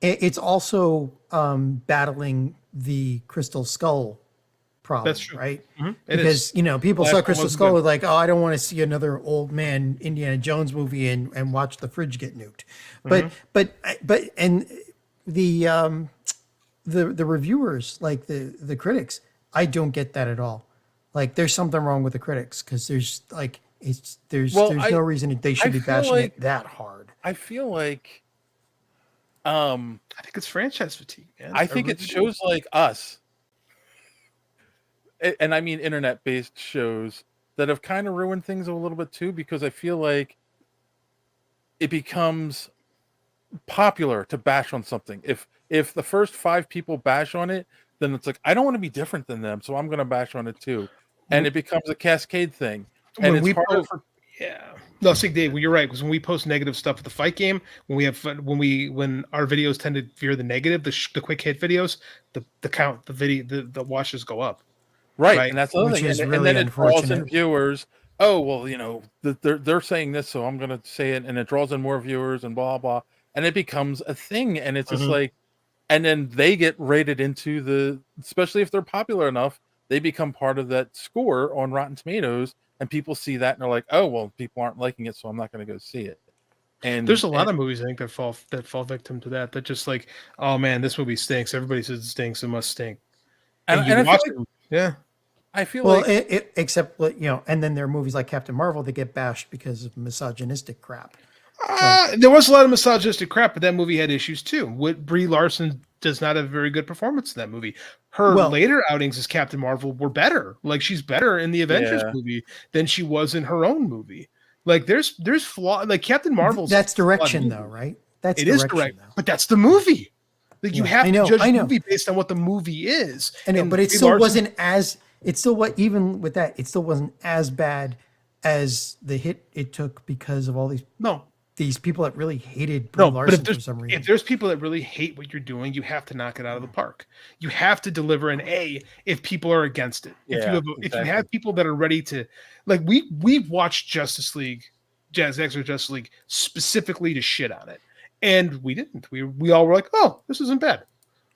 It's also battling the Crystal Skull problem. That's true, right? Mm-hmm. Because people saw Crystal Skull with I don't want to see another old man Indiana Jones movie and watch the fridge get nuked. But the reviewers, the critics, I don't get that at all. There's something wrong with the critics because there's no reason they should be bashing it that hard. I feel like I think it's franchise fatigue, man. I think it shows like us, and I mean internet-based shows that have kind of ruined things a little bit too, because I feel like it becomes popular to bash on something. If the first 5 people bash on it, then it's I don't want to be different than them, so I'm going to bash on it too. And it becomes a cascade thing. And it's harder for... No, see, Dave, well, you're right, because when we post negative stuff at the fight game, when our videos tend to veer the negative, the quick hit videos, the count, the watches go up. Right? And that's the other thing. And then it draws in viewers. Oh, well, they're saying this, so I'm going to say it, and it draws in more viewers and blah, blah. And it becomes a thing, and it's just and then they get rated into especially if they're popular enough, they become part of that score on Rotten Tomatoes, and people see that and they're like, oh, well, people aren't liking it, so I'm not going to go see it. And there's a lot of movies I think that fall victim to that. That just oh man, this movie stinks. Everybody says it stinks, it must stink. And you watch it, I feel except and then there are movies like Captain Marvel that get bashed because of misogynistic crap. There was a lot of misogynistic crap, but that movie had issues too. Brie Larson does not have a very good performance in that movie. Her later outings as Captain Marvel were better. She's better in the Avengers movie than she was in her own movie. There's flaw. Captain Marvel's that's direction though, right? It is direct, but that's the movie. You have to judge the movie based on what the movie is. I know, but it still wasn't as. It still even with that, it still wasn't as bad as the hit it took because of all these people that really hated Brie Larson for some reason. If there's people that really hate what you're doing, you have to knock it out of the park. You have to deliver an A if people are against it. If you have people that are ready to, we've watched Justice League specifically to shit on it, and we didn't. We all were like, oh, this isn't bad.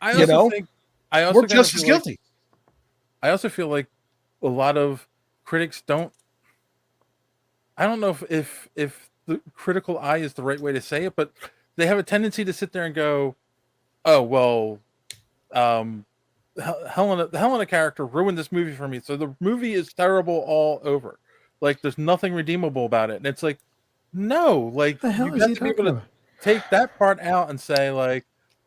I also think we're just as guilty. I also feel like a lot of critics don't. I don't know if the critical eye is the right way to say it, but they have a tendency to sit there and go, "Oh well, Helena character ruined this movie for me, so the movie is terrible all over. There's nothing redeemable about it." And it's no, you got to be able to take that part out and say,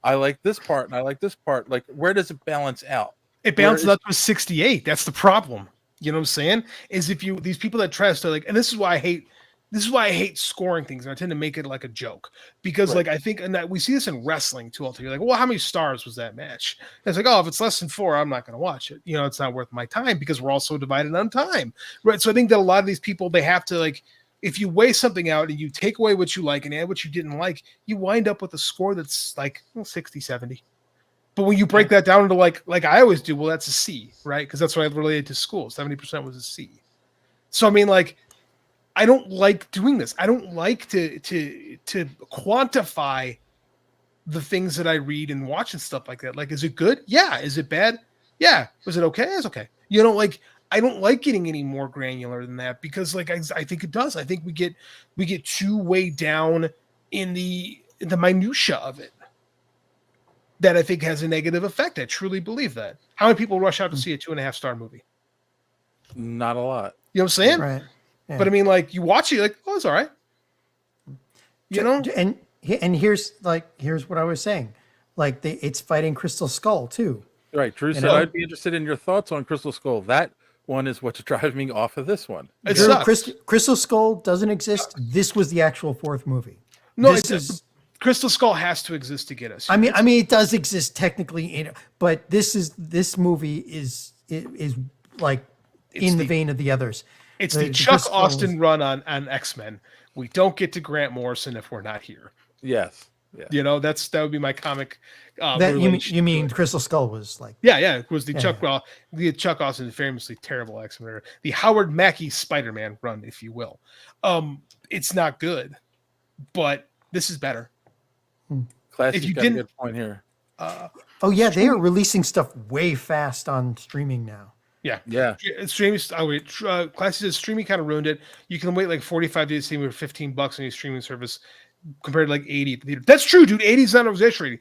I like this part and I like this part. Where does it balance out? It balances out to a 68. That's the problem. You know what I'm saying? Is these people that try to and this is why I hate this is why I hate scoring things, and I tend to make it like a joke because, like, I think, and that we see this in wrestling too. You're like, well, how many stars was that match? And it's like, oh, if it's less than 4, I'm not going to watch it. You know, it's not worth my time because we're all so divided on time, right? So I think that a lot of these people, they have to, like, if you weigh something out and you take away what you like and add what you didn't like, you wind up with a score that's like 60, 70. But when you break that down into like I always do, well, that's a C, right? Because that's what I related to school. 70% was a C. So I mean, like, I don't like doing this. I don't like to quantify the things that I read and watch and stuff like that. Like, is it good? Yeah. Is it bad? Yeah. Was it okay? It's okay. You know, like, I don't like getting any more granular than that because, like, I think it does. I think we get too way down in the minutia of it. That I think has a negative effect. I truly believe that. How many people rush out to see a 2.5-star movie? Not a lot. You know what I'm saying? Right. Yeah. But I mean, like, you watch it, you're like, oh, it's all right. You know? And here's what I was saying. Like, it's fighting Crystal Skull too. Right. Drew said, I'd be interested in your thoughts on Crystal Skull. That one is what's driving me off of this one. Drew, Crystal Skull doesn't exist. This was the actual 4th movie. No, Crystal Skull has to exist to get us. I mean, it does exist technically, but this movie is like in the vein of the others. It's the Chuck Austin run on X-Men. We don't get to Grant Morrison if we're not here. Yes. Yeah. You know, that would be my comic. You mean Crystal Skull was like? Yeah. It was the Chuck Austin famously terrible X-Men, the Howard Mackie Spider-Man run, if you will. It's not good, but this is better. Classic got a good point here. They are releasing stuff way fast on streaming now. Yeah. Streaming. Classy says streaming kind of ruined it. You can wait like 45 days to see for $15 on your streaming service compared to like 80 at the theater. That's true, dude. 80 is not exaggerating.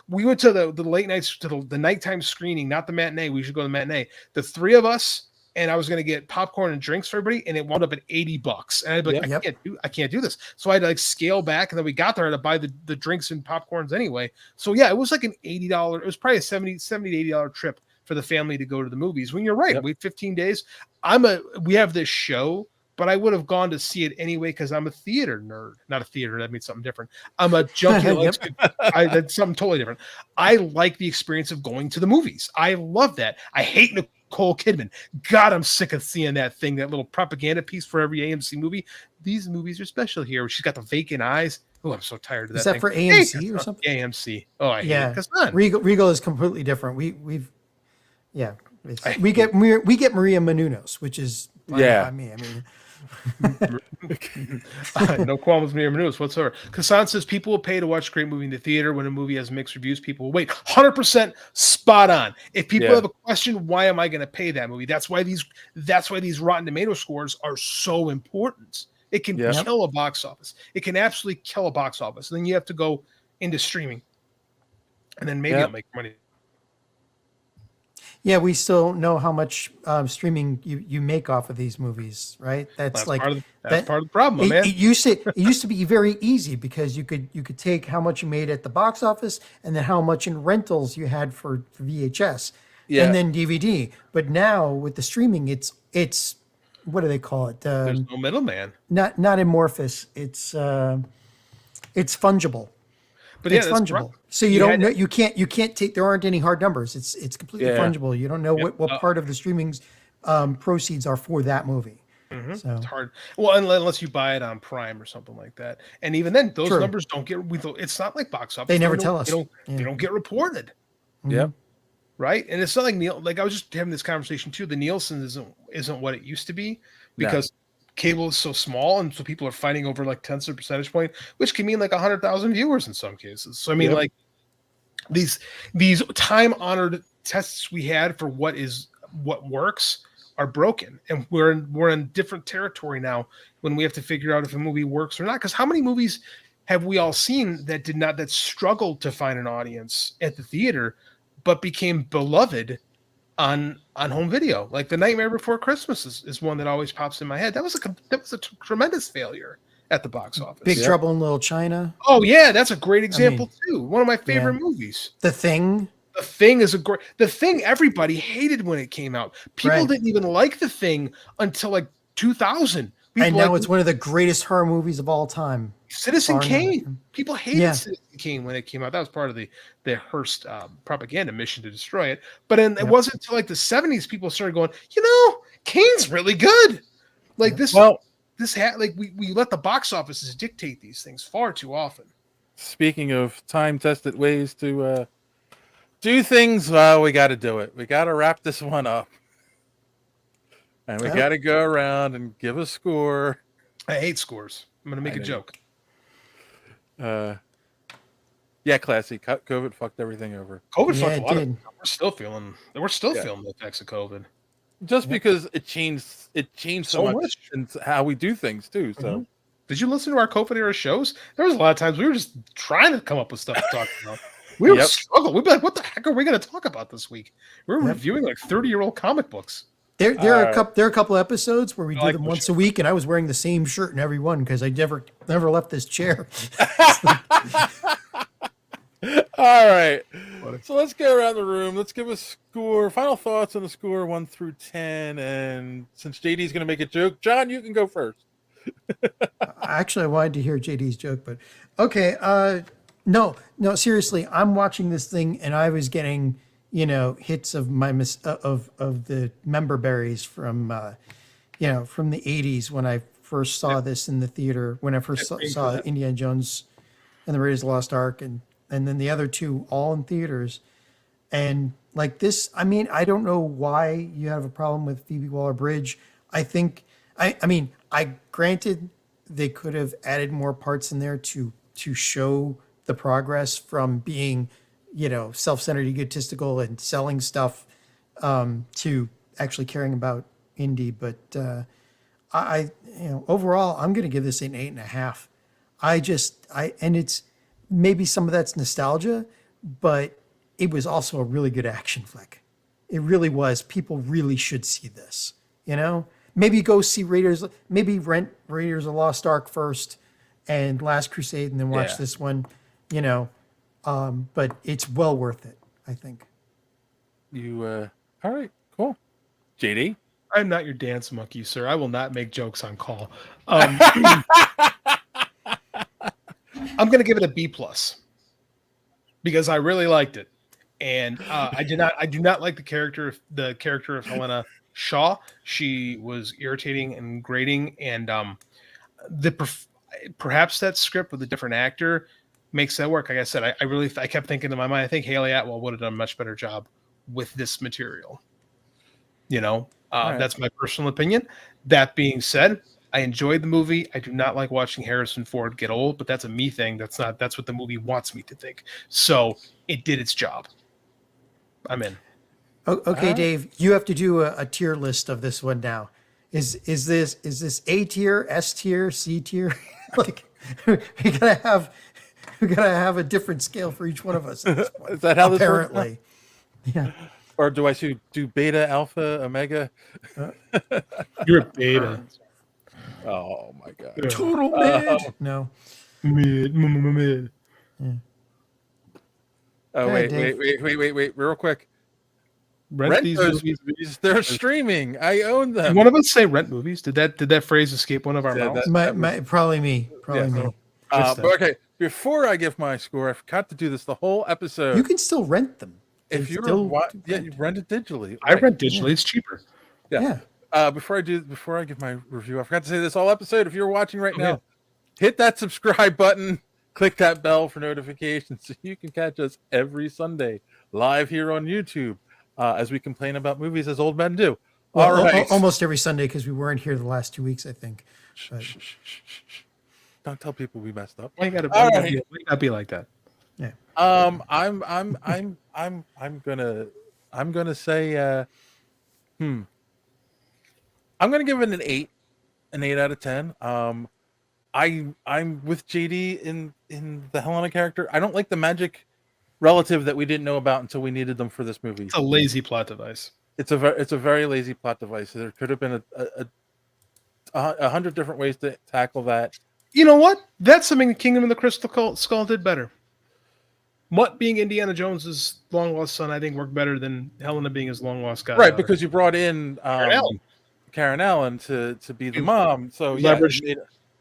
We went to the late nights, to the nighttime screening, not the matinee. We should go to the matinee. The 3 of us, and I was going to get popcorn and drinks for everybody, and it wound up at $80. And I'd be like, I can't do this. So I had to like scale back, and then we got there to buy the drinks and popcorns anyway. So yeah, it was like an $80. It was probably a $70 to $80 trip for the family to go to the movies. When you're right, wait 15 days. We have this show, but I would have gone to see it anyway because I'm a theater nerd. Not a theater, that means something different. I'm a junkie. That's something totally different. I like the experience of going to the movies. I love that. I hate Nicole Kidman. God, I'm sick of seeing that thing, that little propaganda piece for every AMC movie. These movies are special here. She's got the vacant eyes. Oh, I'm so tired of that. Is that thing. for AMC or something? AMC. Oh, I hate it. Come on. Regal is completely different. We get Maria Menounos, which is fine by me. I mean, no qualms with Maria Menounos whatsoever. Kassan says people will pay to watch a great movie in the theater. When a movie has mixed reviews, people will wait. 100% spot on. If people have a question, why am I going to pay that movie? That's why these Rotten Tomato scores are so important. It can kill a box office. It can absolutely kill a box office. And then you have to go into streaming, and then maybe I'll make money. Yeah, we still know how much streaming you make off of these movies, right? That's part of the problem, man. It used to be very easy because you could take how much you made at the box office and then how much in rentals you had for VHS and then DVD. But now with the streaming, it's what do they call it? There's no middleman. Not amorphous. It's fungible. But it's fungible. So you don't know, you can't take, there aren't any hard numbers. It's completely fungible. You don't know what part of the streaming's proceeds are for that movie. Mm-hmm. So it's hard. Well, unless you buy it on Prime or something like that. And even then, those numbers don't get, it's not like box office. They never tell us. They don't get reported. Yeah. Right. And it's not like I was just having this conversation too. The Nielsen isn't what it used to be because cable is so small, and so people are fighting over like tenths of a percentage point, which can mean like 100,000 viewers in some cases. So I mean, like these time-honored tests we had for what works are broken, and we're in different territory now when we have to figure out if a movie works or not. Because how many movies have we all seen that struggled to find an audience at the theater, but became beloved on home video? Like The Nightmare Before Christmas is one that always pops in my head. That was a tremendous failure at the box office. Big Trouble in Little China. Oh yeah, that's a great example too. One of my favorite movies. The Thing. The Thing is The Thing everybody hated when it came out. People didn't even like The Thing until like 2000 And now it's one of the greatest horror movies of all time. Citizen Far Kane. none. People hated Yeah. Citizen Kane when it came out. That was part of the Hearst propaganda mission to destroy it. But it wasn't until like the 70s people started going, Kane's really good. Like this. Well, we let the box offices dictate these things far too often. Speaking of time-tested ways to do things, well, we got to do it. We got to wrap this one up. And we got to go around and give a score. I hate scores. I'm going to make a joke. Yeah, classy. COVID fucked everything over. COVID fucked a lot of. We're still feeling the effects of COVID. Just because it changed so much in how we do things too. So, did you listen to our COVID era shows? There was a lot of times we were just trying to come up with stuff to talk about. We were struggling. We'd be like, "What the heck are we going to talk about this week?" We're reviewing like 30-year-old comic books. There are a couple episodes where we do them once a week, and I was wearing the same shirt in every one because I never left this chair. All right, so let's go around the room. Let's give a score. Final thoughts on the score 1 through 10. And since JD's going to make a joke, John, you can go first. Actually, I wanted to hear JD's joke, but okay. No, seriously, I'm watching this thing, and I was getting hits of my of the member berries from from the 80s when I first saw this in the theater, when I first saw Indiana Jones and the Raiders of the Lost Ark, and then the other two all in theaters. And like this, I mean, I don't know why you have a problem with Phoebe Waller-Bridge. I think, I granted they could have added more parts in there to show the progress from being, self-centered, egotistical, and selling stuff to actually caring about Indy. But overall, I'm going to give this an 8.5. And it's maybe some of that's nostalgia, but it was also a really good action flick. It really was. People really should see this. Maybe go see maybe rent Raiders of the Lost Ark first and Last Crusade, and then watch this one. But it's well worth it, I think. All right, cool. JD? I'm not your dance monkey, sir. I will not make jokes on call. I'm going to give it a B+ because I really liked it, and I do not like the character of Helena Shaw. She was irritating and grating, and perhaps that script with a different actor makes that work. Like I said, I kept thinking in my mind, I think Haley Atwell would have done a much better job with this material. That's my personal opinion. That being said, I enjoyed the movie. I do not like watching Harrison Ford get old, but that's a me thing. That's what the movie wants me to think. So it did its job. I'm in. Okay, Dave, you have to do a tier list of this one now. Is this A tier, S tier, C tier? Like we gotta have a different scale for each one of us. At this point. Is that how this works? Apparently, yeah. Or do I do beta, alpha, omega? You're a beta. Oh my god! Total mid. No. Mid. Yeah. Oh wait! Real quick. Rent those movies. They're streaming. I own them. Did one of us say rent movies? Did that phrase escape one of our mouths? Probably me. Me. But okay. Before I give my score, I forgot to do this the whole episode. You can still rent them. If you you rent it digitally. I rent digitally. It's cheaper. Yeah. Before I give my review, I forgot to say this all episode. If you're watching right now, hit that subscribe button, click that bell for notifications so you can catch us every Sunday live here on YouTube as we complain about movies as old men do. Well, all right. Almost every Sunday because we weren't here the last 2 weeks, I think. Don't tell people we messed up. Why you gotta be like that? Yeah. I'm gonna say I'm gonna give it an 8 out of 10. I'm with JD in the Helena character. I don't like the magic relative that we didn't know about until we needed them for this movie. It's a lazy plot device. It's a very lazy plot device. There could have been a 100 different ways to tackle that. You know what? That's something the Kingdom of the Crystal Skull did better. Mutt being Indiana Jones's long lost son, I think, worked better than Helena being his long lost god. Right, because you brought in Karen Allen to be the mom. So yeah,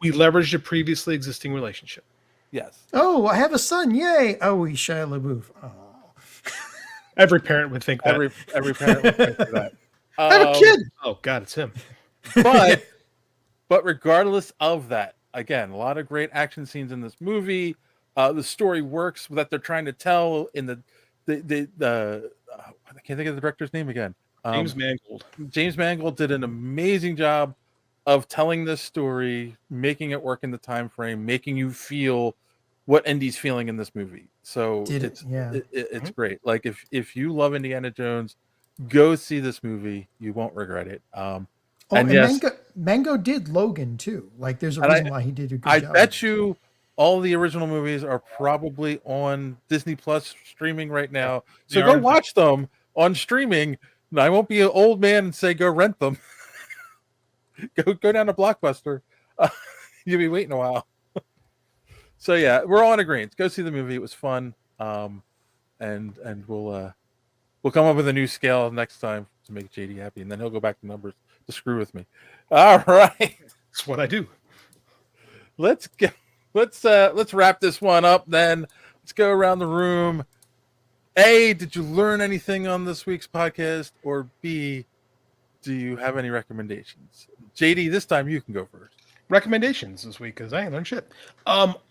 we leveraged a previously existing relationship. Yes. Oh, I have a son! Yay! Oh, he's Shia LaBeouf. Oh. Every parent would think that. Every parent would think that. I have a kid. Oh God, it's him. But regardless of that, again, a lot of great action scenes in this movie. The story works that they're trying to tell in the I can't think of the director's name again. James Mangold. James Mangold did an amazing job of telling this story, making it work in the time frame, making you feel what Indy's feeling in this movie. So it's great. Like if you love Indiana Jones, go see this movie. You won't regret it. And yes, Mango did Logan too. Like there's a reason why he did a good job. I bet you all the original movies are probably on Disney Plus streaming right now. So go watch them on streaming. And I won't be an old man and say go rent them. go down to Blockbuster. You'll be waiting a while. So yeah, we're all in agreement. Go see the movie. It was fun. And we'll come up with a new scale next time to make JD happy, and then he'll go back to numbers to screw with me. All right. That's what I do. Let's wrap this one up then. Let's go around the room. A, did you learn anything on this week's podcast? Or B, do you have any recommendations? JD, this time you can go first. Recommendations this week because I ain't learned shit.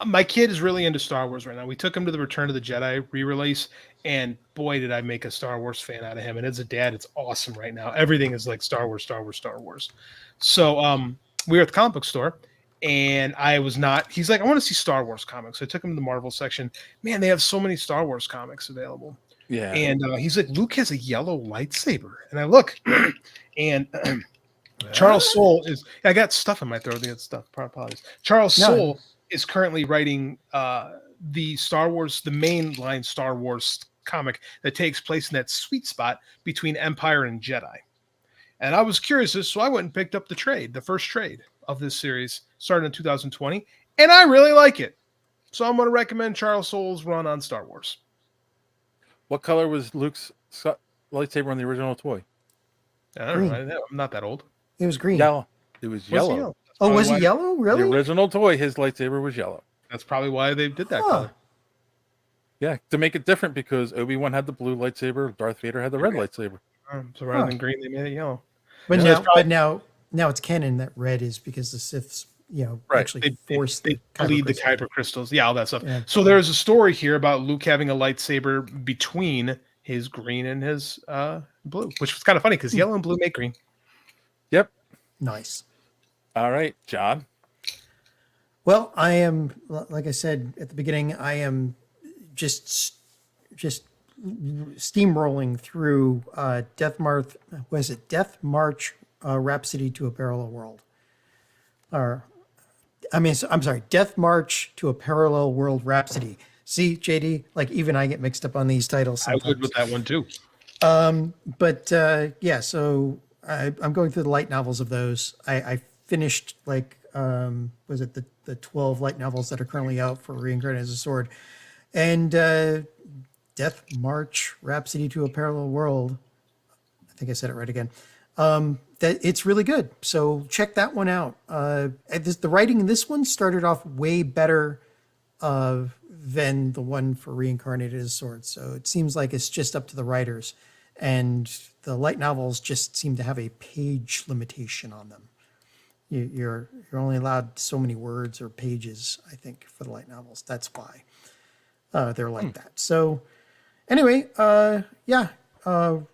My kid is really into Star Wars right now. We took him to the Return of the Jedi re-release, and boy, did I make a Star Wars fan out of him. And as a dad, it's awesome right now. Everything is like Star Wars, Star Wars, Star Wars. So we were at the comic book store, and I was not. He's like, I want to see Star Wars comics. So I took him to the Marvel section. Man, they have so many Star Wars comics available. Yeah. And he's like, Luke has a yellow lightsaber, and I look, and. Charles Soule is. I got stuff in my throat. I got stuff. Apologies. Charles Soule is currently writing the Star Wars, the mainline Star Wars comic that takes place in that sweet spot between Empire and Jedi. And I was curious, so I went and picked up the first trade of this series, started in 2020, and I really like it. So I'm going to recommend Charles Soule's run on Star Wars. What color was Luke's lightsaber on the original toy? I don't know. I'm not that old. It was green. Yellow. It was yellow. Oh, was it yellow? Really? The original toy, his lightsaber was yellow. That's probably why they did that color. Yeah, to make it different because Obi-Wan had the blue lightsaber, Darth Vader had the red lightsaber. So rather than green, they made it yellow. But now it's canon that red is because the Siths, actually forced they bleed the kyber crystals. Yeah, all that stuff. Yeah. So there's a story here about Luke having a lightsaber between his green and his blue, which was kind of funny because yellow and blue make green. Yep. Nice. All right, John. Well, I am, like I said at the beginning, I am just steamrolling through Death March Rhapsody to a Parallel World. I'm sorry, Death March to a Parallel World Rhapsody. See, JD, like even I get mixed up on these titles sometimes. I would with that one too. So I'm going through the light novels of those. I finished was it the 12 light novels that are currently out for Reincarnated as a Sword, and Death March Rhapsody to a Parallel World. I think I said it right again. That it's really good. So check that one out. The writing in this one started off way better than the one for Reincarnated as a Sword. So it seems like it's just up to the writers. And the light novels just seem to have a page limitation on them. You're only allowed so many words or pages, I think, for the light novels. That's why they're like that. So anyway,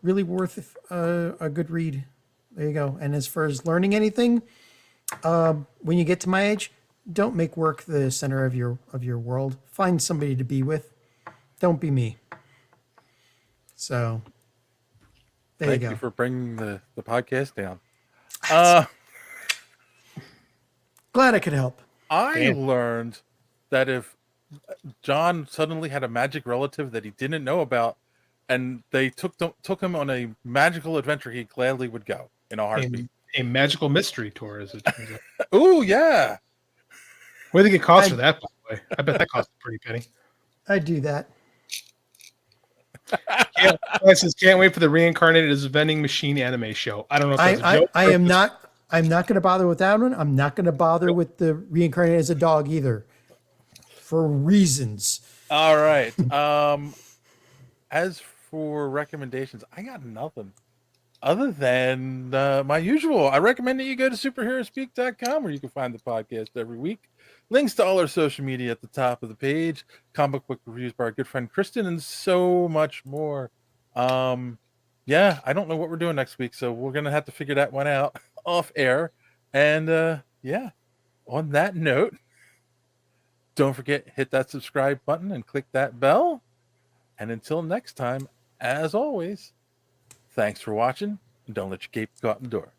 really worth a good read. There you go. And as far as learning anything, when you get to my age, don't make work the center of your world. Find somebody to be with. Don't be me. So there Thank you go. You for bringing the podcast down. Glad I could help. I learned that if John suddenly had a magic relative that he didn't know about, and they took him on a magical adventure, he gladly would go in a heartbeat. A magical mystery tour, is it? Oh yeah. What do you think it costs for that? By the way, I bet that costs a pretty penny. I'd do that. Can't wait for the reincarnated as a vending machine anime show. I don't know if that's a joke. I'm not going to bother with that one. I'm not going to bother with the reincarnated as a dog either, for reasons. All right. As for recommendations, I got nothing other than my usual. I recommend that you go to superheroespeak.com where you can find the podcast every week. Links to all our social media at the top of the page, comic book reviews by our good friend Kristen, and so much more. Yeah, I don't know what we're doing next week, so we're gonna have to figure that one out off air. And yeah, on that note, don't forget, hit that subscribe button and click that bell. And until next time, as always, thanks for watching, and don't let your cape go out the door.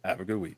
Have a good week.